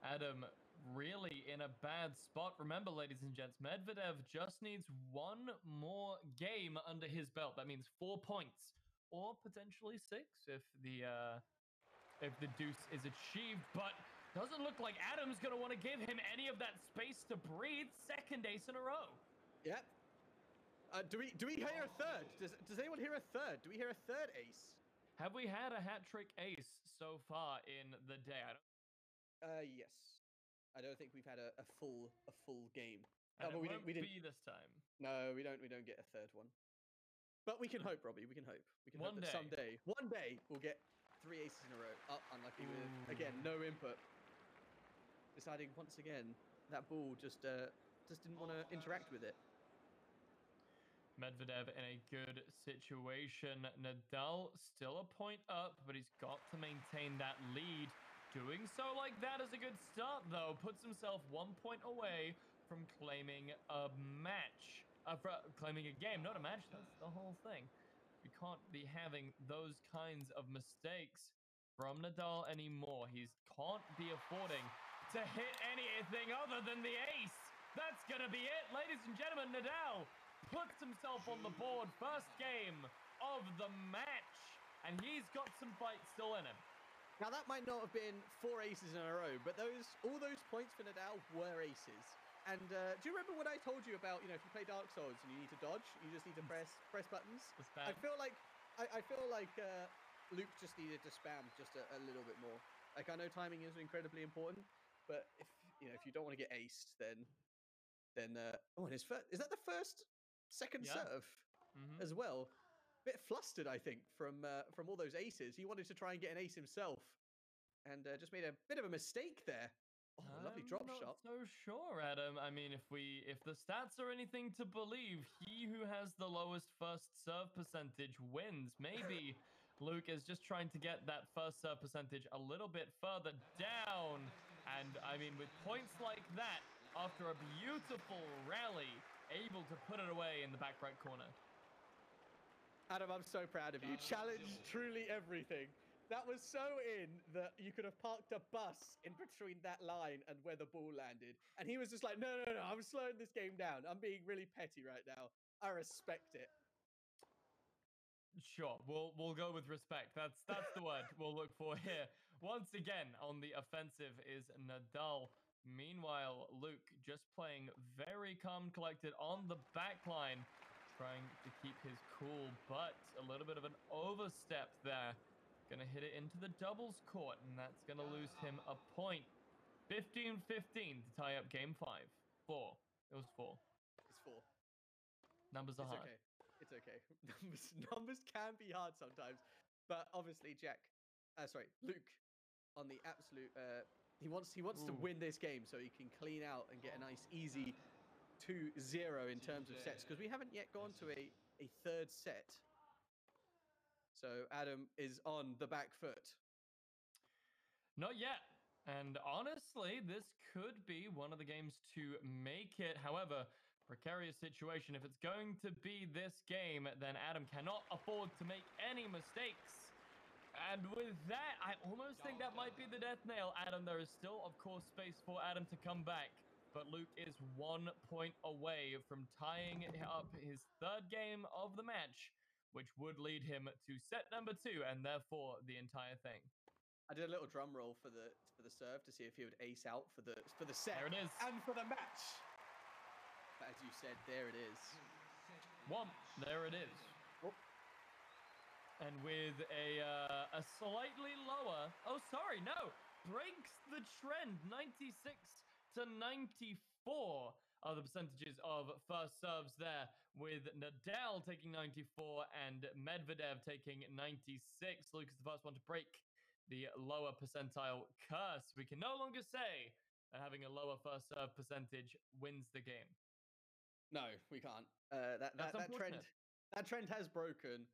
Adam really in a bad spot. Remember, ladies and gents, Medvedev just needs one more game under his belt. That means 4 points, or potentially 6 if the deuce is achieved. But doesn't look like Adam's going to want to give him any of that space to breathe. Second ace in a row. Yep. Do we hear a third? Does anyone hear a third? Do we hear a third ace? Have we had a hat trick ace so far in the day? Yes. I don't think we've had a full game. And but we didn't be this time. No, we don't get a third one. But we can hope, Robbie. We can hope. We can hope that someday, one day, we'll get 3 aces in a row. Oh, unlucky with, again, no input. Deciding once again that ball just didn't want to interact with it. Medvedev in a good situation. Nadal still a point up, but he's got to maintain that lead. Doing so like that is a good start, though. Puts himself 1 point away from claiming a match. Claiming a game, not a match. That's the whole thing. We can't be having those kinds of mistakes from Nadal anymore. He can't be affording to hit anything other than the ace. That's going to be it. Ladies and gentlemen, Nadal puts himself on the board. First game of the match. And he's got some fight still in him. Now, that might not have been 4 aces in a row, but all those points for Nadal were aces. And do you remember what I told you about, if you play Dark Souls and you need to dodge, you just need to press buttons? I feel like Luke just needed to spam just a little bit more. Like, I know timing is incredibly important, but if you don't want to get aced, then oh, and his first, is that the second serve as well? Bit flustered, I think, from all those aces. He wanted to try and get an ace himself, and just made a bit of a mistake there. Oh, lovely drop shot. I'm not so sure, Adam. I mean, if the stats are anything to believe, he who has the lowest first serve percentage wins. Maybe Luke is just trying to get that first serve percentage a little bit further down. And I mean, with points like that, after a beautiful rally, able to put it away in the back right corner. Adam, I'm so proud of you. Challenged truly everything. That was so in that you could have parked a bus in between that line and where the ball landed. And he was just like, no, I'm slowing this game down. I'm being really petty right now. I respect it. Sure, we'll go with respect. That's the word we'll look for here. Once again, on the offensive is Nadal. Meanwhile, Luke just playing very calm and collected on the back line, trying to keep his cool, but a little bit of an overstep there. Gonna hit it into the doubles court, and that's gonna lose him a point. 15-15 to tie up game 5. 4. It was 4. It's 4. Numbers are hard. Okay. It's okay. Numbers can be hard sometimes, but obviously Luke, on the absolute, he wants to win this game so he can clean out and get a nice easy 2-0 in terms of sets, because we haven't yet gone to a third set. So Adam is on the back foot. Not yet. And honestly, this could be one of the games to make it. However, precarious situation. If it's going to be this game, then Adam cannot afford to make any mistakes. And with that, I almost think that might be the death nail. Adam, there is still, of course, space for Adam to come back. But Luke is 1 point away from tying up his third game of the match, which would lead him to set number 2, and therefore the entire thing. I did a little drum roll for the serve to see if he would ace out for the set. There it is. And for the match. But as you said, there it is. 1. There it is. Oh. And with a slightly lower, breaks the trend, 96 to 94 are the percentages of first serves there, with Nadal taking 94 and Medvedev taking 96. Luke is the first one to break the lower percentile curse. We can no longer say that having a lower first serve percentage wins the game. No, we can't. That trend has broken.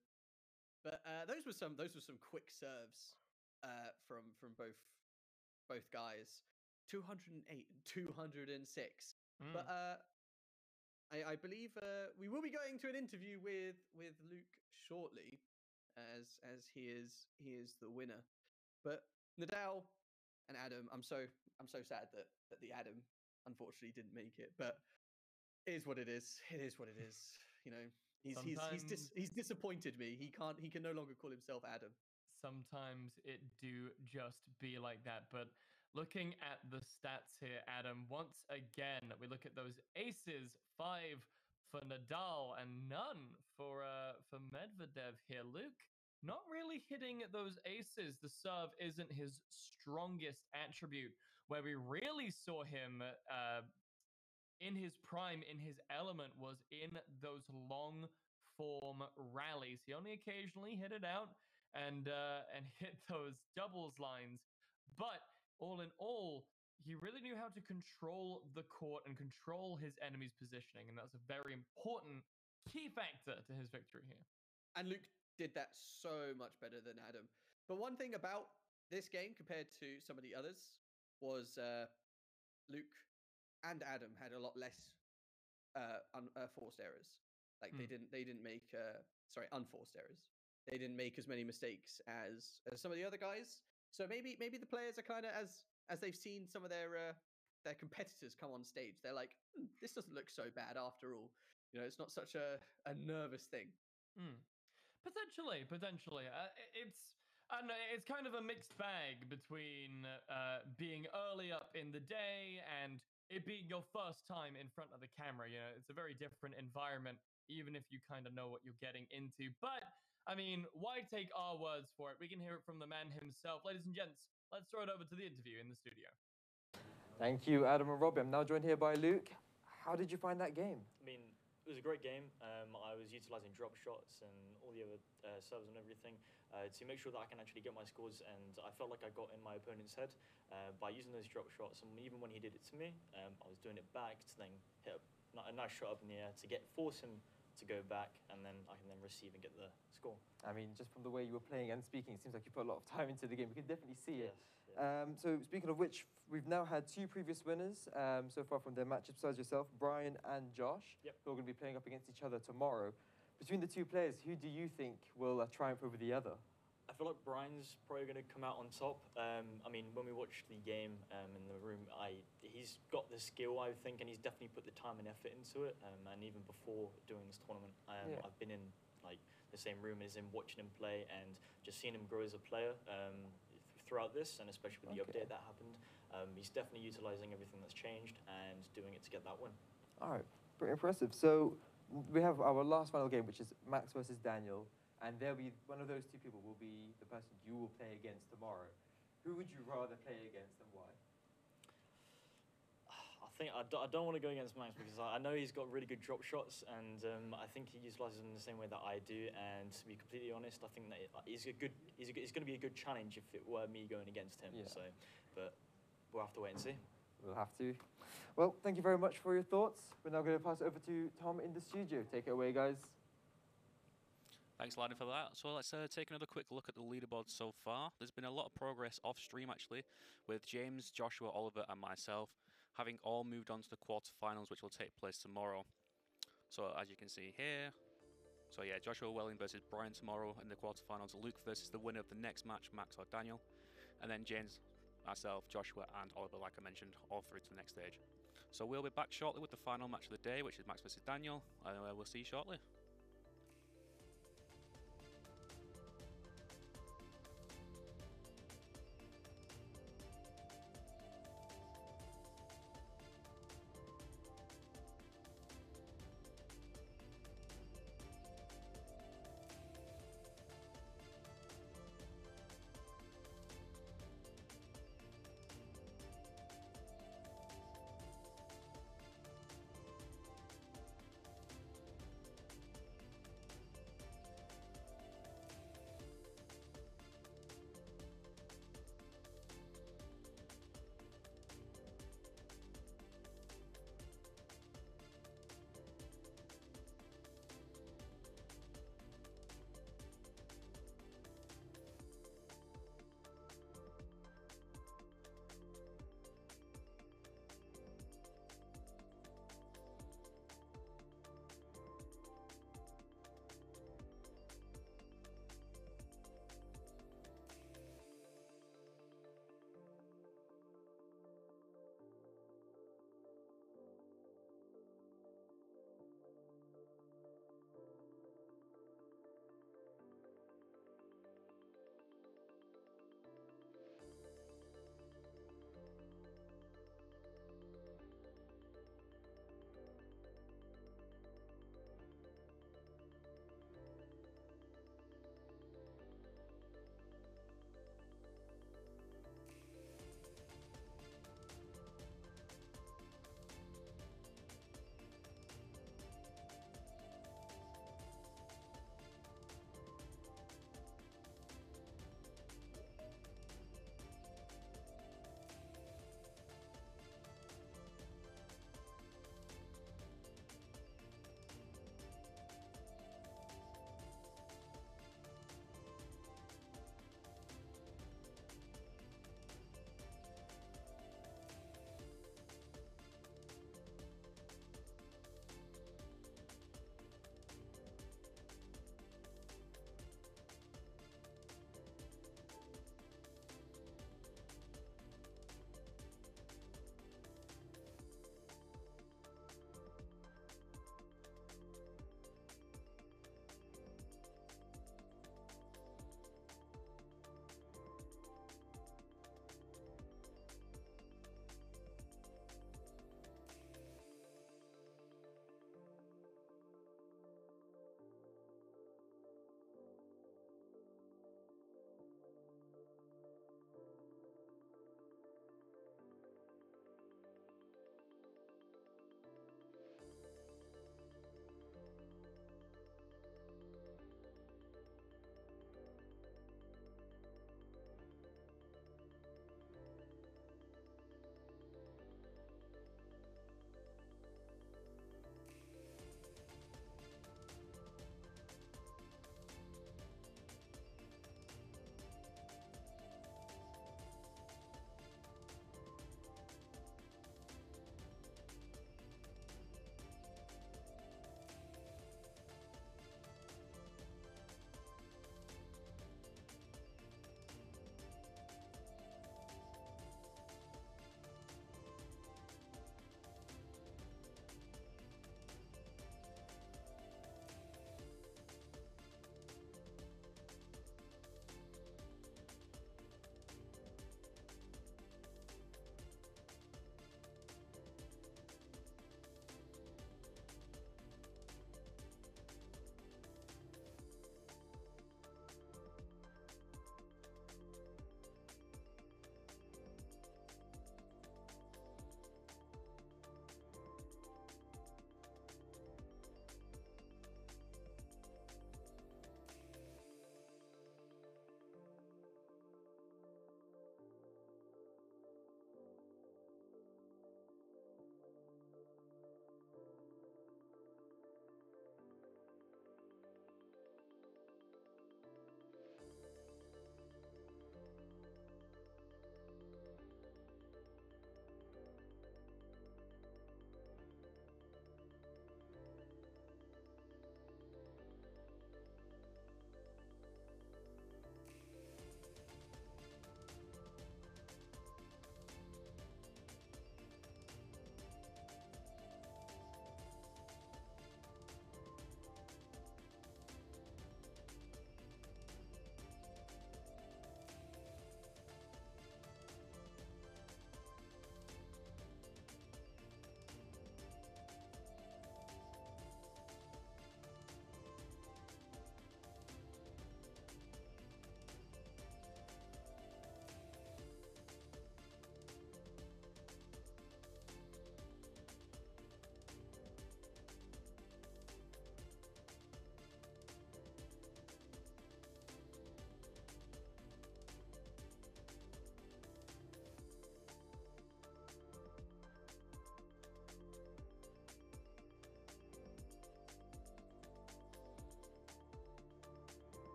But those were some quick serves from both guys. 208, 206. But I believe we will be going to an interview with Luke shortly, as he is the winner. But Nadal and Adam, I'm so sad that the Adam unfortunately didn't make it. But it is what it is. It is what it is. He's disappointed me. He can no longer call himself Adam. Sometimes it do just be like that. But looking at the stats here, Adam, once again, we look at those aces, 5 for Nadal and none for Medvedev here. Luke, not really hitting those aces. The serve isn't his strongest attribute. Where we really saw him in his prime, in his element, was in those long form rallies. He only occasionally hit it out and hit those doubles lines. But all in all, he really knew how to control the court and control his enemy's positioning. And that's a very important key factor to his victory here. And Luke did that so much better than Adam. But one thing about this game compared to some of the others was Luke and Adam had a lot less forced errors. Like they didn't make unforced errors. They didn't make as many mistakes as some of the other guys. So maybe the players are kind of as they've seen some of their competitors come on stage, they're like, this doesn't look so bad after all. It's not such a nervous thing. Potentially. I don't know, it's kind of a mixed bag between being early up in the day and it being your first time in front of the camera. It's a very different environment, even if you kind of know what you're getting into. But I mean, why take our words for it? We can hear it from the man himself. Ladies and gents, let's throw it over to the interview in the studio. Thank you, Adam and Robbie. I'm now joined here by Luke. How did you find that game? I mean, it was a great game. I was utilising drop shots and all the other serves and everything to make sure that I can actually get my scores. And I felt like I got in my opponent's head by using those drop shots. And even when he did it to me, I was doing it back to then hit a nice shot up in the air to force him to go back, and then I can then receive and get the score. I mean, just from the way you were playing and speaking, it seems like you put a lot of time into the game. We can definitely see it. Yes. So speaking of which, we've now had 2 previous winners so far from their matchups, besides yourself, Brian and Josh, Yep. who are going to be playing up against each other tomorrow. Between the 2 players, who do you think will triumph over the other? I feel like Brian's probably going to come out on top. I mean, when we watched the game in the room, he's got the skill, I think, and he's definitely put the time and effort into it. And even before doing this tournament, I've been in like the same room as him, watching him play, and just seeing him grow as a player throughout this, and especially with the update that happened. He's definitely utilising everything that's changed and doing it to get that win. All right, pretty impressive. So we have our last final game, which is Max versus Daniel. And there'll be one of those 2 people will be the person you will play against tomorrow. Who would you rather play against and why? I think I don't want to go against Max because I know he's got really good drop shots, and I think he utilises them in the same way that I do. And to be completely honest, I think that it's going to be a good challenge if it were me going against him. Yeah. So, but we'll have to wait and see. We'll have to. Well, thank you very much for your thoughts. We're now going to pass it over to Tom in the studio. Take it away, guys. Thanks, Laddie, for that. So let's take another quick look at the leaderboard so far. There's been a lot of progress off stream, actually, with James, Joshua, Oliver, and myself having all moved on to the quarterfinals, which will take place tomorrow. So as you can see here, so yeah, Joshua Welling versus Brian tomorrow in the quarterfinals. Luke versus the winner of the next match, Max or Daniel. And then James, myself, Joshua, and Oliver, like I mentioned, all through to the next stage. So we'll be back shortly with the final match of the day, which is Max versus Daniel. And we'll see you shortly.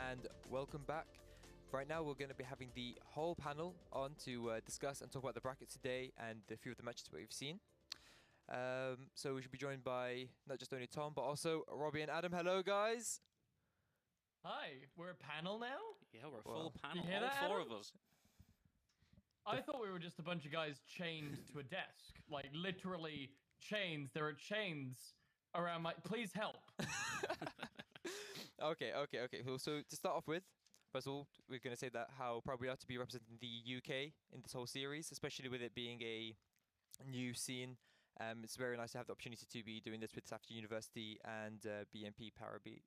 and welcome back. Right now we're going to be having the whole panel on to discuss and talk about the bracket today and a few of the matches that we've seen. So we should be joined by not just only Tom, but also Robbie and Adam. Hello, guys. Hi, we're a panel now? Yeah, we're a Well, full panel, you hear all that, four Adam? of us. I thought we were just a bunch of guys chained to a desk. Like, literally chains. There are chains around my... Please help. Okay. Cool. So to start off with, first of all, we're going to say that how proud we are to be representing the UK in this whole series, especially with it being a new scene. It's very nice to have the opportunity to be doing this with Staffordshire University and BNP Paribas.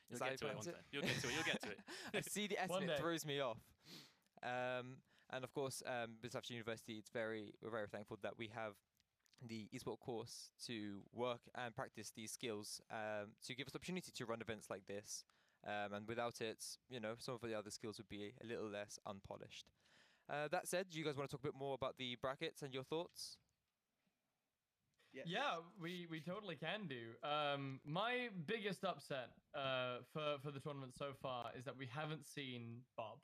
You'll get to it one day. You'll get to it. I see the S One and it day. throws me off. And of course, with Staffordshire University, we're very thankful that we have the esports course to work and practice these skills to give us the opportunity to run events like this. And without it, some of the other skills would be a little less unpolished. That said, do you guys want to talk a bit more about the brackets and your thoughts? Yes. Yeah, we totally can do. My biggest upset for the tournament so far is that we haven't seen Bob.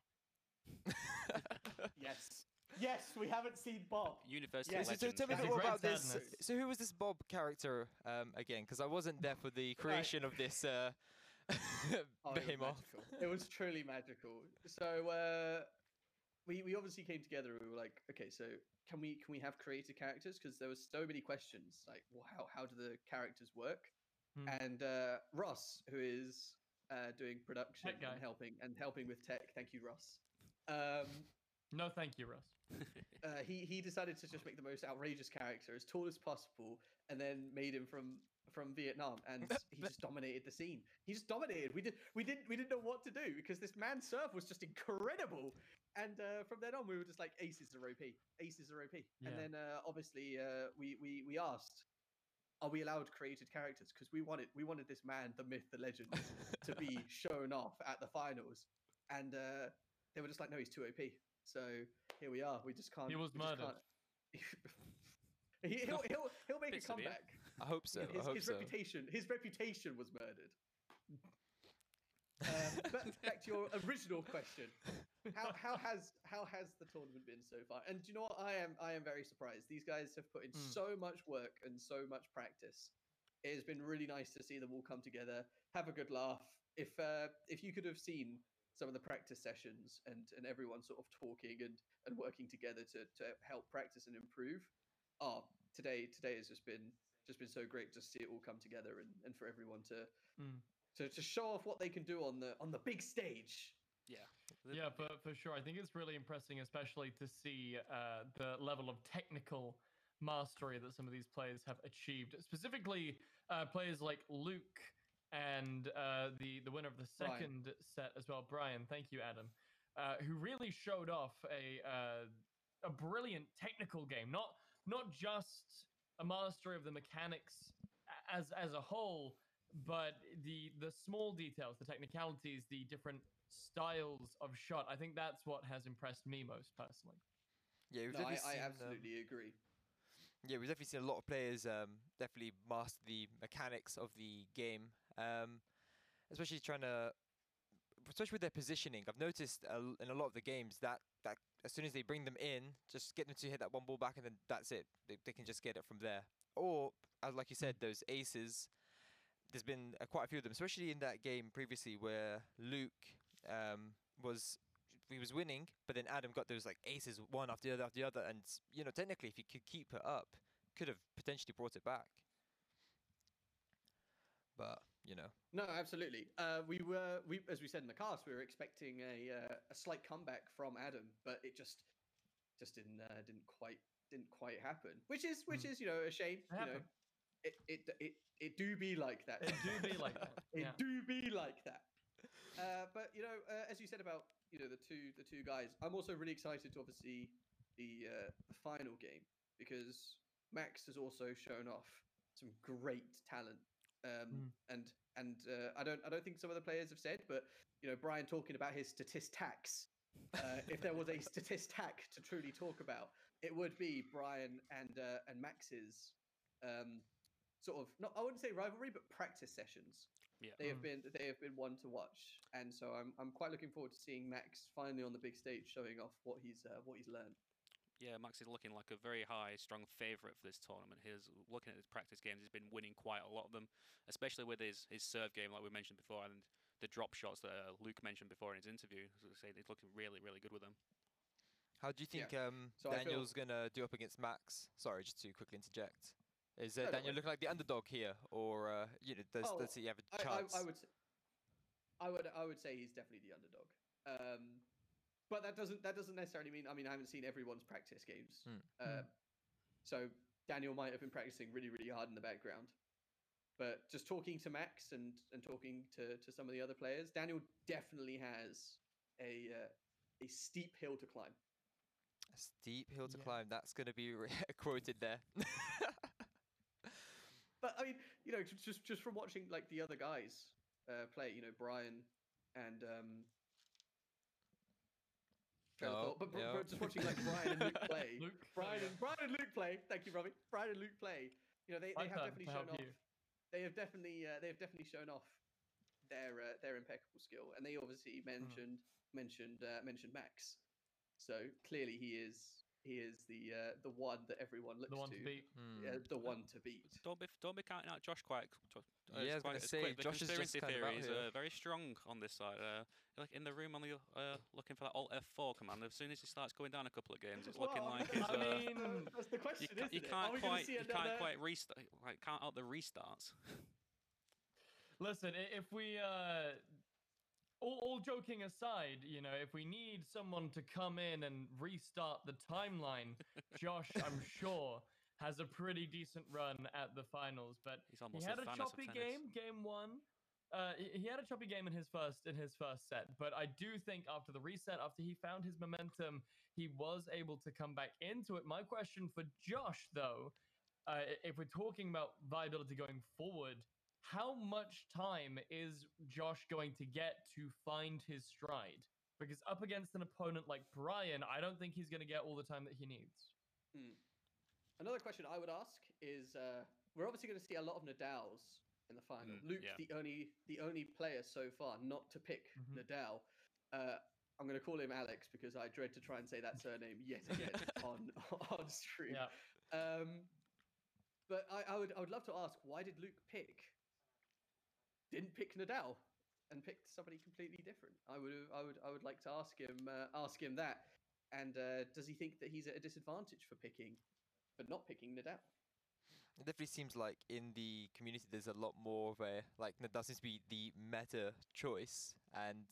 Yes, we haven't seen Bob. University Yes. So legend. tell me a That's bit a more great about this. sadness. So who was this Bob character again? Because I wasn't there for the creation of this Oh, it was behemoth. magical. It was truly magical. So we obviously came together and we were like, okay, so can we have creative characters? Because there was so many questions like, well, how do the characters work? And Ross, who is doing production Tech guy. and helping with tech, thank you, Ross. No, thank you, Russ. He decided to just make the most outrageous character, as tall as possible, and then made him from Vietnam, and he just dominated the scene. He just dominated. We didn't know what to do because this man's serve was just incredible. And from then on, we were just like, aces are OP, aces are OP. Yeah. And then obviously we asked, are we allowed created characters? Because we wanted this man, the myth, the legend, to be shown off at the finals, and they were just like, no, he's too OP. So here we are. We just can't. He was we just murdered. can't- he'll make a Bit severe. comeback. I hope so. Yeah, I hope his so. reputation was murdered. But back to your original question, how has the tournament been so far? And do you know what? I am very surprised. These guys have put in so much work and so much practice. It has been really nice to see them all come together, have a good laugh. If you could have seen some of the practice sessions and everyone sort of talking and working together to help practice and improve. Oh, today has just been so great to see it all come together and for everyone to show off what they can do on the big stage. Yeah. Yeah, for sure. I think it's really impressive, especially to see the level of technical mastery that some of these players have achieved. Specifically, players like Luke and the winner of the second set as well, Brian. Thank you, Adam. Who really showed off a brilliant technical game, not just a mastery of the mechanics as a whole, but the small details, the technicalities, the different styles of shot. I think that's what has impressed me most personally. Yeah, we've No, definitely I seen, absolutely agree. yeah, we've definitely seen a lot of players definitely master the mechanics of the game, especially with their positioning. I've noticed in a lot of the games that as soon as they bring them in, just get them to hit that one ball back, and then that's it. They can just get it from there. Or, like you said, those aces. There's been quite a few of them, especially in that game previously where Luke was winning, but then Adam got those like aces one after the other, and technically if he could keep it up, could have potentially brought it back. But No, absolutely. We as we said in the cast, we were expecting a slight comeback from Adam, but it just didn't quite happen. Which is a shame. Happen. It do be like that. It do be like that. It Yeah. do be like that. But as you said about the two guys, I'm also really excited to obviously the final game, because Max has also shown off some great talent. And I don't think some of the players have said, but Brian talking about his statistics. If there was a statistic to truly talk about, it would be Brian and Max's sort of, not, I wouldn't say rivalry, but practice sessions. Yeah. They have been one to watch, and so I'm quite looking forward to seeing Max finally on the big stage, showing off what he's learned. Yeah, Max is looking like a very high, strong favourite for this tournament. He's looking at his practice games. He's been winning quite a lot of them, especially with his serve game, like we mentioned before, and the drop shots that Luke mentioned before in his interview. As I say, he's looking really, really good with them. How do you think So I feel- Daniel's gonna do up against Max? Sorry, just to quickly interject. Is No, don't Daniel worry. looking like the underdog here, or does he have a chance? I would say he's definitely the underdog. But that doesn't necessarily mean. I mean, I haven't seen everyone's practice games. So Daniel might have been practicing really, really hard in the background. But just talking to Max and talking to some of the other players, Daniel definitely has a steep hill to climb. A steep hill to climb. That's going to be quoted there. But I mean, just from watching like the other guys play, Brian and but just watching like Brian and Luke play. Brian and Luke play. Thank you, Robbie. Brian and Luke play. They have definitely shown off. They have definitely shown off their impeccable skill, and they obviously mentioned Max. So clearly he is the one that everyone looks The one to. to beat. The one to beat. Don't be counting out Josh quite. Yeah, I was going to say, the Josh is just conspiracy kind of out theories here. are very strong on this side. Like in the room on the looking for that Alt F4 command. As soon as he starts going down a couple of games, it's looking like it's. I mean, That's the question. You can't quite restart. Like count out the restarts. listen, if we all joking aside, if we need someone to come in and restart the timeline, Josh, I'm sure, has a pretty decent run at the finals. But he had a choppy game one. He had a choppy game in his first set, but I do think after the reset, after he found his momentum, he was able to come back into it. My question for Josh, though, if we're talking about viability going forward, how much time is Josh going to get to find his stride? Because up against an opponent like Brian, I don't think he's going to get all the time that he needs. Another question I would ask is, we're obviously going to see a lot of Nadals in the final. Luke, the only player so far not to pick Nadal. I'm going to call him Alex because I dread to try and say that surname yet again on stream. Yeah. But I would love to ask, why did Luke didn't pick Nadal and picked somebody completely different? I would like to ask him that. And does he think that he's at a disadvantage for not picking Nadal? It definitely seems like in the community there's a lot more of a Nadal seems to be the meta choice, and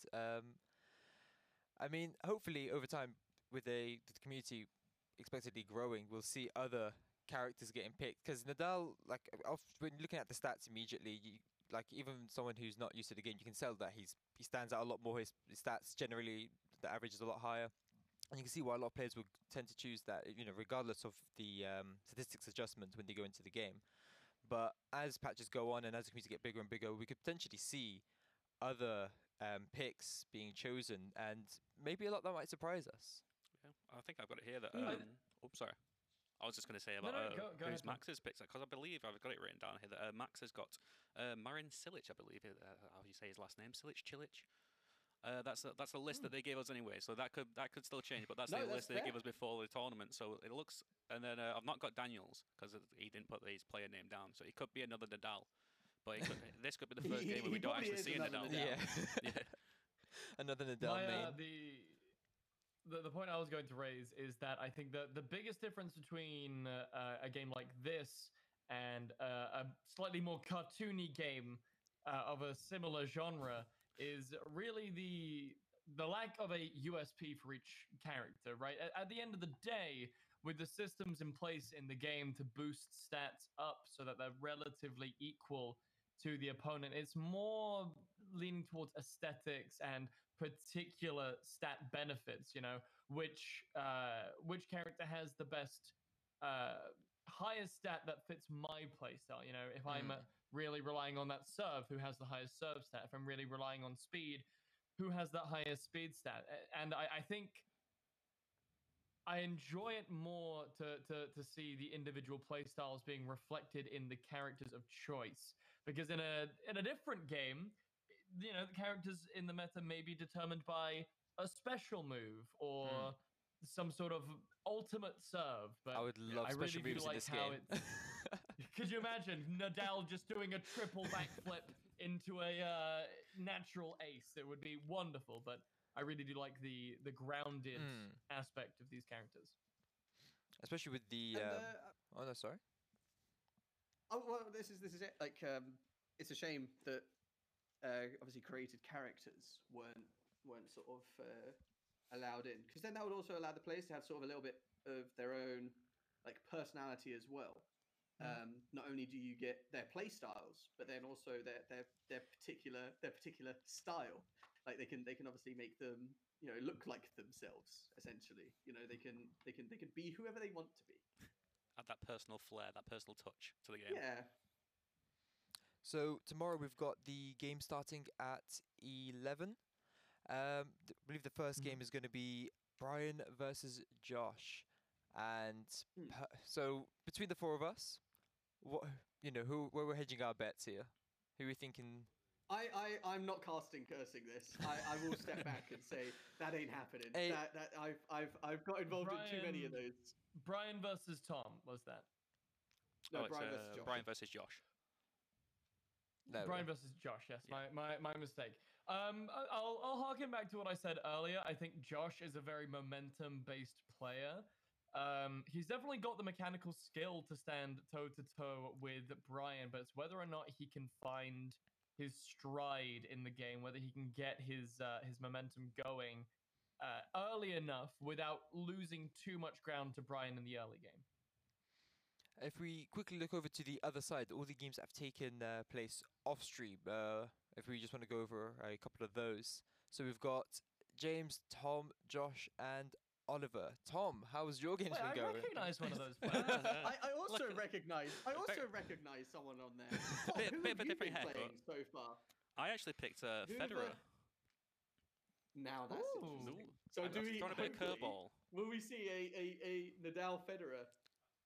I mean, hopefully over time with the community expectedly growing, we'll see other characters getting picked, because Nadal, when looking at the stats immediately, even someone who's not used to the game, you can tell that he stands out a lot more. His stats generally, the average is a lot higher, and you can see why a lot of players would tend to choose that, regardless of the statistics adjustment when they go into the game. But as patches go on and as the community get bigger and bigger, we could potentially see other picks being chosen, and maybe a lot that might surprise us. Yeah, I think I've got it here that. Oops, sorry. I was just going to say about go who's ahead, Max's picks, because I believe I've got it written down here that Max has got Marin Cilic, I believe. How do you say his last name? Cilic? That's the list that they gave us anyway, so that could still change, but that's the list they gave us before the tournament. So it looks, and then I've not got Daniels because he didn't put his player name down, so it could be another Nadal, but this could be the first game where we don't actually see a Nadal. Yeah. Another Nadal main. The point I was going to raise is that I think the biggest difference between a game like this and a slightly more cartoony game of a similar genre is really the lack of a USP for each character, right? At the end of the day, with the systems in place in the game to boost stats up so that they're relatively equal to the opponent, it's more leaning towards aesthetics and particular stat benefits, which character has the best highest stat that fits my playstyle. If I'm really relying on that serve, who has the highest serve stat? If I'm really relying on speed, who has that highest speed stat? And I think I enjoy it more to see the individual playstyles being reflected in the characters of choice. Because in a different game, you know, the characters in the meta may be determined by a special move or some sort of ultimate serve. But I would love I special really do moves in like this how game. it's. Could you imagine Nadal just doing a triple backflip into a natural ace? It would be wonderful, but I really do like the grounded aspect of these characters. Especially with the. Oh no, sorry. Oh well, this is it. Like, it's a shame that obviously created characters weren't sort of allowed in, because then that would also allow the players to have sort of a little bit of their own like personality as well. Not only do you get their play styles, but then also their particular style. Like they can obviously make them, you know, look like themselves. Essentially, you know, they can be whoever they want to be. Add that personal flair, that personal touch to the game. Yeah. So tomorrow we've got the game starting at 11. I believe the first game is going to be Brian versus Josh, and so between the four of us, where we're hedging our bets here? Who are we thinking? I'm not casting cursing this. I will step back and say that ain't happening. Hey. That I've got involved in too many of those. Brian versus Tom was that? No, it's Brian versus Josh. Brian versus Josh. Brian versus Josh. Yes, my mistake. I'll harken back to what I said earlier. I think Josh is a very momentum-based player. He's definitely got the mechanical skill to stand toe-to-toe with Brian, but it's whether or not he can find his stride in the game, whether he can get his momentum going early enough without losing too much ground to Brian in the early game. If we quickly look over to the other side, all the games that have taken place off stream, if we just want to go over a couple of those. So we've got James, Tom, Josh, and Oliver. Tom, how's your games been going? I recognize one of those players. I also recognize someone on there. Who bit of a have you different been haircut. playing so far? I actually picked Federer. Now that's interesting. So I'm throwing a bit of curveball. Will we see a Nadal Federer?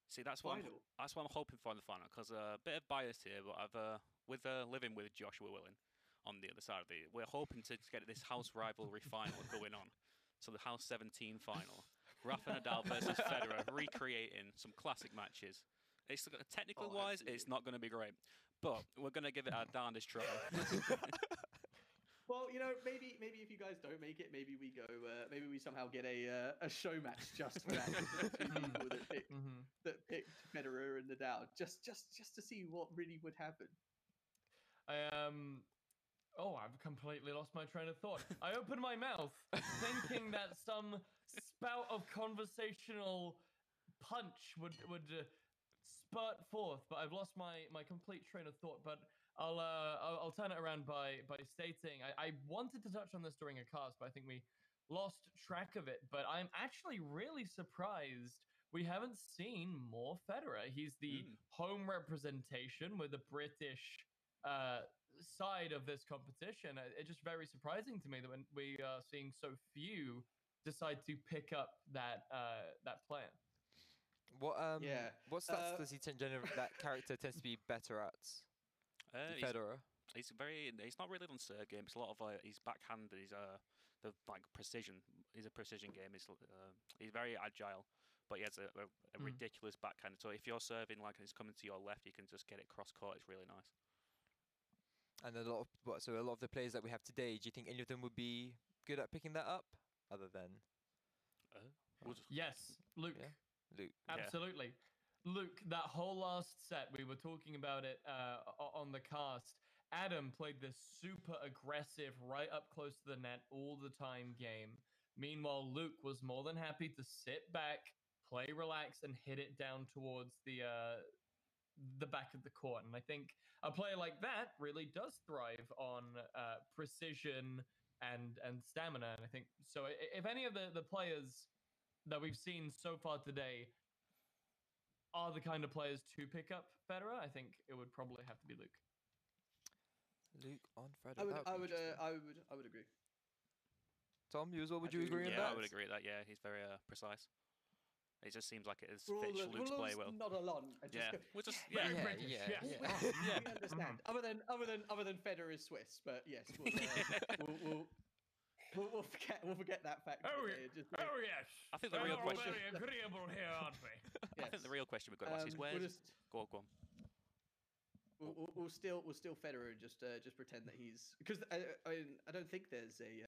See, that's what I'm hoping for in the final, because a bit of bias here, but I've with living with Joshua Willing on the other side of we're hoping to get this house rivalry final going on. So the House 17 final, Rafa Nadal versus Federer, recreating some classic matches. It's technically wise, it's not going to be great, but we're going to give it our darndest try. Well, you know, maybe if you guys don't make it, maybe we go. Maybe we somehow get a show match just for that. Two people that picked Federer and Nadal, just to see what really would happen. I've completely lost my train of thought. I opened my mouth thinking that some spout of conversational punch would spurt forth, but I've lost my complete train of thought. But I'll turn it around by stating I wanted to touch on this during a cast, but I think we lost track of it. But I'm actually really surprised we haven't seen more Federer. He's the home representation with the British side of this competition. It's just very surprising to me that when we are seeing so few decide to pick up that player. What stats does he that character tends to be better at? Federer. He's not really on serve game. It's a lot of his backhand. He's the precision. He's a precision game. He's very agile, but he has a ridiculous backhand. So if you're serving like it's coming to your left, you can just get it cross court. It's really nice. And a lot of the players that we have today, do you think any of them would be good at picking that up, other than? Yes, Luke. Yeah? Luke. Absolutely. Yeah. Luke, that whole last set, we were talking about it on the cast. Adam played this super aggressive, right up close to the net all the time game. Meanwhile, Luke was more than happy to sit back, play relax, and hit it down towards the back of the court. And I think a player like that really does thrive on precision and stamina. And I think so. If any of the players that we've seen so far today are the kind of players to pick up Federer, I think it would probably have to be Luke. Luke on Federer. I would agree. Tom, you as well? Would you agree on that? Yeah, I would agree with that. Yeah, he's very precise. It just seems like it has Rules, fit Luke's play well. nod along. And just Yeah, go, we'll just Very yeah. British, yes. Yeah. We understand. Other than Federer is Swiss, but yes, we'll forget that fact. Oh, for the yeah. day and just Oh yes. I think the real We're question- very agreeable here, aren't we? yes. I think the real question we've got to ask is We'll where's just- go on. We'll steal Federer and just pretend that he's because I don't think there's a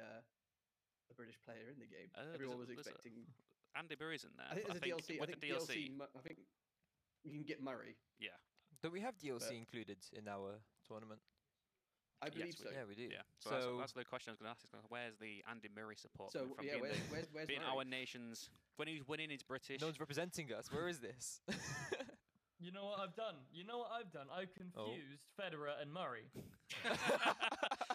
British player in the game. Everyone was there's a- expecting. Andy Murray's in there. I think but there's a DLC. with I think the DLC, I think you can get Murray. yeah, Do we have DLC But- included in our tournament? I believe Yes, we so. Yeah, we do. yeah. So, So, that's the question I was going to ask. Is where's the Andy Murray support So coming from? yeah, being where's being Murray? our nation's when he's winning, he's British. no one's representing us. Where is this? You know what I've done? I've confused Federer and Murray.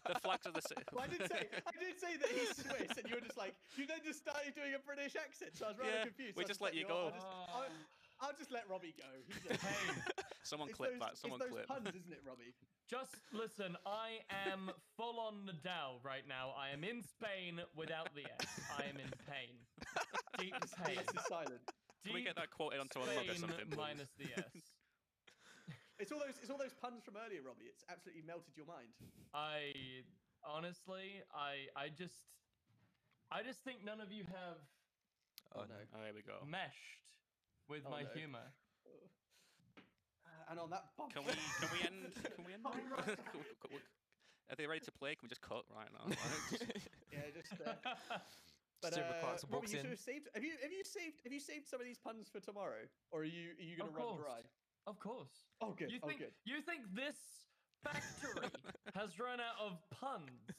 The flags of the city. Well, I did say that he's Swiss, and you were just like, you then just started doing a British accent, so I was rather Yeah, confused. we so I just let you know go. what, I'll just let Robbie go. He's a Hey, Someone it's clip those, that. Someone it's those clip. puns, isn't it, Robbie? just listen. I am full on Nadal right now. I am in Spain without the S. I am in pain. Deep pain. Yes, it's silent. Can we get that quoted onto a mug or Spain something, please? minus the S. It's all those puns from earlier, Robbie. It's absolutely melted your mind. I honestly, I just think none of you have Oh, Oh, no. Oh, here we go. meshed with Oh, my no. humor. And on that bomb. Can we end? Can we end? Are they ready to play? Can we just cut right now? Yeah, just. But Stuart Clarkson Robbie, walks you in. should have saved. Have you saved some of these puns for tomorrow, or are you going to Of run course. dry? Of course. Oh, good. You Oh, think good. you think this factory has run out of puns,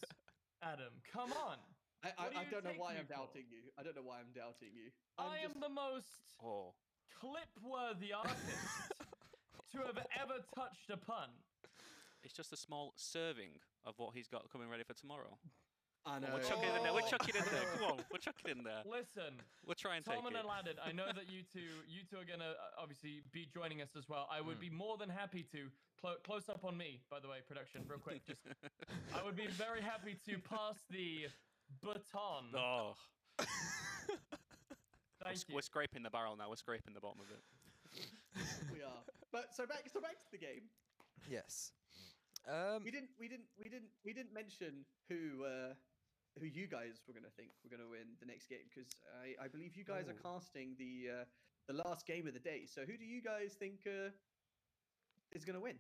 Adam? Come on. What do I you don't know take why me I'm for? doubting you. I don't know why I'm doubting you. I am the most Oh, clip-worthy artist to have ever touched a pun. it's just a small serving of what he's got coming ready for tomorrow. I know. We'll chuck it in there. We'll chuck it in there. Come on, we'll chuck it in there. Listen, We'll try and Tom take and it. Aladdin, I know that you two are gonna obviously be joining us as well. I would be more than happy to close up on me. By the way, production, real quick. Just, I would be very happy to pass the baton. Oh, Thank you. we're scraping the barrel now. We're scraping the bottom of it. We are. But so back to the game. Yes. We didn't mention who you guys were gonna think were gonna win the next game, because I believe you guys are Oh. casting the last game of the day. So who do you guys think is gonna win?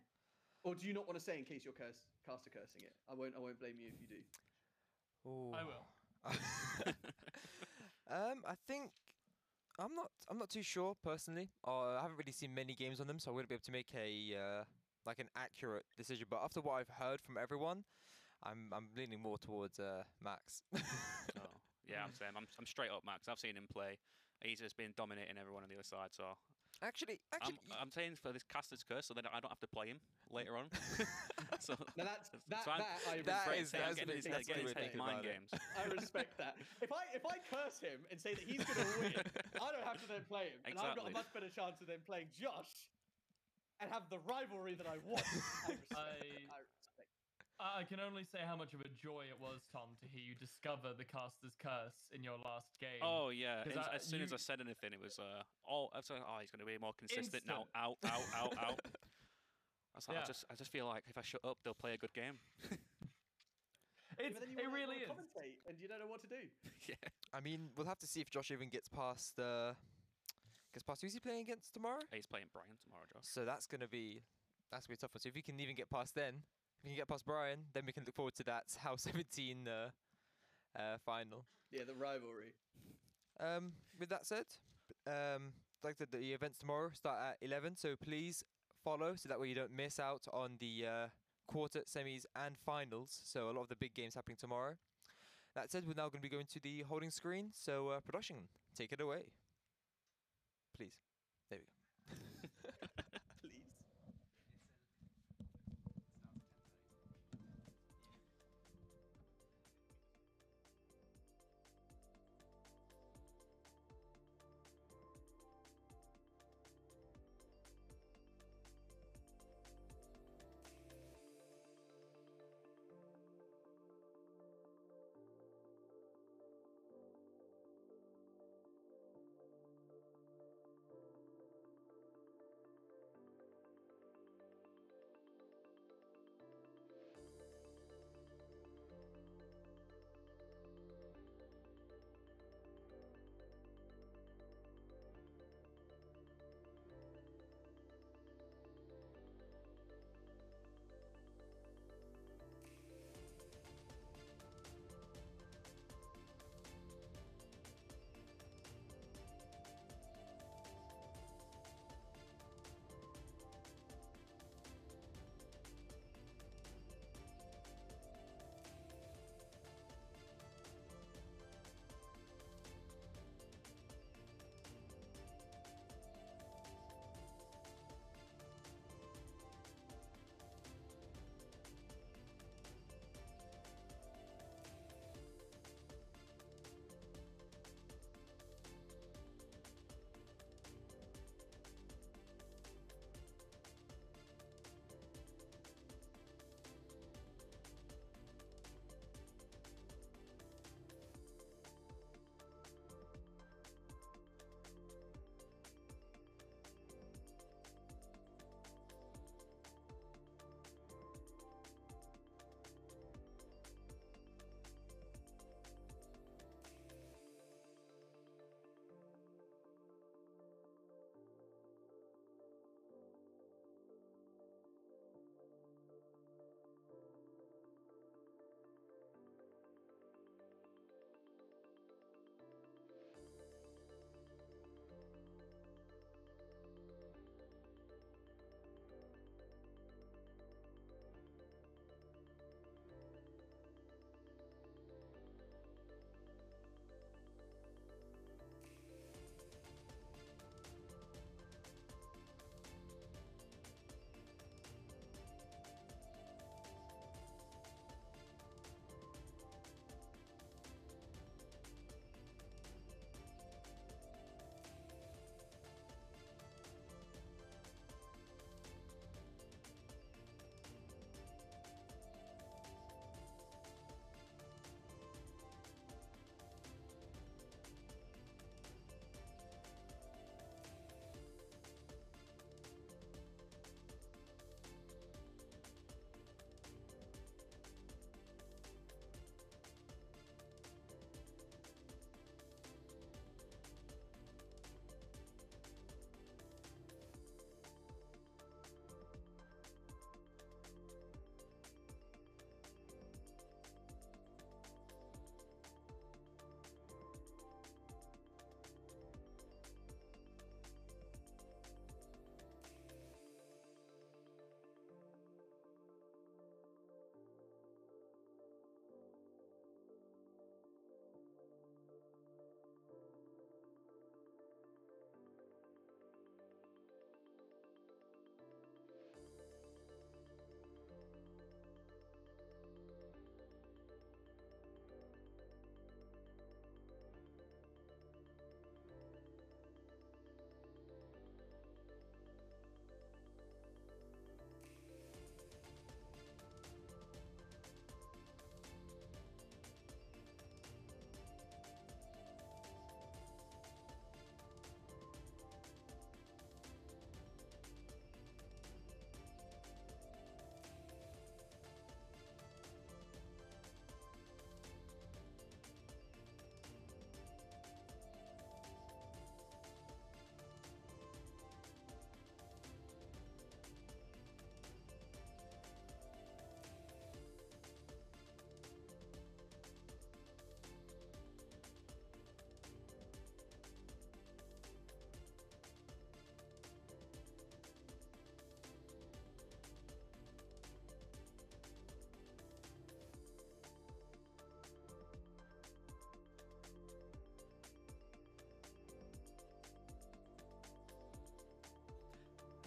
Or do you not want to say in case you're caster cursing it? I won't blame you if you do. Ooh. I will. I think I'm not too sure personally. I haven't really seen many games on them, so I wouldn't be able to make a like an accurate decision. But after what I've heard from everyone, I'm leaning more towards Max. Oh, yeah, I'm saying I'm straight up Max. I've seen him play. He's just been dominating everyone on the other side. So Actually, I'm saying for this caster's curse, so then I don't have to play him later on. So Now that's so that. I'm- I that respect is- that. that's getting his that's getting the his way head thinking mind about it. games. I respect that. If I curse him and say that he's gonna win, I don't have to then play him, and I've got a Exactly. much better chance of then playing Josh and have the rivalry that I want. I respect. I respect. I can only say how much of a joy it was, Tom, to hear you discover the caster's curse in your last game. Oh yeah! 'Cause As soon as I you- said anything, it was I was like, oh, he's going to be more consistent now. Instant. Out, out, out, out. I was like, Yeah. I just feel like if I shut up, they'll play a good game. It's, But then you it wanna really is. commentate, and you don't know what to do. Yeah. I mean, we'll have to see if Josh even gets past who's he playing against tomorrow? He's playing Brian tomorrow, Josh. So that's gonna be a tough one. So if you can even get past if you can get past Brian, then we can look forward to that House 17 final. Yeah, the rivalry. With that said, like I said, the events tomorrow start at 11. So please follow, so that way you don't miss out on the quarter, semis, and finals. So a lot of the big games happening tomorrow. That said, we're now going to be going to the holding screen. So production, take it away, please. There we go. Please.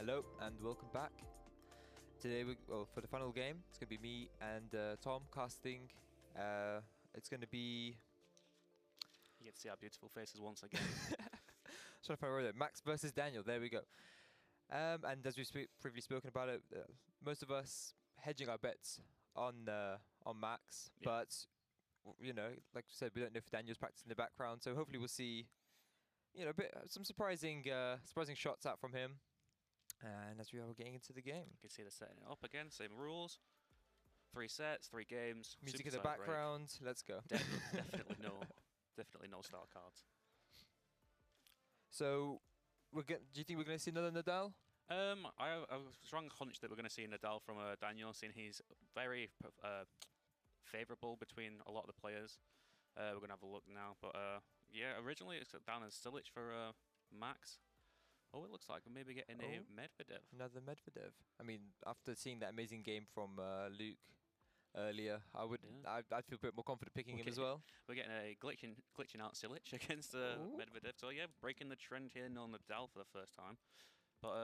Hello and welcome back. Today, for the final game, it's going to be me and Tom casting. It's going to be... You get to see our beautiful faces once again. Sorry if I wrote it. Max versus Daniel. There we go. And as we've previously spoken about it, most of us hedging our bets on Max, but you know, like I said, we don't know if Daniel's practicing in the background, so hopefully we'll see, you know, some surprising shots out from him. And as we are getting into the game, You can see they're setting it up again. Same rules. 3 sets, 3 games. music in super the tie break. background. Let's go. Definitely no star cards. So, do you think we're going to see another Nadal? I have a strong hunch that we're going to see Nadal from Daniel, seeing he's very favourable between a lot of the players. We're going to have a look now. But yeah, originally it's down as Silic for Max. Oh, it looks like we're maybe getting a Medvedev. Another Medvedev. I mean, after seeing that amazing game from Luke earlier, I'd feel a bit more confident picking him as well. We're getting a glitching out Silic against Medvedev. So yeah, breaking the trend here, no Nadal for the first time. But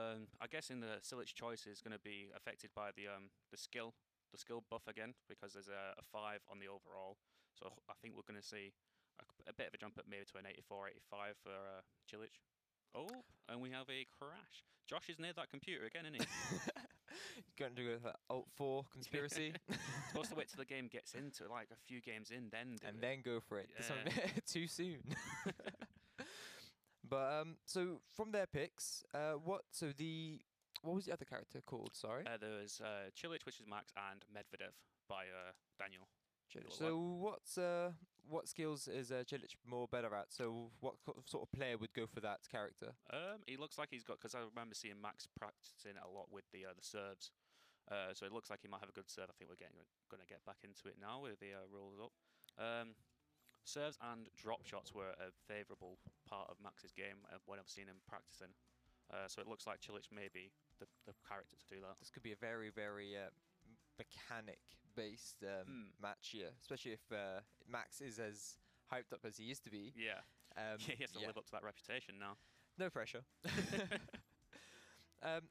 I guess in the Silic choice is going to be affected by the skill buff again, because there's a 5 on the overall. So I think we're going to see a bit of a jump up maybe to an 84, 85 for Cilic. Oh, and we have a crash. Josh is near that computer again, isn't he? Going to do an Alt 4 conspiracy. Supposed to wait till the game gets into like a few games in, then do and it. then go for it. Yeah. Too soon. But so from their picks, what was the other character called? Sorry. There was Cilic, which is Max, and Medvedev by Daniel. So what skills is Cilic more better at? So what sort of player would go for that character? He looks like he's got, because I remember seeing Max practicing a lot with the serves. So it looks like he might have a good serve. I think we're going to get back into it now with the rules up. Serves and drop shots were a favourable part of Max's game when I've seen him practicing. So it looks like Cilic may be the character to do that. This could be a very, very mechanic-based match here, especially if Max is as hyped up as he used to be. Yeah. He has to live up to that reputation now. No pressure.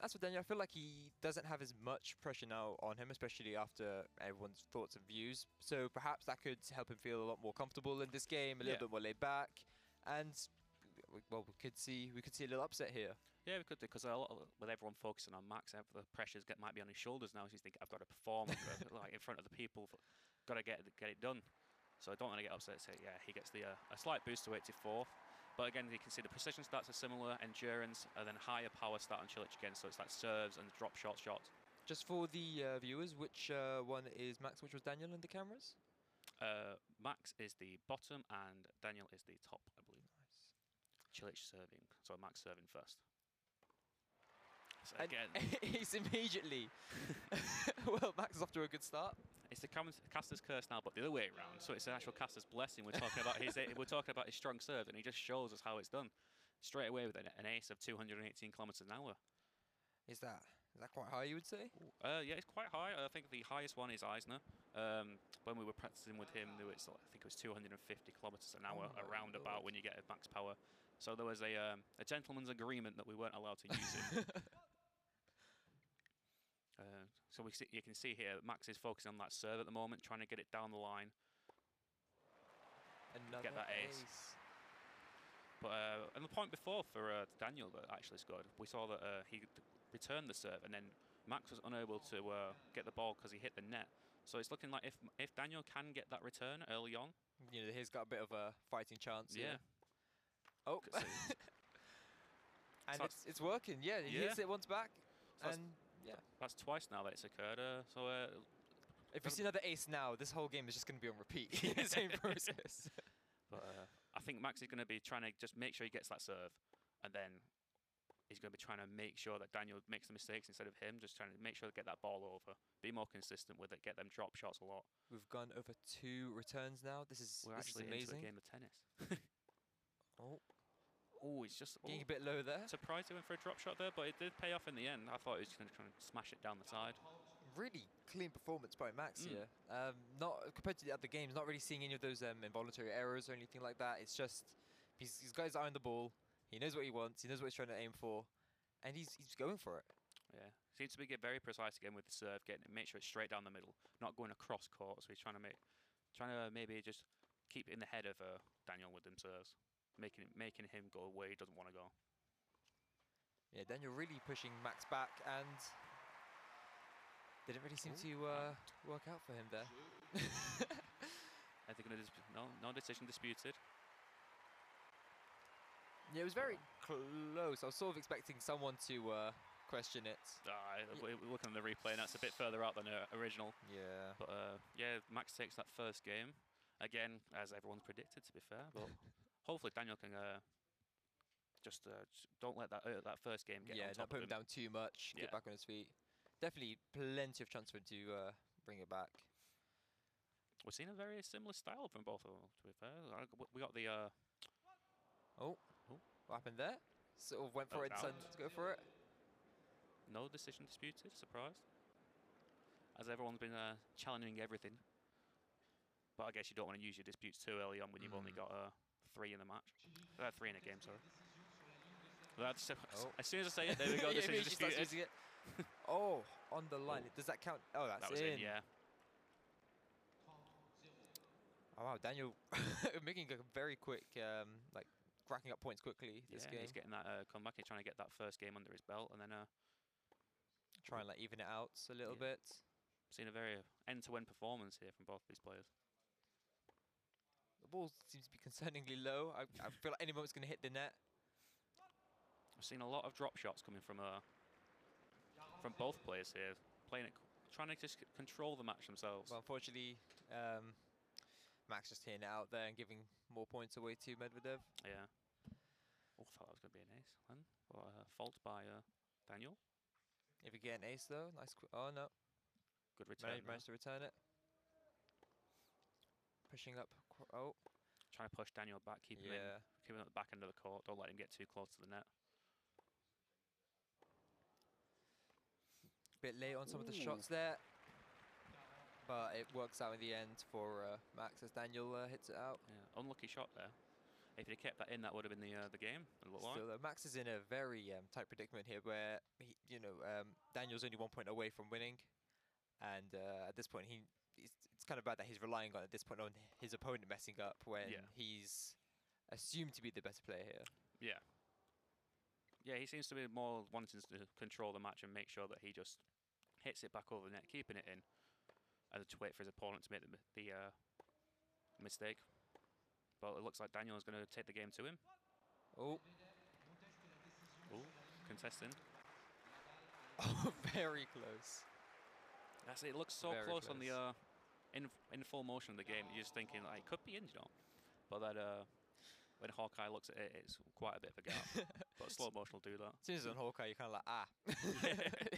As for Daniel, I feel like he doesn't have as much pressure now on him, especially after everyone's thoughts and views. So perhaps that could help him feel a lot more comfortable in this game, a little bit more laid back, and well, we could see a little upset here. Yeah, we could do, because with everyone focusing on Max, the pressures might be on his shoulders now. So he's thinking, I've got to perform like in front of the people, got to get it done. So I don't want to get upset. So yeah, he gets a slight boost to 84. But again, you can see the precision stats are similar, endurance, and then higher power stat on Cilic again. So it's like serves and drop shots. Just for the viewers, which one is Max, which was Daniel in the cameras? Max is the bottom and Daniel is the top, I believe. Nice. Cilic serving, so Max serving first. So again, he's immediately. Well, Max is off to a good start. It's the caster's curse now, but the other way around. So it's the actual caster's blessing. We're talking about his strong serve, and he just shows us how it's done straight away with an ace of 218 kilometers an hour. Is that quite high, you would say? Yeah, it's quite high. I think the highest one is Eisner. When we were practicing with him, I think it was 250 kilometers an hour around about when you get a max power. So there was a gentleman's agreement that we weren't allowed to use him. So you can see here that Max is focusing on that serve at the moment, trying to get it down the line. Get that ace. But and the point before for Daniel that actually scored, we saw that he returned the serve, and then Max was unable to get the ball because he hit the net. So it's looking like if Daniel can get that return early on, you know, he's got a bit of a fighting chance. Yeah. Oh. And it's working. Yeah, he hits it once back, so and yeah, that's twice now that it's occurred. If we see another ace now, this whole game is just going to be on repeat. Same process. But I think Max is going to be trying to just make sure he gets that serve, and then he's going to be trying to make sure that Daniel makes the mistakes instead of him. Just trying to make sure to get that ball over, be more consistent with it, get them drop shots a lot. We've gone over 2 returns now. We're actually amazing. into a game of tennis. Oh, he's just getting a bit low there. Surprised he went for a drop shot there, but it did pay off in the end. I thought he was going to try and smash it down the side. Really clean performance by Max here. Not compared to the other games, not really seeing any of those involuntary errors or anything like that. It's just he's got his eye on the ball. He knows what he wants. He knows what he's trying to aim for, and he's going for it. Yeah, seems to be very precise again with the serve, make sure it's straight down the middle, not going across court. So he's trying to maybe just keep it in the head of Daniel with them serves, making him go where he doesn't want to go. Yeah, Daniel really pushing Max back, and didn't really seem to work out for him there. I think no decision disputed. Yeah, it was very close. I was sort of expecting someone to question it. We're looking at the replay, and that's a bit further out than original. Yeah. But yeah, Max takes that first game. Again, as everyone's predicted, to be fair. But hopefully Daniel can just don't let that first game get on top not put of him down too much, get back on his feet. Definitely plenty of chance for him to bring it back. We're seeing a very similar style from both of them, to be fair. We got the... What happened there? Sort of went for it and decided to go for it. No decision disputed, surprised. As everyone's been challenging everything. But I guess you don't want to use your disputes too early on when you've only got 3 in the match. 3 in a game, sorry. As soon as I say it, there we go, decision disputed. Oh, on the line. Does that count? Oh, that's that was in, yeah. Oh, wow, Daniel making a very quick, like, racking up points quickly this game. He's getting that comeback. He's trying to get that first game under his belt, and then try and like even it out a little bit. Seen a very end-to-end performance here from both these players. The ball seems to be concerningly low. I feel like any moment's going to hit the net. I've seen a lot of drop shots coming from both players here, trying to just control the match themselves. Well, unfortunately, Max just hitting it out there and giving more points away to Medvedev. Yeah. Oh, I thought that was going to be an ace then. But fault by Daniel. If you get an ace though, nice. Oh no. Good return. Managed to return it. Pushing up. Oh. Trying to push Daniel back, keep him at the back end of the court. Don't let him get too close to the net. Bit late on some of the shots there, but it works out in the end for Max as Daniel hits it out. Yeah, unlucky shot there. If he'd kept that in, that would have been the game. Still, though, Max is in a very tight predicament here, where Daniel's only 1 point away from winning, and at this point, it's kind of bad that he's relying on at this point on his opponent messing up when he's assumed to be the better player here. Yeah. Yeah, he seems to be more wanting to control the match and make sure that he just hits it back over the net, keeping it in, and to wait for his opponent to make the mistake. But it looks like Daniel is going to take the game to him. Oh, contesting. Oh, very close. That's it. It looks so close on the in full motion of the game. You're just thinking like it could be in, but that when Hawkeye looks at it, it's quite a bit of a gap. But slow motion will do that. As soon as it's on Hawkeye, you're kind of like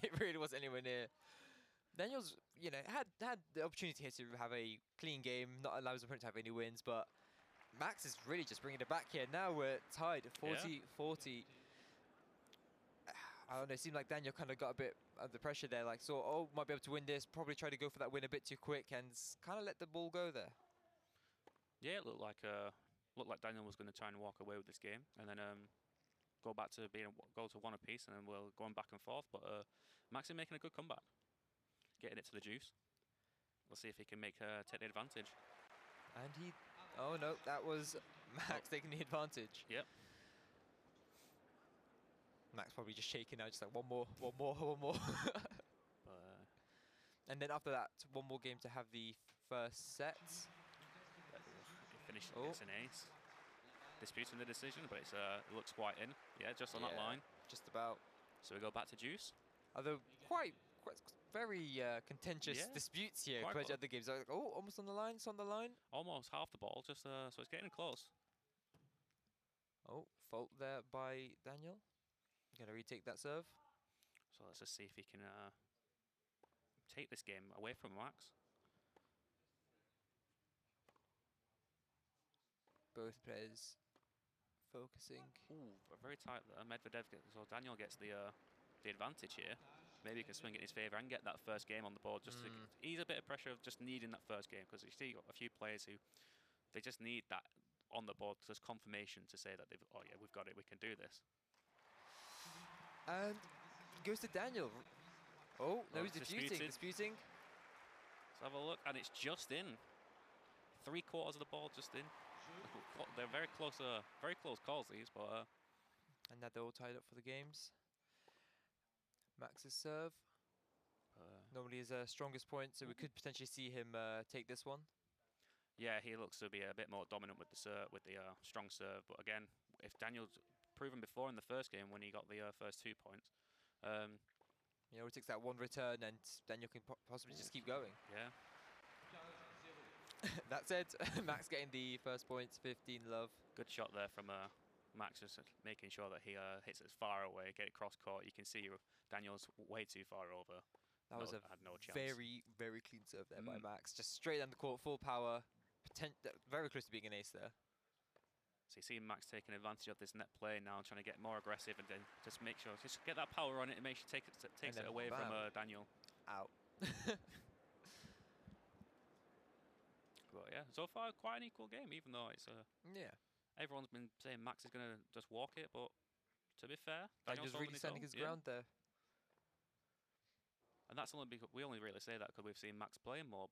it really wasn't anywhere near. Daniel's had the opportunity here to have a clean game, not allow his opponent to have any wins, but Max is really just bringing it back here. Now we're tied, 40-40. I don't know, it seemed like Daniel kind of got a bit under pressure there, like, might be able to win this, probably try to go for that win a bit too quick and kind of let the ball go there. Yeah, it looked like Daniel was going to try and walk away with this game and then go back to go to one apiece, and then we're going back and forth. But Max is making a good comeback, getting it to the juice. We'll see if he can take the advantage. And oh no, that was Max taking the advantage. Yep. Max probably just shaking out, just like one more. And then after that, one more game to have the first set. Finish it's an ace. Disputing the decision, but it looks quite in. Yeah, just on that line. Just about. So we go back to juice. Although quite very contentious disputes here compared to other games. Like, almost on the line. It's on the line. Almost half the ball. Just so it's getting close. Oh, fault there by Daniel. Gonna retake that serve. So let's just see if he can take this game away from Max. Both players focusing. Ooh, very tight there. Medvedev so Daniel gets the advantage here. Maybe he can swing it in his favour and get that first game on the board, just to ease a bit of pressure of just needing that first game. Because you see a few players who they just need that on the board as confirmation to say that we've got it, we can do this. And goes to Daniel. Oh, no, Oh, he's disputing. Let's have a look, and it's just in. 3/4 of the ball just in. They're very close calls these, but And now they're all tied up for the games. Max's serve. Normally his strongest point, so we could potentially see him take this one. yeah, he looks to be a bit more dominant with the strong serve. But again, if Daniel's proven before in the first game when he got the first 2 points, You know, he takes that one return, and Daniel can possibly just keep going. yeah. That said, Max getting the first points, 15 love. Good shot there from Max, just making sure that he hits it far away, get it cross court. You can see Daniel's way too far over. That was a had no chance. very, very clean serve there by Max. Just straight down the court, full power. Very close to being an ace there. So you see Max taking advantage of this net play now and trying to get more aggressive and then just make sure, just get that power on it and make sure takes it away from Daniel. Out. But yeah, so far quite an equal game, even though it's Yeah. everyone's been saying Max is going to just walk it, but to be fair, Daniel's holding really standing own, his ground there. And that's only because we only really say that because we've seen Max playing more,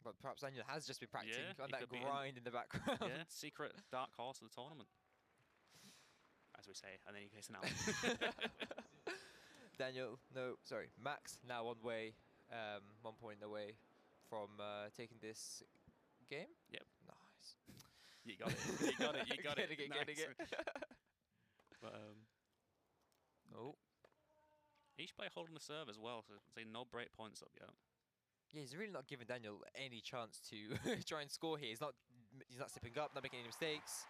But perhaps Daniel has just been practicing Yeah, on he that could be grind in the background. yeah, secret dark horse of the tournament, as we say, and then he gets an out. Max now 1 point away from taking this game. Yep. Nice. You got it. You got it. You got it. Getting it. But, Oh. each player holding the serve as well, so say no break points up yet. Yeah, he's really not giving Daniel any chance to try and score here. He's not stepping up, not making any mistakes.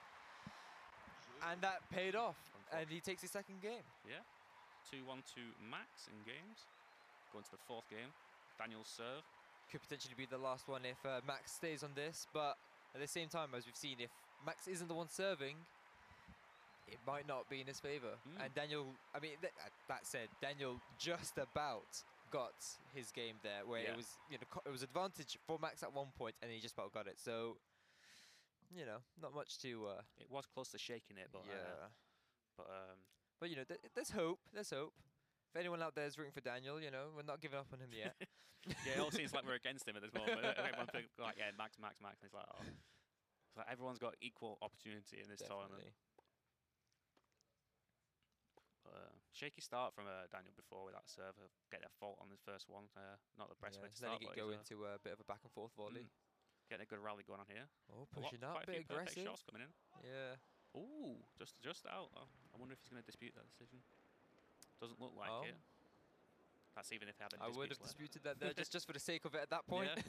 And that paid off. And he takes his second game. Yeah. 2-1 to Max in games. Going to the 4th game. Daniel's serve. Could potentially be the last one if Max stays on this. But at the same time, as we've seen, if Max isn't the one serving, it might not be in his favour. And Daniel, I mean, that said, Daniel just about got his game there, where it was, you know, it was advantage for Max at 1 point, and he just about got it. So, you know, not much to. It was close to shaking it, but yeah. But you know, there's hope. There's hope. If anyone out there is rooting for Daniel, you know, we're not giving up on him yet. yeah, it all seems like we're against him at this moment. Everyone's like, yeah, Max, and it's like, oh, it's like everyone's got equal opportunity in this tournament. Shaky start from Daniel before with that serve, getting a fault on his first one. Not the best way to start. Then he can go into a bit of a back and forth volley. Getting a good rally going on here. Oh, pushing up, quite a bit aggressive. shots coming in. Yeah. Ooh, just out. Oh, I wonder if he's going to dispute that decision. Doesn't look like it. That's even if they have any I would have disputed that there just for the sake of it at that point. Yeah.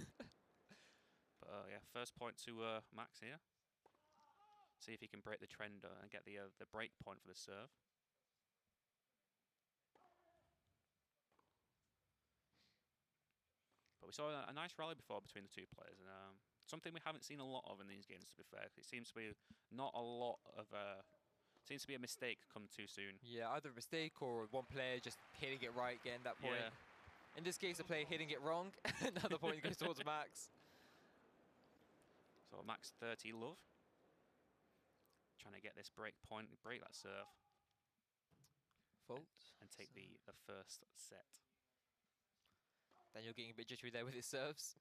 But yeah, first point to Max here. See if he can break the trend and get the break point for the serve. But we saw a nice rally before between the two players, and something we haven't seen a lot of in these games, to be fair. It seems to be not a lot of... seems to be a mistake come too soon. Yeah, either a mistake or one player just hitting it right, getting that point. Yeah. In this case, a player hitting it wrong. Another point goes towards Max. So Max 30 love. Trying to get this break point, break that serve. Fault. And take the first set. Daniel getting a bit jittery there with his serves.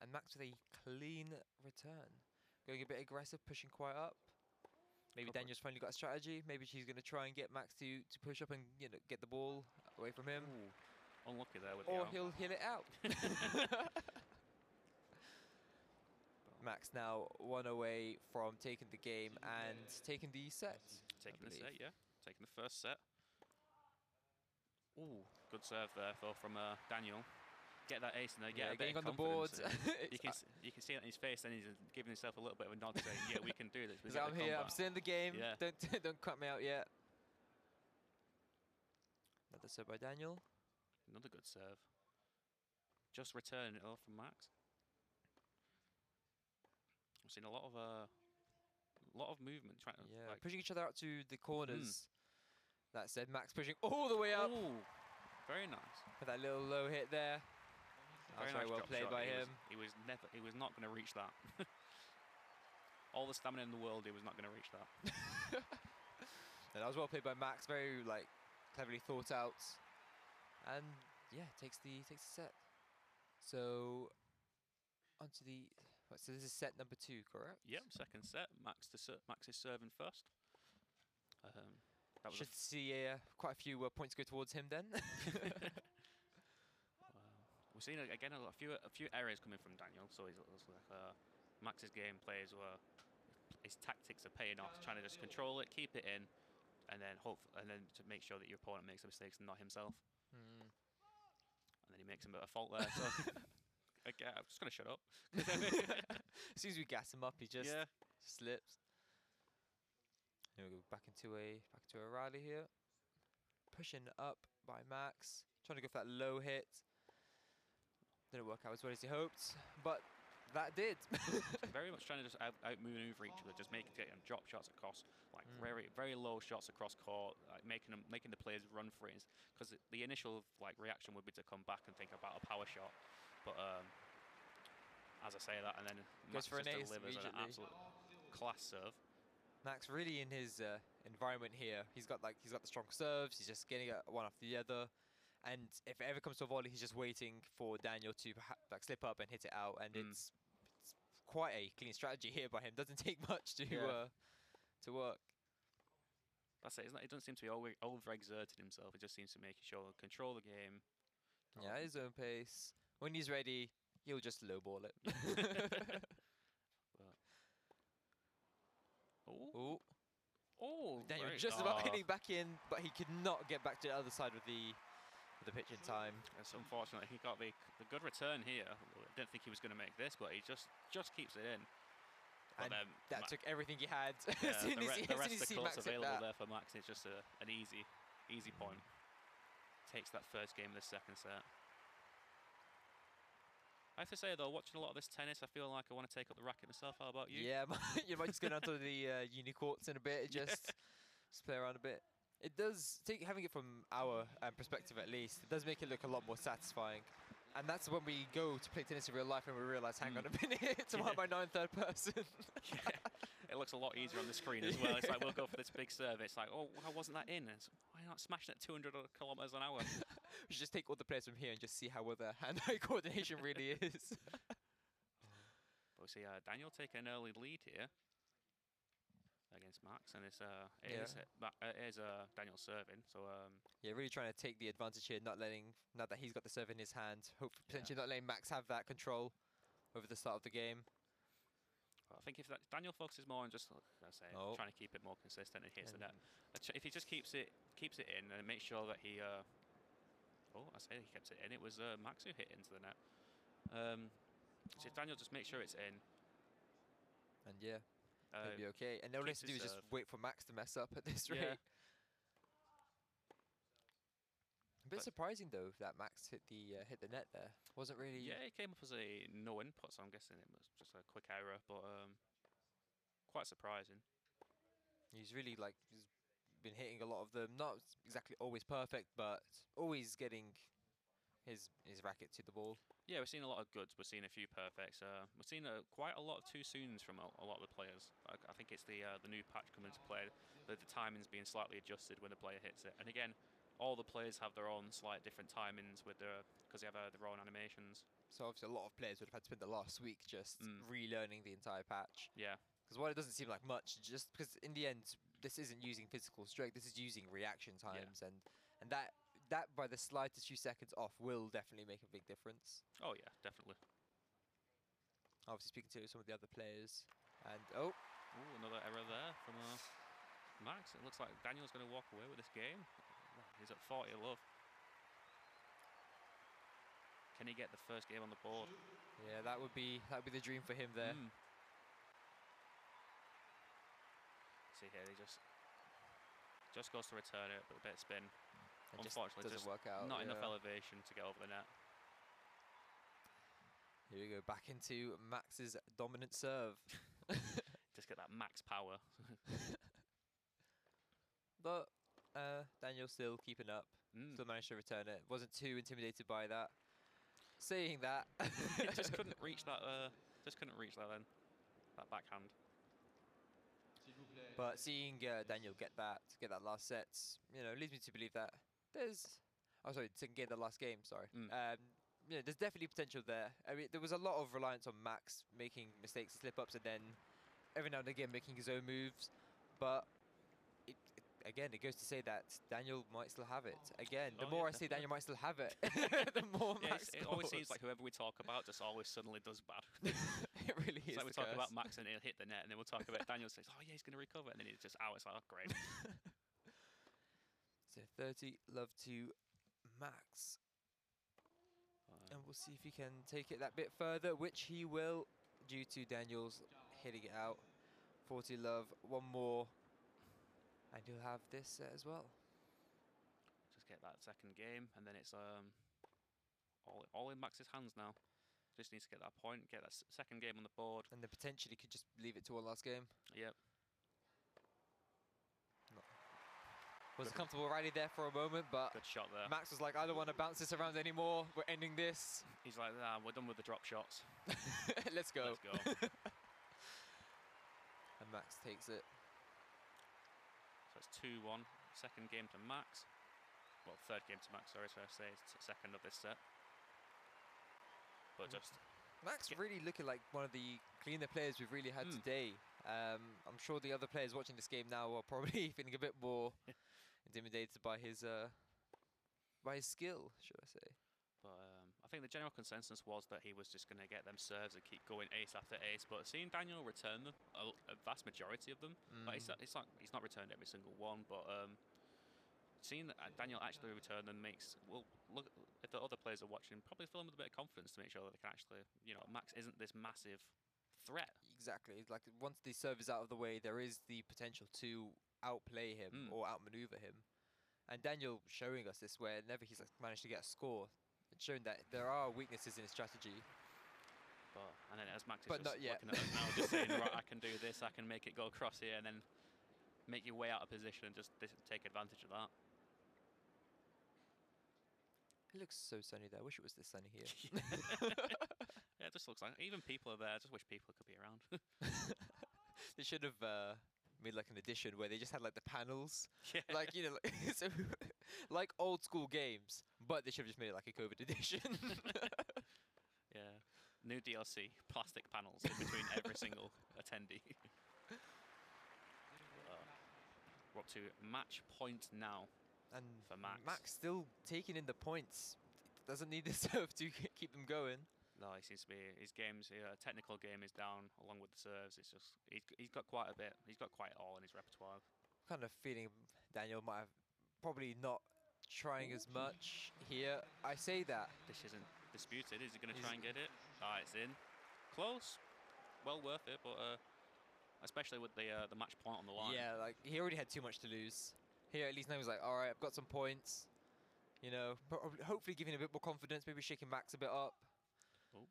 And Max with a clean return. Going a bit aggressive, pushing quite up. Maybe Daniel's finally got a strategy. Maybe she's going to try and get Max to push up and, you know, get the ball away from him. Ooh, unlucky there with or he'll hit it out. Max now 1 away from taking the game and taking the set. Taking the set, yeah. Taking the first set. Ooh, good serve there though from Daniel. Get that ace and then get a bit getting of on the board. you can see it in his face, and he's giving himself a little bit of a nod, saying, "Yeah, we can do this." Because I'm here, I'm still in the game. Yeah. Don't cut me out yet. Another serve by Daniel. Another good serve. Just returning it off from Max. I've seen a lot of movement trying to pushing each other out to the corners. That said, Max pushing all the way up. Ooh, very nice. With that little low hit there. Very Very nice well drop played shot. by him. He was not going to reach that. All the stamina in the world, he was not going to reach that. And that was well played by Max. Very cleverly thought out, and yeah, takes the set. So onto the. So this is set number 2, correct? Yep, second set. Max is serving first. That was Should see quite a few points go towards him then. We've seen again a few errors coming from Daniel. So he's like Max's gameplay is his tactics are paying off, trying to just control it, keep it in, and then to make sure that your opponent makes the mistakes and not himself. And then he makes a fault there. So again, I'm just gonna shut up. As soon as we gas him up, he just slips. Here we go, back into a rally here. Pushing up by Max, trying to go for that low hit. Didn't work out as well as he hoped, but that did. Very much trying to just outmaneuver each other, just getting drop shots across, like very low shots across court, like making the players run for it. Because the initial reaction would be to come back and think about a power shot, but as I say that, and then Max for an just ace delivers an absolute class serve. Max really in his environment here. He's got the strong serves. He's just getting one after the other. And if it ever comes to a volley, he's just waiting for Daniel to slip up and hit it out. And it's quite a clean strategy here by him. Doesn't take much to work. That's it. It doesn't seem to be overexerting himself. It just seems to make sure to control the game. Yeah, his own pace. When he's ready, he'll just lowball it. Oh, Daniel just about hitting back in, but he could not get back to the other side of the pitch in time. It's unfortunate. He got the good return here. I didn't think he was going to make this, but he just keeps it in. And that took everything he had. Yeah, as soon as the rest of the see court's Max hit available that. there for Max. It's just an easy point. Takes that first game of the second set. I have to say though, watching a lot of this tennis, I feel like I want to take up the racket myself. How about you? Yeah, you might just go down to the uni courts in a bit, just play around a bit. It does having it from our perspective at least. It does make it look a lot more satisfying, and that's when we go to play tennis in real life and we realize, hang on a minute, why am I not in third person? It looks a lot easier on the screen as well. It's like we'll go for this big serve. It's like, oh, why wasn't that in? Why not smashing at 200 kilometers an hour? We should just take all the players from here and just see how well their hand-eye coordination really is. But we see Daniel taking an early lead here against Max, and it is Daniel serving. So yeah, really trying to take the advantage here, not that he's got the serve in his hand, hopefully potentially not letting Max have that control over the start of the game. I think if Daniel focuses more on just, trying to keep it more consistent and hits the net. If he just keeps it in and makes sure that he, he kept it in. It was Max who hit into the net. So if Daniel just makes sure it's in. And yeah, he'll be okay. And all he has to do is just wait for Max to mess up at this rate. A bit surprising though that Max hit the net there. Wasn't really. Yeah, it came up as a no input, so I'm guessing it was just a quick error, but quite surprising. He's really he's been hitting a lot of them, not exactly always perfect, but always getting his racket to the ball. Yeah, we've seen a lot of goods. We've seen a few perfects. We've seen quite a lot of too soons from a lot of the players. I think it's the new patch coming into play. The timing's being slightly adjusted when the player hits it, and again, all the players have their own slight different timings because they have their own animations. So obviously a lot of players would have had to spend the last week just relearning the entire patch. Yeah. Because while it doesn't seem like much, just because in the end this isn't using physical strength, this is using reaction times, and that by the slightest few seconds off will definitely make a big difference. Oh yeah, definitely. Obviously speaking to some of the other players, and another error there from Max. It looks like Daniel's going to walk away with this game. He's at 40 love. Can he get the first game on the board? Yeah, that would be the dream for him there. See here, he just goes to return it, but a bit of spin. And Unfortunately, doesn't work out. Not enough elevation to get over the net. Here we go, back into Max's dominant serve. Just get that max power. But Daniel still keeping up. Still managed to return it. Wasn't too intimidated by that. Saying that, just couldn't reach that. Just couldn't reach that then. That backhand. But seeing Daniel get that last set, leads me to believe that there's, to get the last game. Sorry. There's definitely potential there. I mean, there was a lot of reliance on Max making mistakes, slip-ups, and then every now and again making his own moves. But again, it goes to say that Daniel might still have it. Again, the more I say Daniel might still have it, the more Max it always seems like whoever we talk about just always suddenly does bad. It really is. It's like we talk about Max and he'll hit the net, and then we'll talk about Daniel says, "Oh yeah, he's going to recover," and then he's just out. It's like, oh, great. So 30 love to Max. And we'll see if he can take it that bit further, which he will, due to Daniel's hitting it out. 40 love, one more, and he'll have this set as well. Just get that second game, and then it's all in Max's hands now. Just needs to get that point, get that second game on the board. And then potentially could just leave it to one last game. Yep. Was a comfortable rally there for a moment, but good shot there. Max was like, I don't want to bounce this around anymore. We're ending this. He's like, nah, we're done with the drop shots. Let's go. Let's go. And Max takes it. So it's 2-1. Second game to Max. Well, third game to Max, sorry, so I say it's second of this set. But just... Max really looking like one of the cleaner players we've really had today. I'm sure the other players watching this game now are probably feeling a bit more intimidated by his skill, should I say. But I think the general consensus was that he was just going to get them serves and keep going ace after ace. But seeing Daniel return them, a vast majority of them, like it's like he's not returned every single one, but seeing that Daniel actually return them makes, well, look, if the other players are watching, probably fill them with a bit of confidence to make sure that they can actually, Max isn't this massive threat. Exactly. Like once the serve is out of the way, there is the potential to outplay him or outmaneuver him. And Daniel showing us this, whenever he's managed to get a score, it's showing that there are weaknesses in his strategy. And then as Max is just looking at us now, just saying, right, I can do this, I can make it go across here, and then make your way out of position and just take advantage of that. It looks so sunny there. I wish it was this sunny here. Yeah, it just looks like, even people are there. I just wish people could be around. They should have made like an edition where they just had like the panels, Yeah. like so, like old school games, but they should have just made it like a COVID edition. Yeah, new DLC, plastic panels in between every single attendee. We're up to match point now. And for Max. Max still taking in the points. Doesn't need the serve to keep them going. No, he seems to be, his games, technical game is down along with the serves. It's just, he's got quite a bit, he's got quite all in his repertoire. Kind of feeling Daniel might have probably not trying as much here. I say that. This isn't disputed. Is he going to try and get it? Ah, it's in. Close. Well worth it, but especially with the match point on the line. Yeah, like he already had too much to lose. Here, at least now he's like, all right, I've got some points. Hopefully giving a bit more confidence, maybe shaking Max a bit up. Oh.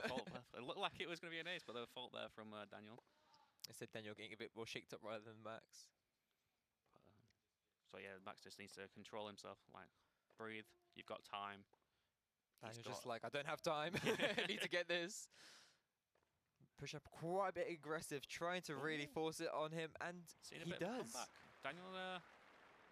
Fault there. It looked like it was going to be an ace, but there was a fault there from Daniel. Instead, Daniel getting a bit more shaked up rather than Max. So yeah, Max just needs to control himself. Like, breathe. You've got time. Daniel's just like, I don't have time. I need to get this. Push up quite a bit aggressive, trying to really force it on him, and he does. Daniel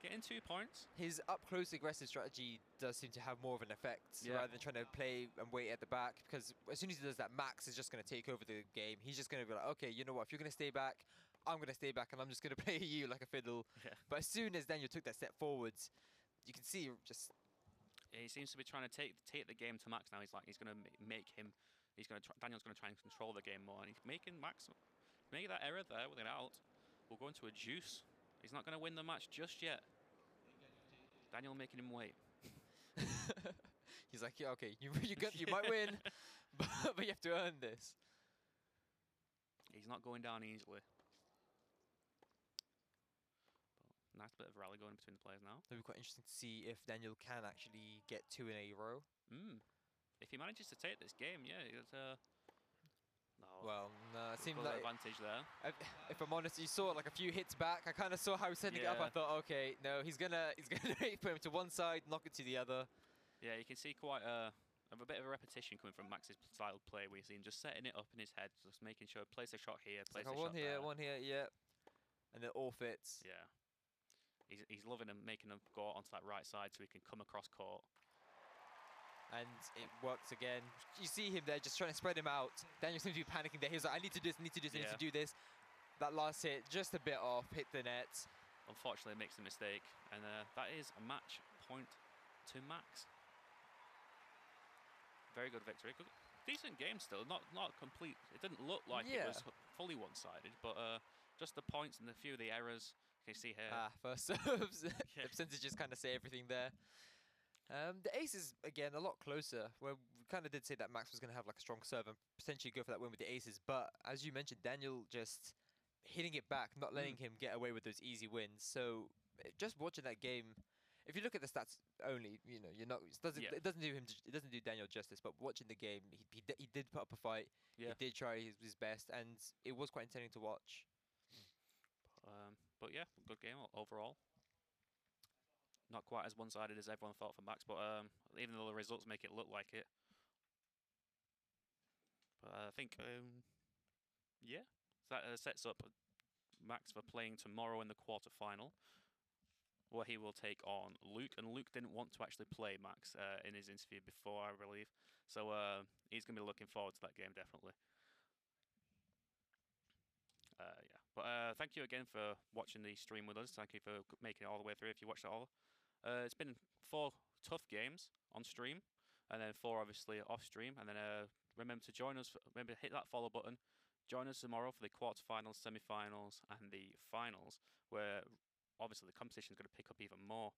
getting 2 points. His up-close aggressive strategy does seem to have more of an effect rather than trying to play and wait at the back, because as soon as he does that, Max is just going to take over the game. He's just going to be like, okay, you know what, if you're going to stay back, I'm going to stay back, and I'm just going to play you like a fiddle. Yeah. But as soon as Daniel took that step forwards, you can see just... He seems to be trying to take the game to Max now. He's like, he's going to make him... Daniel's going to try and control the game more, and he's making Max make that error there with it out. We'll go into a juice. He's not going to win the match just yet. Daniel making him wait. He's like, yeah, okay, you might win, but you have to earn this. He's not going down easily. But nice bit of rally going between the players now. It'll be quite interesting to see if Daniel can actually get 2 in a row. If he manages to take this game, yeah, it's no. Well, no, it seemed like advantage there. If I'm honest, you saw like a few hits back. I kind of saw how he was setting it up. I thought, okay, no, he's gonna put him to one side, knock it to the other. Yeah, you can see quite a bit of a repetition coming from Max's style of play. We see him just setting it up in his head, just making sure place a shot here, place a shot one here, there. one here, yeah. and it all fits. Yeah. He's loving him, making him go onto that right side so he can come across court. And it works again. You see him there just trying to spread him out. Daniel seems to be panicking there. He was like, I need to do this, I need to do this, I need to do this. That last hit, just a bit off, hit the net. Unfortunately, makes a mistake. And that is a match point to Max. Very good victory. Decent game still, not complete. It didn't look like it was fully one-sided, but just the points and a few of the errors. You can see here. First serves. The percentages kind of say everything there. The aces, again, a lot closer, where we kind of did say that Max was going to have like a strong serve and potentially go for that win with the aces. But as you mentioned, Daniel just hitting it back, not letting him get away with those easy wins. So just watching that game, if you look at the stats only, you know, you're not. It doesn't do Daniel justice. But watching the game, he did put up a fight. Yeah. He did try his best, and it was quite entertaining to watch. But yeah, good game overall. Not quite as one-sided as everyone thought for Max, but even though the results make it look like it. But I think, that sets up Max for playing tomorrow in the quarter-final, where he will take on Luke. And Luke didn't want to actually play Max in his interview before, I believe. So he's going to be looking forward to that game, definitely. But thank you again for watching the stream with us. Thank you for making it all the way through if you watched it all. It's been 4 tough games on stream, and then 4 obviously off stream. And then remember to join us. Remember to hit that follow button. Join us tomorrow for the quarterfinals, semi-finals, and the finals, where obviously the competition is going to pick up even more.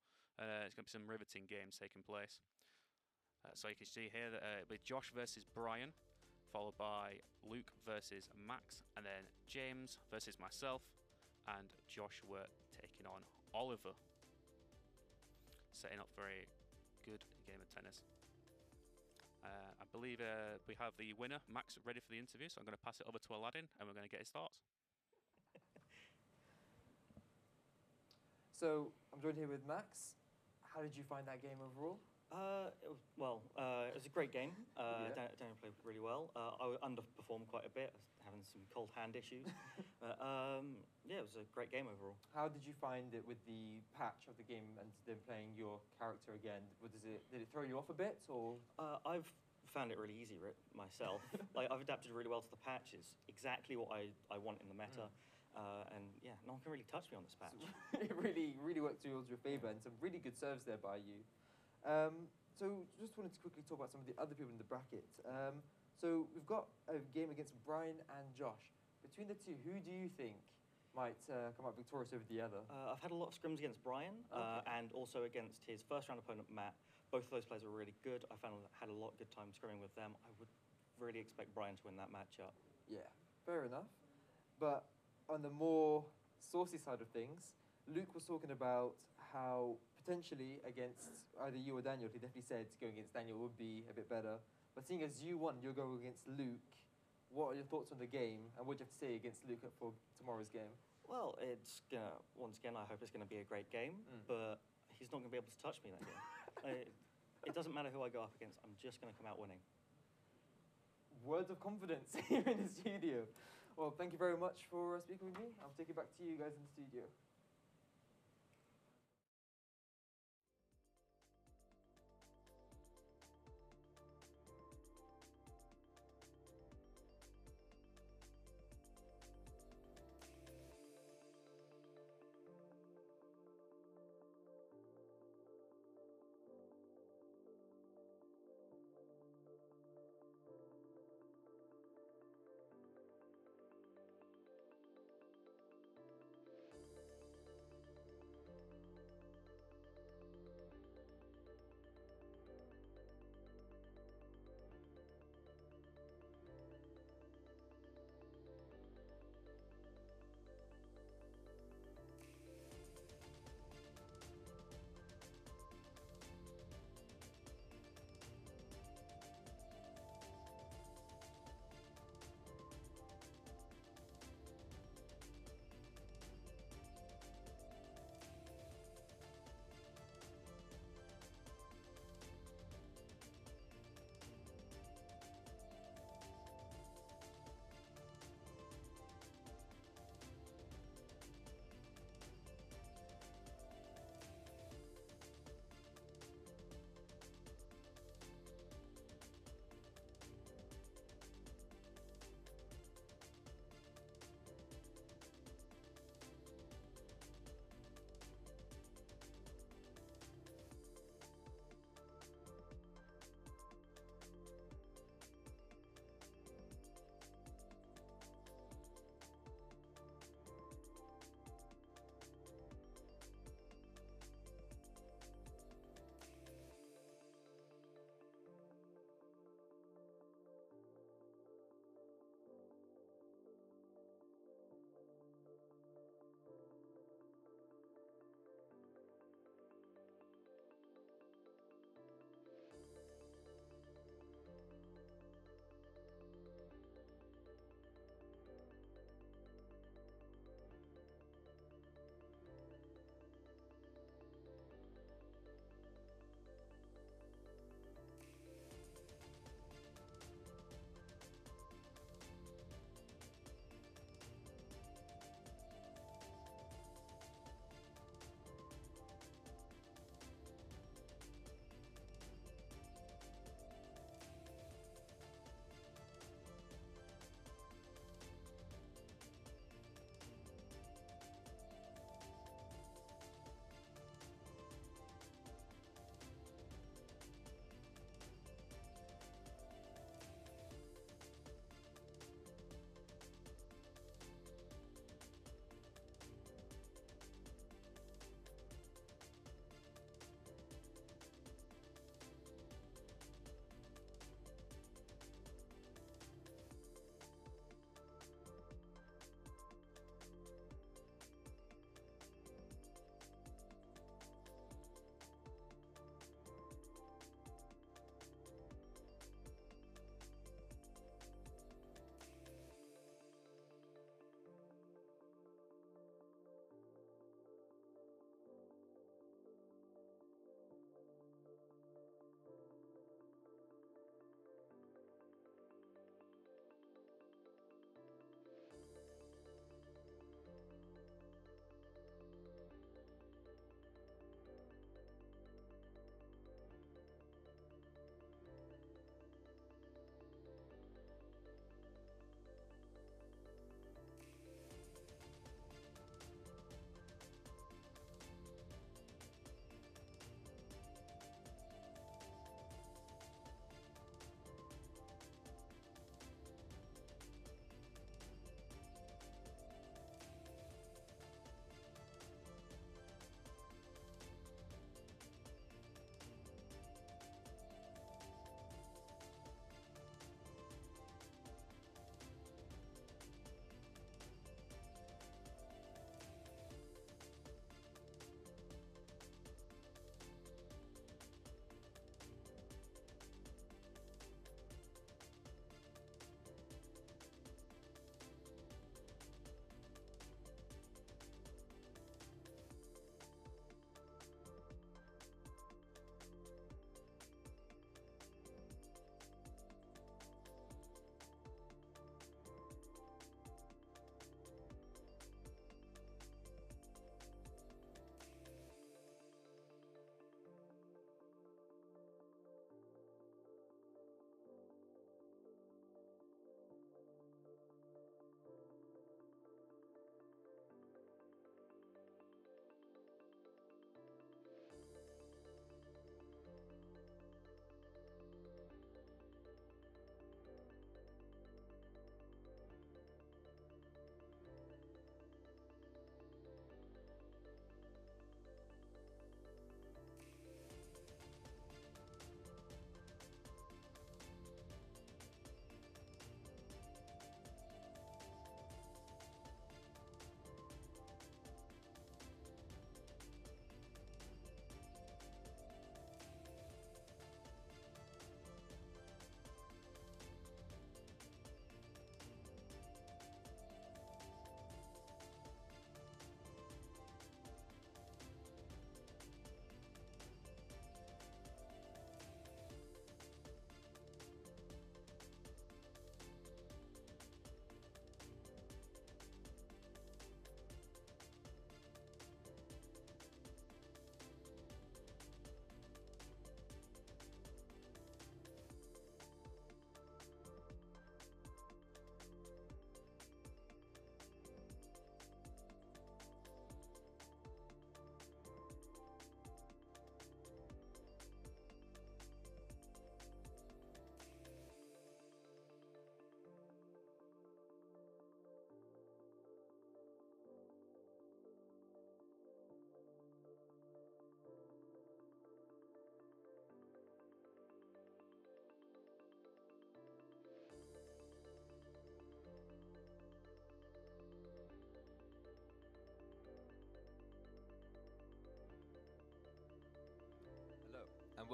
It's going to be some riveting games taking place. So you can see here that with Josh versus Brian, followed by Luke versus Max, and then James versus myself, and Joshua taking on Oliver. Setting up for a good game of tennis. I believe we have the winner, Max, ready for the interview, so I'm going to pass it over to Aladdin, and we're going to get his thoughts. So, I'm joined here with Max. How did you find that game overall? It was a great game. Daniel played really well. I underperformed quite a bit, having some cold hand issues. But it was a great game overall. How did you find it with the patch of the game and then playing your character again? Did it throw you off a bit, or? I've found it really easy myself. I've adapted really well to the patch. It's exactly what I want in the meta. And yeah, no one can really touch me on this patch. It really worked towards your favour, and some really good serves there by you. So just wanted to quickly talk about some of the other people in the bracket. So we've got a game against Brian and Josh. Between the two, who do you think might come out victorious over the other? I've had a lot of scrims against Brian and also against his first round opponent, Matt. Both of those players were really good. I had a lot of good time scrimming with them. I would really expect Brian to win that matchup. Yeah, fair enough. But on the more saucy side of things, Luke was talking about how potentially against either you or Daniel, he definitely said going against Daniel would be a bit better. But seeing as you won, you're going against Luke. What are your thoughts on the game, and what do you have to say against Luke for tomorrow's game? Well, it's gonna, once again, I hope it's gonna be a great game, but he's not gonna be able to touch me that game. It doesn't matter who I go up against, I'm just gonna come out winning. Words of confidence here in the studio. Well, thank you very much for speaking with me. I'll take it back to you guys in the studio.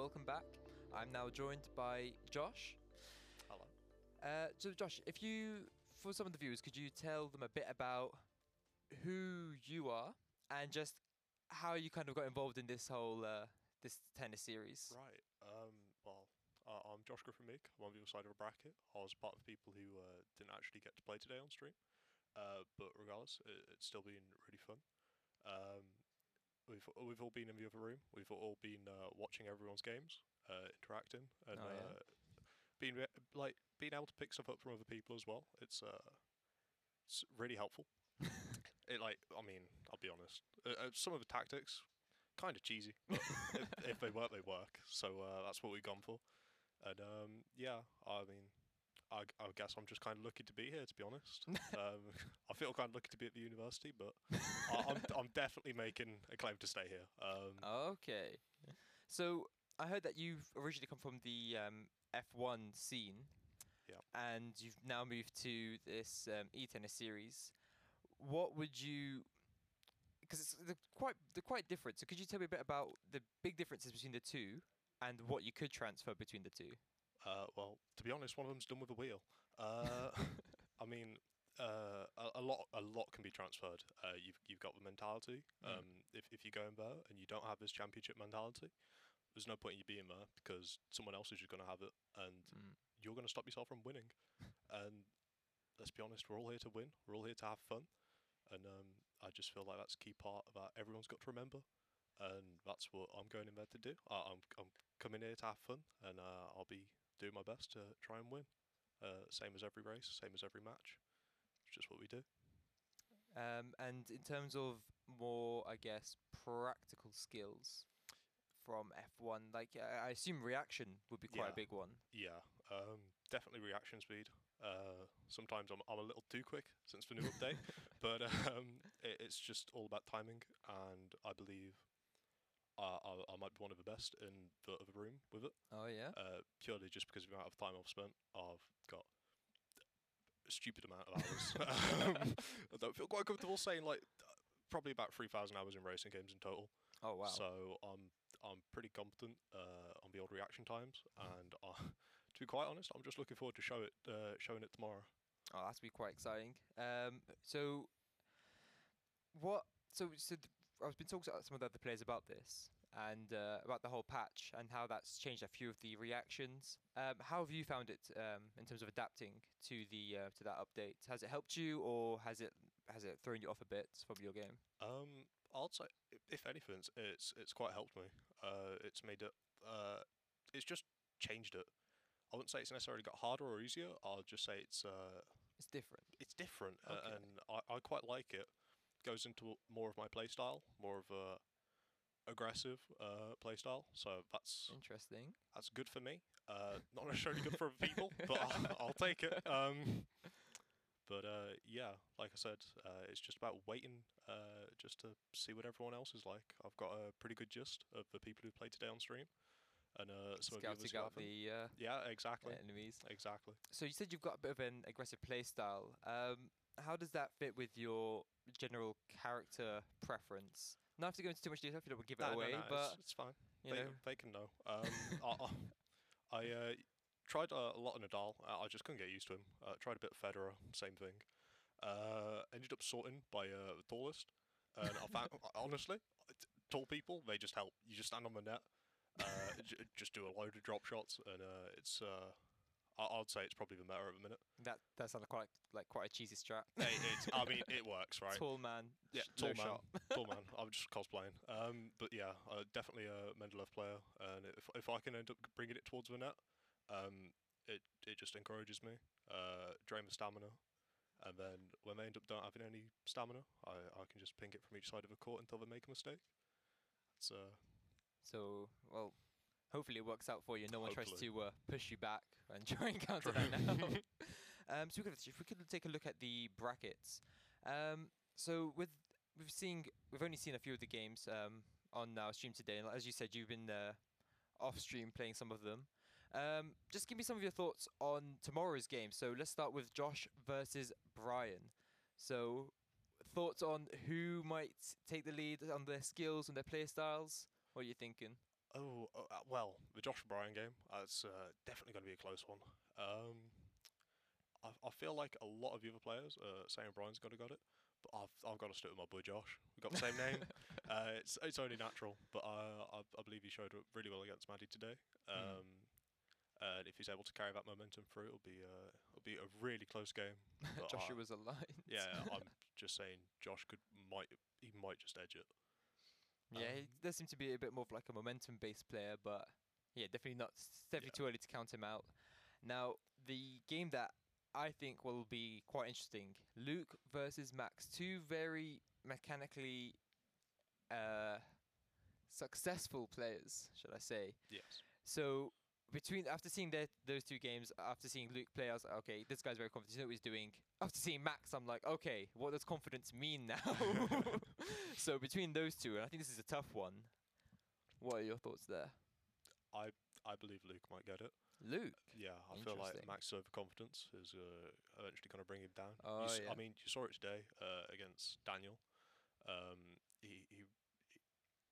welcome back. I'm now joined by Josh. Hello. So Josh, if you, for some of the viewers, could you tell them a bit about who you are and just how you kind of got involved in this whole this tennis series? Right. Well, I'm Josh Griffin-Meek. I'm on the other side of a bracket. I was part of the people who didn't actually get to play today on stream. But regardless, it's still been really fun. We've all been in the other room. We've all been watching everyone's games, interacting, and being able to pick stuff up from other people as well. It's really helpful. I'll be honest. Some of the tactics, kind of cheesy, but if they work, they work. So that's what we've gone for. And I guess I'm just kind of lucky to be here, to be honest. I feel kind of lucky to be at the university, but I'm definitely making a claim to stay here. Okay. So I heard that you've originally come from the F1 scene. Yeah. And you've now moved to this e-tennis series. What would you... Because they're quite different. So could you tell me a bit about the big differences between the two and what you could transfer between the two? Well, to be honest, one of them's done with a wheel. A lot can be transferred. You've got the mentality. If you go in there and you don't have this championship mentality, there's no point in you being there because someone else is just going to have it, and you're going to stop yourself from winning. And let's be honest, we're all here to win. We're all here to have fun, and I just feel like that's a key part that everyone's got to remember. And that's what I'm going in there to do. I'm coming here to have fun, and I'll be doing my best to try and win. Same as every race, same as every match. It's just what we do. And in terms of more, I guess, practical skills from F1, like I assume reaction would be quite a big one. Yeah, definitely reaction speed. Sometimes I'm a little too quick since the new update, but it's just all about timing, and I believe I might be one of the best in the other room with it. Oh yeah. Purely just because of the amount of time I've spent. I've got a stupid amount of hours. I don't feel quite comfortable saying probably about 3,000 hours in racing games in total. Oh wow. So I'm pretty competent on the old reaction times, and to be quite honest, I'm just looking forward to showing it tomorrow. Oh, that's be quite exciting. So I've been talking to some of the other players about this and about the whole patch and how that's changed a few of the reactions. How have you found it in terms of adapting to the to that update? Has it helped you, or has it thrown you off a bit from your game? I'd say, if anything, it's quite helped me. It's made it. It's just changed it. I wouldn't say it's necessarily got harder or easier. I'll just say it's different. It's different, Okay. and I quite like it. Goes into more of my play style, more of a aggressive play style. So that's interesting. That's good for me. Not necessarily good for other people, but I'll take it. Yeah, like I said, it's just about waiting just to see what everyone else is like. I've got a pretty good gist of the people who played today on stream, and some of the others out the yeah, exactly, enemies. Exactly. So you said you've got a bit of an aggressive play style. How does that fit with your general character preference? Not have to go into too much detail if you don't want to give it away, but it's fine. They can know. I tried a lot of Nadal. I just couldn't get used to him. Tried a bit of Federer, same thing. Ended up sorting by the tallest. And I found, honestly, tall people, they just help. You just stand on the net, just do a load of drop shots, and it's... I'd say it's probably the meta at the minute. That sounds quite a cheesy strat. It works, right? Tall man. Yeah, tall man. Tall man. I'm just cosplaying. But yeah, definitely a Mendeleev player, and if I can end up bringing it towards the net, it just encourages me. Drain the stamina, and then when they end up not having any stamina, I can just ping it from each side of the court until they make a mistake. It's So well. Hopefully it works out for you. No one tries Hopefully. to push you back and try and counter that now. So if we could take a look at the brackets. So we've only seen a few of the games on our stream today, and as you said, you've been off stream playing some of them. Just give me some of your thoughts on tomorrow's game. So let's start with Josh versus Brian. So thoughts on who might take the lead on their skills and their play styles? What are you thinking? Well, the Josh Bryan game, it's definitely going to be a close one. I feel like a lot of the other players are saying Brian's got it, but I've got to stick with my boy Josh. We've got the same name. It's only natural, but I believe he showed up really well against Maddie today. And if he's able to carry that momentum through, it'll be a really close game. But, Joshua's aligned. yeah, I'm just saying Josh might just edge it. Yeah, he does seem to be a bit more of like a momentum-based player, but yeah, definitely not. It's definitely too early to count him out. Now, the game that I think will be quite interesting: Luke versus Max, two very mechanically successful players, should I say? Yes. So after seeing those two games, after seeing Luke play, I was like, okay, this guy's very confident. He knows what he's doing. After seeing Max, I'm like, okay, what does confidence mean now? So between those two, and I think this is a tough one. What are your thoughts there? I believe Luke might get it. Luke? Yeah, I feel like Interesting. Max's overconfidence is eventually going to bring him down. Oh, yeah. I mean, you saw it today against Daniel.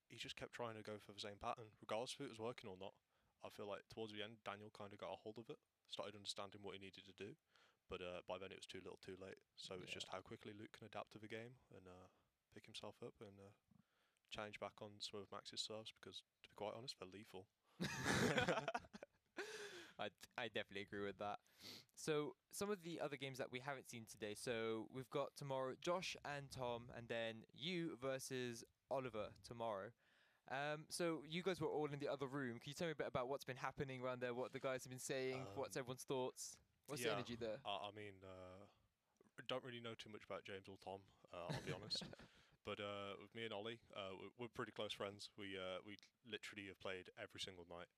He just kept trying to go for the same pattern, regardless if it was working or not. I feel like towards the end, Daniel kind of got a hold of it, started understanding what he needed to do, but by then it was too little, too late. So it's just how quickly Luke can adapt to the game and pick himself up and change back on some of Max's serves, because to be quite honest, they're lethal. I definitely agree with that. So some of the other games that we haven't seen today. So we've got tomorrow Josh and Tom, and then you versus Oliver tomorrow. So you guys were all in the other room. Can you tell me a bit about what's been happening around there? What the guys have been saying? What's everyone's thoughts? What's the energy there? I mean, don't really know too much about James or Tom. I'll be honest. But with me and Ollie, we're pretty close friends. We literally have played every single night,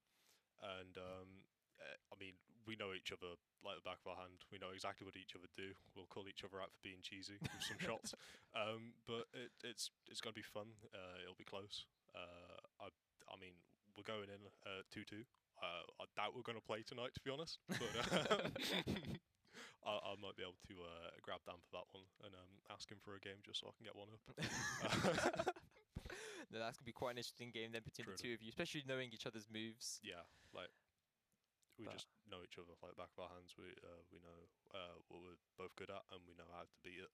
and I mean, we know each other like the back of our hand. We know exactly what each other do. We'll call each other out for being cheesy with some shots. But it's going to be fun. It'll be close. I mean, we're going in 2-2. I doubt we're going to play tonight, to be honest. But I might be able to grab Dan for that one and ask him for a game just so I can get one up. No, that's gonna be quite an interesting game then between the two of you, especially knowing each other's moves. Yeah, like we just know each other like the back of our hands. We know what we're both good at, and we know how to beat it.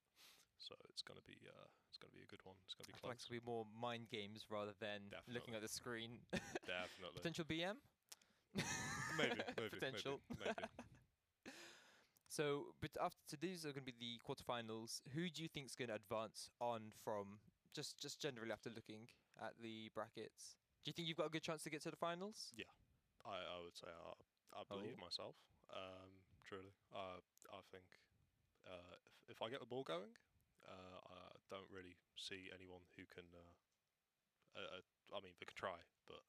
So it's gonna be a good one. It's gonna be close. Like it's gonna be more mind games rather than looking at the screen. Definitely. Potential BM. maybe. Potential. Maybe. So, but after these are going to be the quarterfinals. Who do you think is going to advance on from just generally after looking at the brackets? Do you think you've got a good chance to get to the finals? Yeah, I would say I believe myself. Truly, I think if I get the ball going, I don't really see anyone who can. I mean, they can try, but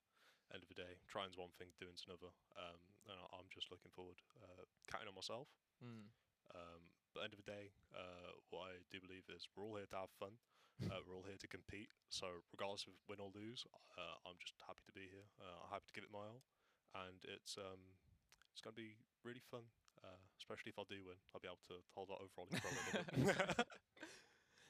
end of the day, trying's one thing, doing's another. And I'm just looking forward, counting on myself. But end of the day, what I do believe is we're all here to have fun. We're all here to compete. So regardless of win or lose, I'm just happy to be here. I'm happy to give it my all, and it's going to be really fun. Especially if I do win, I'll be able to hold that over Ollie for a little bit.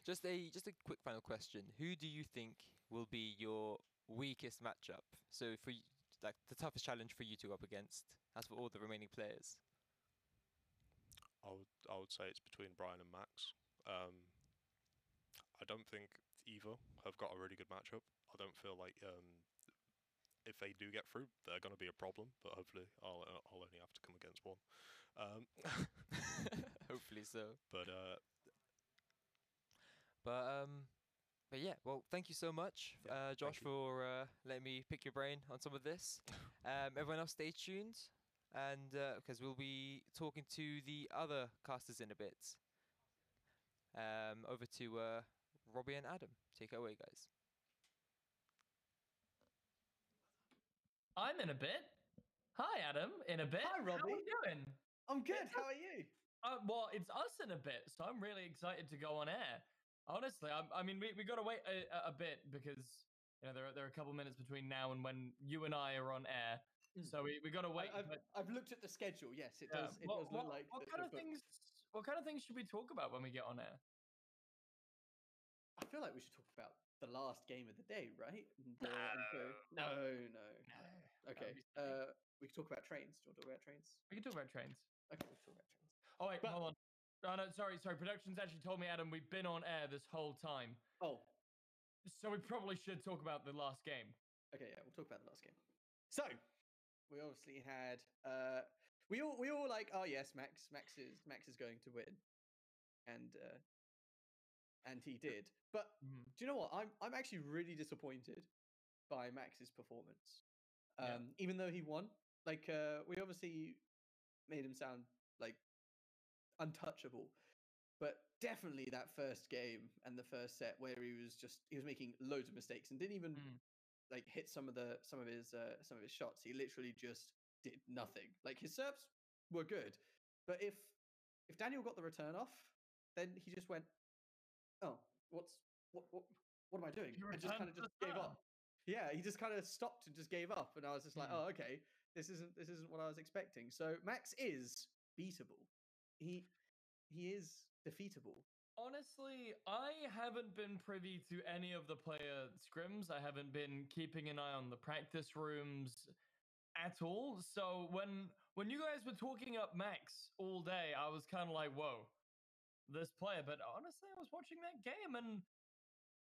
Just a quick final question: who do you think will be your weakest matchup? So for like the toughest challenge for you to go up against, as for all the remaining players. I would say it's between Brian and Max. I don't think either have got a really good matchup. I don't feel like if they do get through, they're going to be a problem. But hopefully, I'll only have to come against one. Hopefully so. But yeah. Well, thank you so much, Josh, for letting me pick your brain on some of this. Everyone else, stay tuned. And because we'll be talking to the other casters in a bit. Over to Robbie and Adam. Take it away, guys. I'm in a bit. Hi, Adam. In a bit. Hi, Robbie. How are you doing? I'm good. How are you? Well, it's us in a bit, so I'm really excited to go on air. Honestly, I mean, we got to wait a bit because there are a couple minutes between now and when you and I are on air. So we got to wait. I've looked at the schedule. Yes, it does. It does look like. What kind of things should we talk about when we get on air? I feel like we should talk about the last game of the day, right? And, No. no. Okay. That'd be silly. We can talk about trains. Do you want to talk about trains? We can talk about trains. Okay, we'll talk about trains. Oh wait, But- hold on. Oh no, sorry. Production's actually told me, Adam, we've been on air this whole time, Oh, so we probably should talk about the last game. okay, yeah, we'll talk about the last game. So, we obviously had we all like, oh yes, Max is going to win, and he did. But Mhm. do you know what? I'm actually really disappointed by Max's performance. Yeah. Even though he won, like we obviously made him sound like untouchable, but definitely that first game and the first set where he was making loads of mistakes and didn't even like hit some of his shots. He literally just did nothing. Like his serves were good, but if Daniel got the return off, then he just went, oh, what am I doing? He And just kind returned of just the gave serve. up. Yeah, he just kind of stopped and just gave up, and I was just like, Hmm. oh, okay, this isn't what I was expecting. So Max is beatable. He is defeatable. Honestly, I haven't been privy to any of the player scrims. I haven't been keeping an eye on the practice rooms at all. So when you guys were talking up Max all day, I was kind of like, whoa, this player. But honestly, I was watching that game, and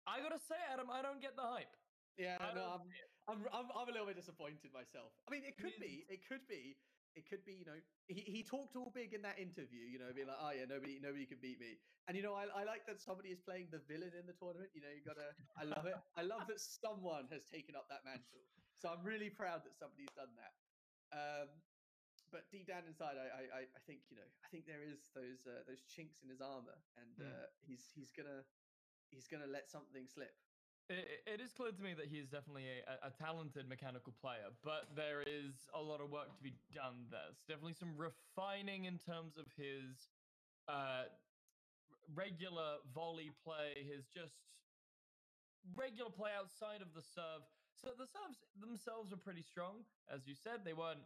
I gotta say, Adam, I don't get the hype. Yeah, I no, don't I'm a little bit disappointed myself. I mean, it could He's- be. You know, he talked all big in that interview. You know, being like, oh yeah, nobody can beat me. And you know, I like that somebody is playing the villain in the tournament. You know, you gotta. I love it. I love that someone has taken up that mantle. So I'm really proud that somebody's done that. But deep down inside, I think, you know, I think there is those chinks in his armor, and he's gonna let something slip. It is clear to me that he is definitely a talented mechanical player, but there is a lot of work to be done. There's definitely some refining in terms of his regular volley play, his just regular play outside of the serve. So the serves themselves are pretty strong. As you said, they weren't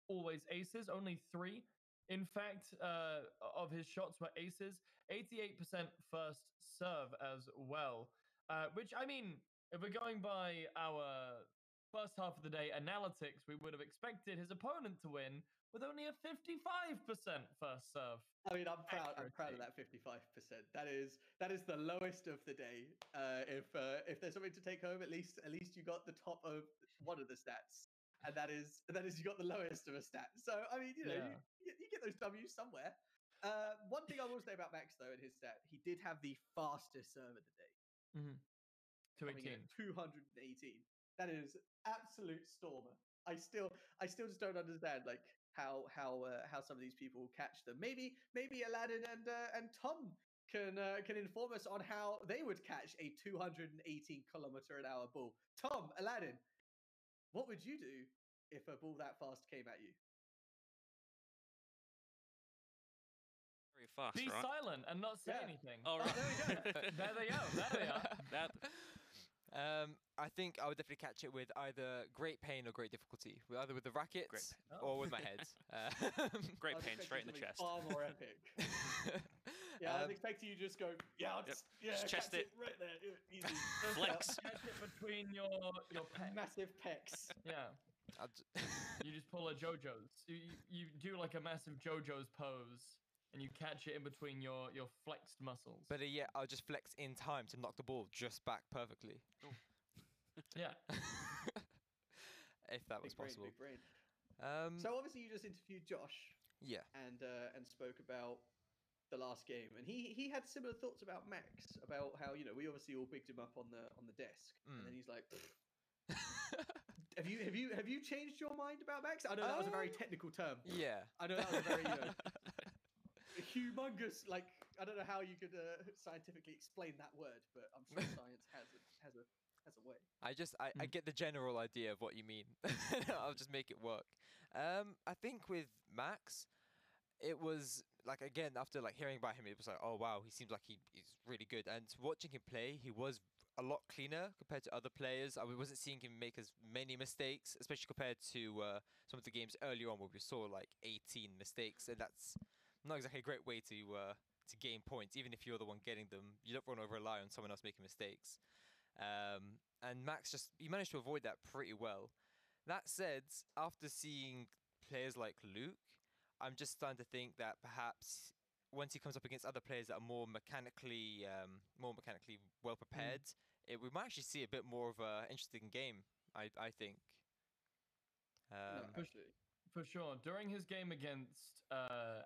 always aces, only 3. In fact, of his shots were aces, 88% first serve as well. Which, I mean, if we're going by our first half of the day analytics, we would have expected his opponent to win with only a 55% first serve. I mean, I'm proud of accuracy. that 55%. That is the lowest of the day. If there's something to take home, at least you got the top of one of the stats, and that is you got the lowest of a stat. So I mean, you know, Yeah. you get those W's somewhere. One thing I will say about Max though, in his stat, he did have the fastest serve of the day, Mm-hmm. coming in 218. at 218. That is absolute stormer. I still just don't understand like how some of these people catch them. Maybe Aladdin and Tom can inform us on how they would catch a 218-kilometer-an-hour ball. Tom, Aladdin, what would you do if a ball that fast came at you? Very fast, Be right? silent and not say Yeah. anything. All right. There we go. There they go. There they are. That I think I would definitely catch it with either great pain or great difficulty, either with the rackets pain. or with my head. great I was pain straight in the expecting chest. something Far more epic. Yeah, I was expecting you to just go. Yeah, I'll just Just chest catch it. right there. Easy. Flex. Catch it between your pecs. Massive pecs. Yeah. I'll j- You just pull a JoJo's. You do like a massive JoJo's pose, and you catch it in between your flexed muscles. Better yet, I'll just flex in time to knock the ball just back perfectly, yeah. if that was Big brain, possible. big brain. Um, So obviously you just interviewed Josh yeah. and spoke about the last game, and he had similar thoughts about Max, about how, you know, we obviously all picked him up on the desk, and then he's like, have you changed your mind about Max? I know that was a very technical term. Yeah. I know that was a very humongous, like, I don't know how you could scientifically explain that word, but I'm sure science has a way. I get the general idea of what you mean. I'll just make it work. I think with Max, it was like, again, after like hearing about him, it was like, oh wow, he seems like he's really good. And watching him play, he was a lot cleaner compared to other players. I wasn't seeing him make as many mistakes, especially compared to some of the games earlier on where we saw like 18 mistakes, and that's not exactly a great way to to gain points, even if you're the one getting them. You don't want to rely on someone else making mistakes. And Max he managed to avoid that pretty well. That said, after seeing players like Luke, I'm just starting to think that perhaps once he comes up against other players that are more mechanically well prepared, we might actually see a bit more of an interesting game. I think. For sure. During his game against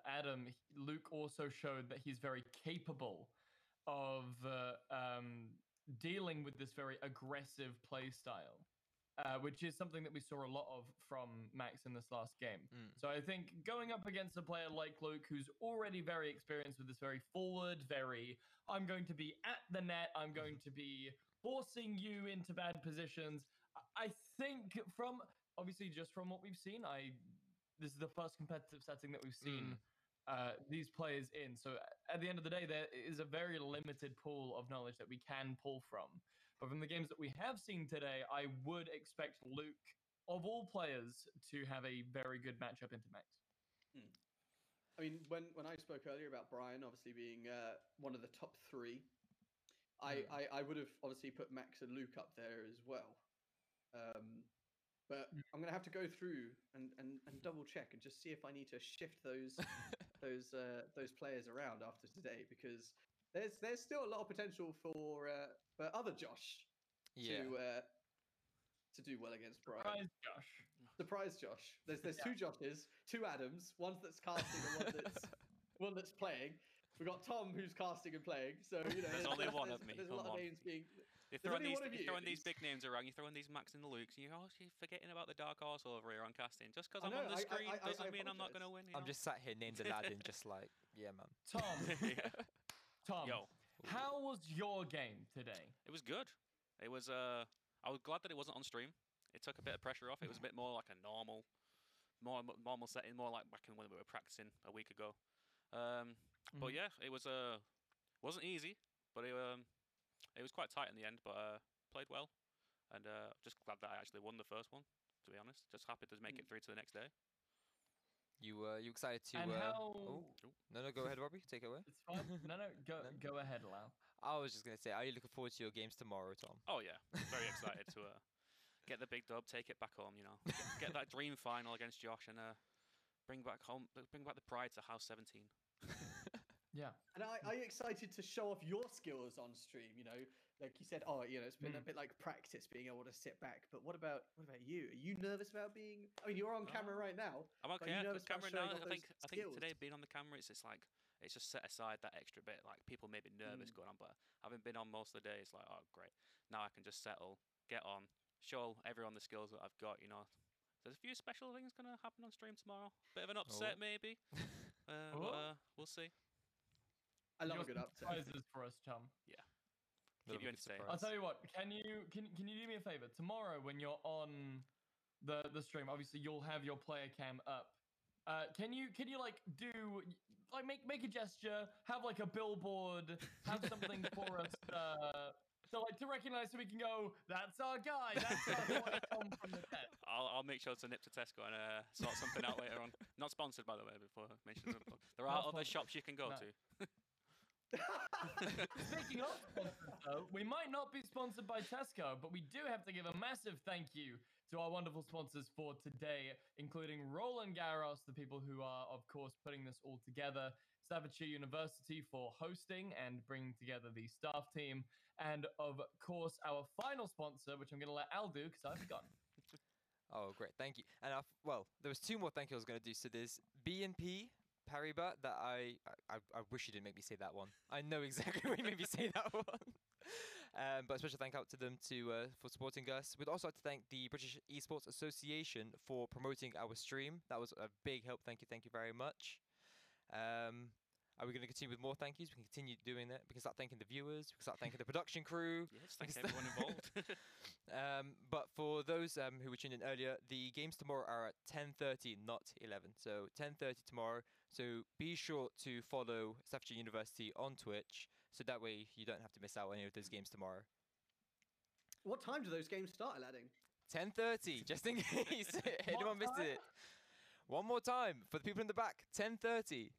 Adam, Luke also showed that he's very capable of dealing with this very aggressive play style, which is something that we saw a lot of from Max in this last game. So I think going up against a player like Luke, who's already very experienced with this very forward, I'm going to be at the net, I'm going to be forcing you into bad positions. I think obviously just from what we've seen, this is the first competitive setting that we've seen these players in. So at the end of the day, there is a very limited pool of knowledge that we can pull from. But from the games that we have seen today, I would expect Luke, of all players, to have a very good matchup into Max. I mean, when I spoke earlier about Brian obviously being one of the top 3, I would have obviously put Max and Luke up there as well. But I'm going to have to go through and double check and just see if I need to shift those players around after today, because there's still a lot of potential for other Josh to do well against Brian. Surprise Josh. There's 2 Joshes, 2 Adams, one that's casting and one that's playing. We've got Tom who's casting and playing. So there's only one of me. There's a lot of names being. You're throwing these big names around. You're throwing these Max and the Lukes. And you're forgetting about the dark horse over here on casting. Just because I'm on the screen doesn't mean I'm not going to win. I'm just sat here named Aladdin, just like, yeah, man. Tom, Yo. How was your game today? It was good. It was. I was glad that it wasn't on stream. It took a bit of pressure off. It was a bit more like a normal setting, more like back when we were practicing a week ago. But yeah, it was wasn't easy, but it was quite tight in the end. But played well, and just glad that I actually won the first one. To be honest, just happy to make it through to the next day. You excited to? And No, go ahead, Robbie. Take it away. It's fine. No, go ahead, Lau. I was just gonna say, are you looking forward to your games tomorrow, Tom? Oh yeah, very excited to get the big dub, take it back home. Get that dream final against Josh, and bring back the pride to House 17. Yeah. And are you excited to show off your skills on stream? Like you said, it's been a bit like practice being able to sit back. But what about you? Are you nervous about being? I mean, you're on camera right now. I'm on camera now. I think today being on the camera, it's just set aside that extra bit. Like people may be nervous going on, but having been on most of the day, it's like, oh great, now I can just settle, get on, show everyone the skills that I've got. There's a few special things gonna happen on stream tomorrow. Bit of an upset maybe. But, we'll see. I love a good upset. Surprises for us, Tom. Yeah. Keep you entertained. I'll tell you what. Can you do me a favor tomorrow when you're on the stream? Obviously, you'll have your player cam up. Can you make a gesture? Have like a billboard. Have something for us. To recognize, so we can go. That's our guy. That's our boy Tom from the Tet. I'll make sure to nip to Tesco and sort something out later on. Not sponsored, by the way. Before I mention them, there are other shops you can go to. Speaking of sponsors, though, we might not be sponsored by Tesco, but we do have to give a massive thank you to our wonderful sponsors for today, including Roland Garros, the people who are, of course, putting this all together, Staffordshire University for hosting and bringing together the staff team, and, of course, our final sponsor, which I'm going to let Al do because I've forgotten. Oh, great. Thank you. And, there was 2 more thank you I was going to do. So there's BNP Paribas that I wish you didn't make me say that one. I know exactly why you made me say that one. But a special thank out to them for supporting us. We'd also like to thank the British Esports Association for promoting our stream. That was a big help. Thank you very much. Are we going to continue with more thank yous? We can continue doing that. We can start thanking the viewers. We can start thanking the production crew. Yes, thanks everyone involved. But for those who were tuned in earlier, the games tomorrow are at 10:30, not 11. So 10:30 tomorrow. So be sure to follow Staffordshire University on Twitch, so that way you don't have to miss out on any of those games tomorrow. What time do those games start, Aladdin? 10:30, just in case anyone missed it. One more time for the people in the back. 10:30.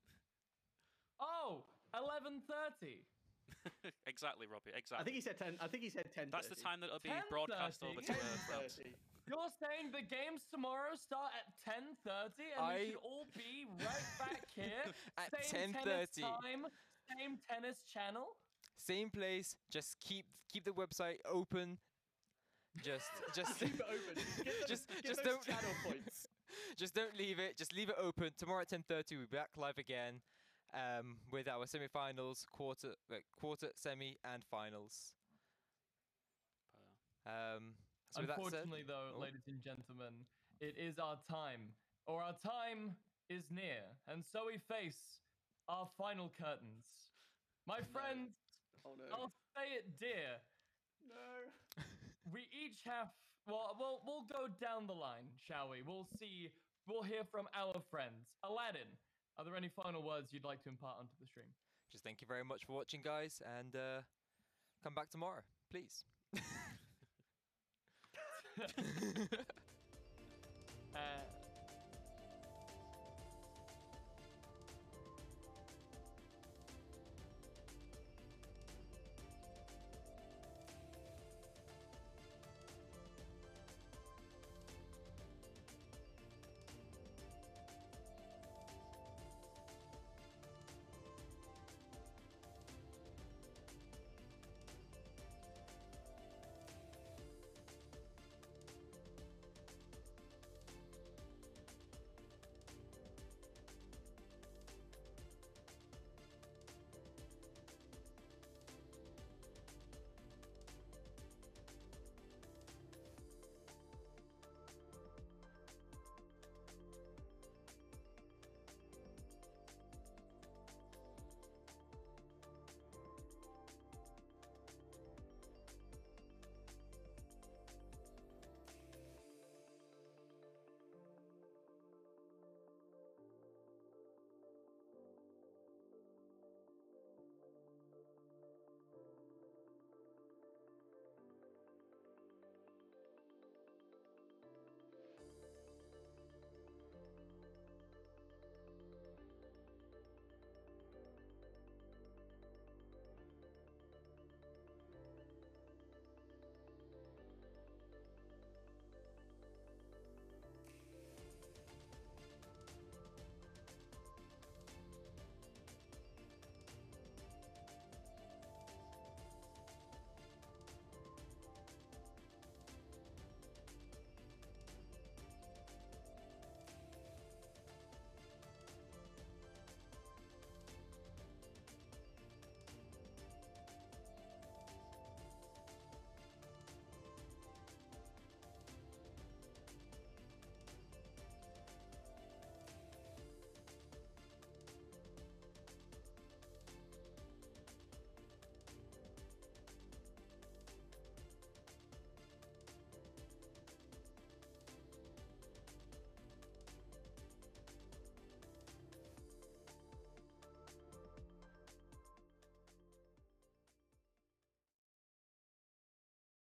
Oh, 11:30. Exactly, Robbie. Exactly. I think he said 10. I think he said 10. That's the time that it'll be broadcast over to France. 10:30. You're saying the games tomorrow start at 10:30, and we should all be right back here At same 10:30. tennis time, same tennis channel. Same place. Just keep the website open. Just Keep it open. Get just those don't channel points. Just don't leave it. Just leave it open. Tomorrow at 10:30, we'll be back live again with our semi-finals, quarter, semi, and finals. So with that said- Unfortunately, though, ladies and gentlemen, it is our time, or our time is near, and so we face our final curtains. My friends, Oh no. I'll say it, dear. No. We each have. Well, we'll go down the line, shall we? We'll see. We'll hear from our friends. Aladdin, are there any final words you'd like to impart onto the stream? Just thank you very much for watching, guys, and come back tomorrow, please.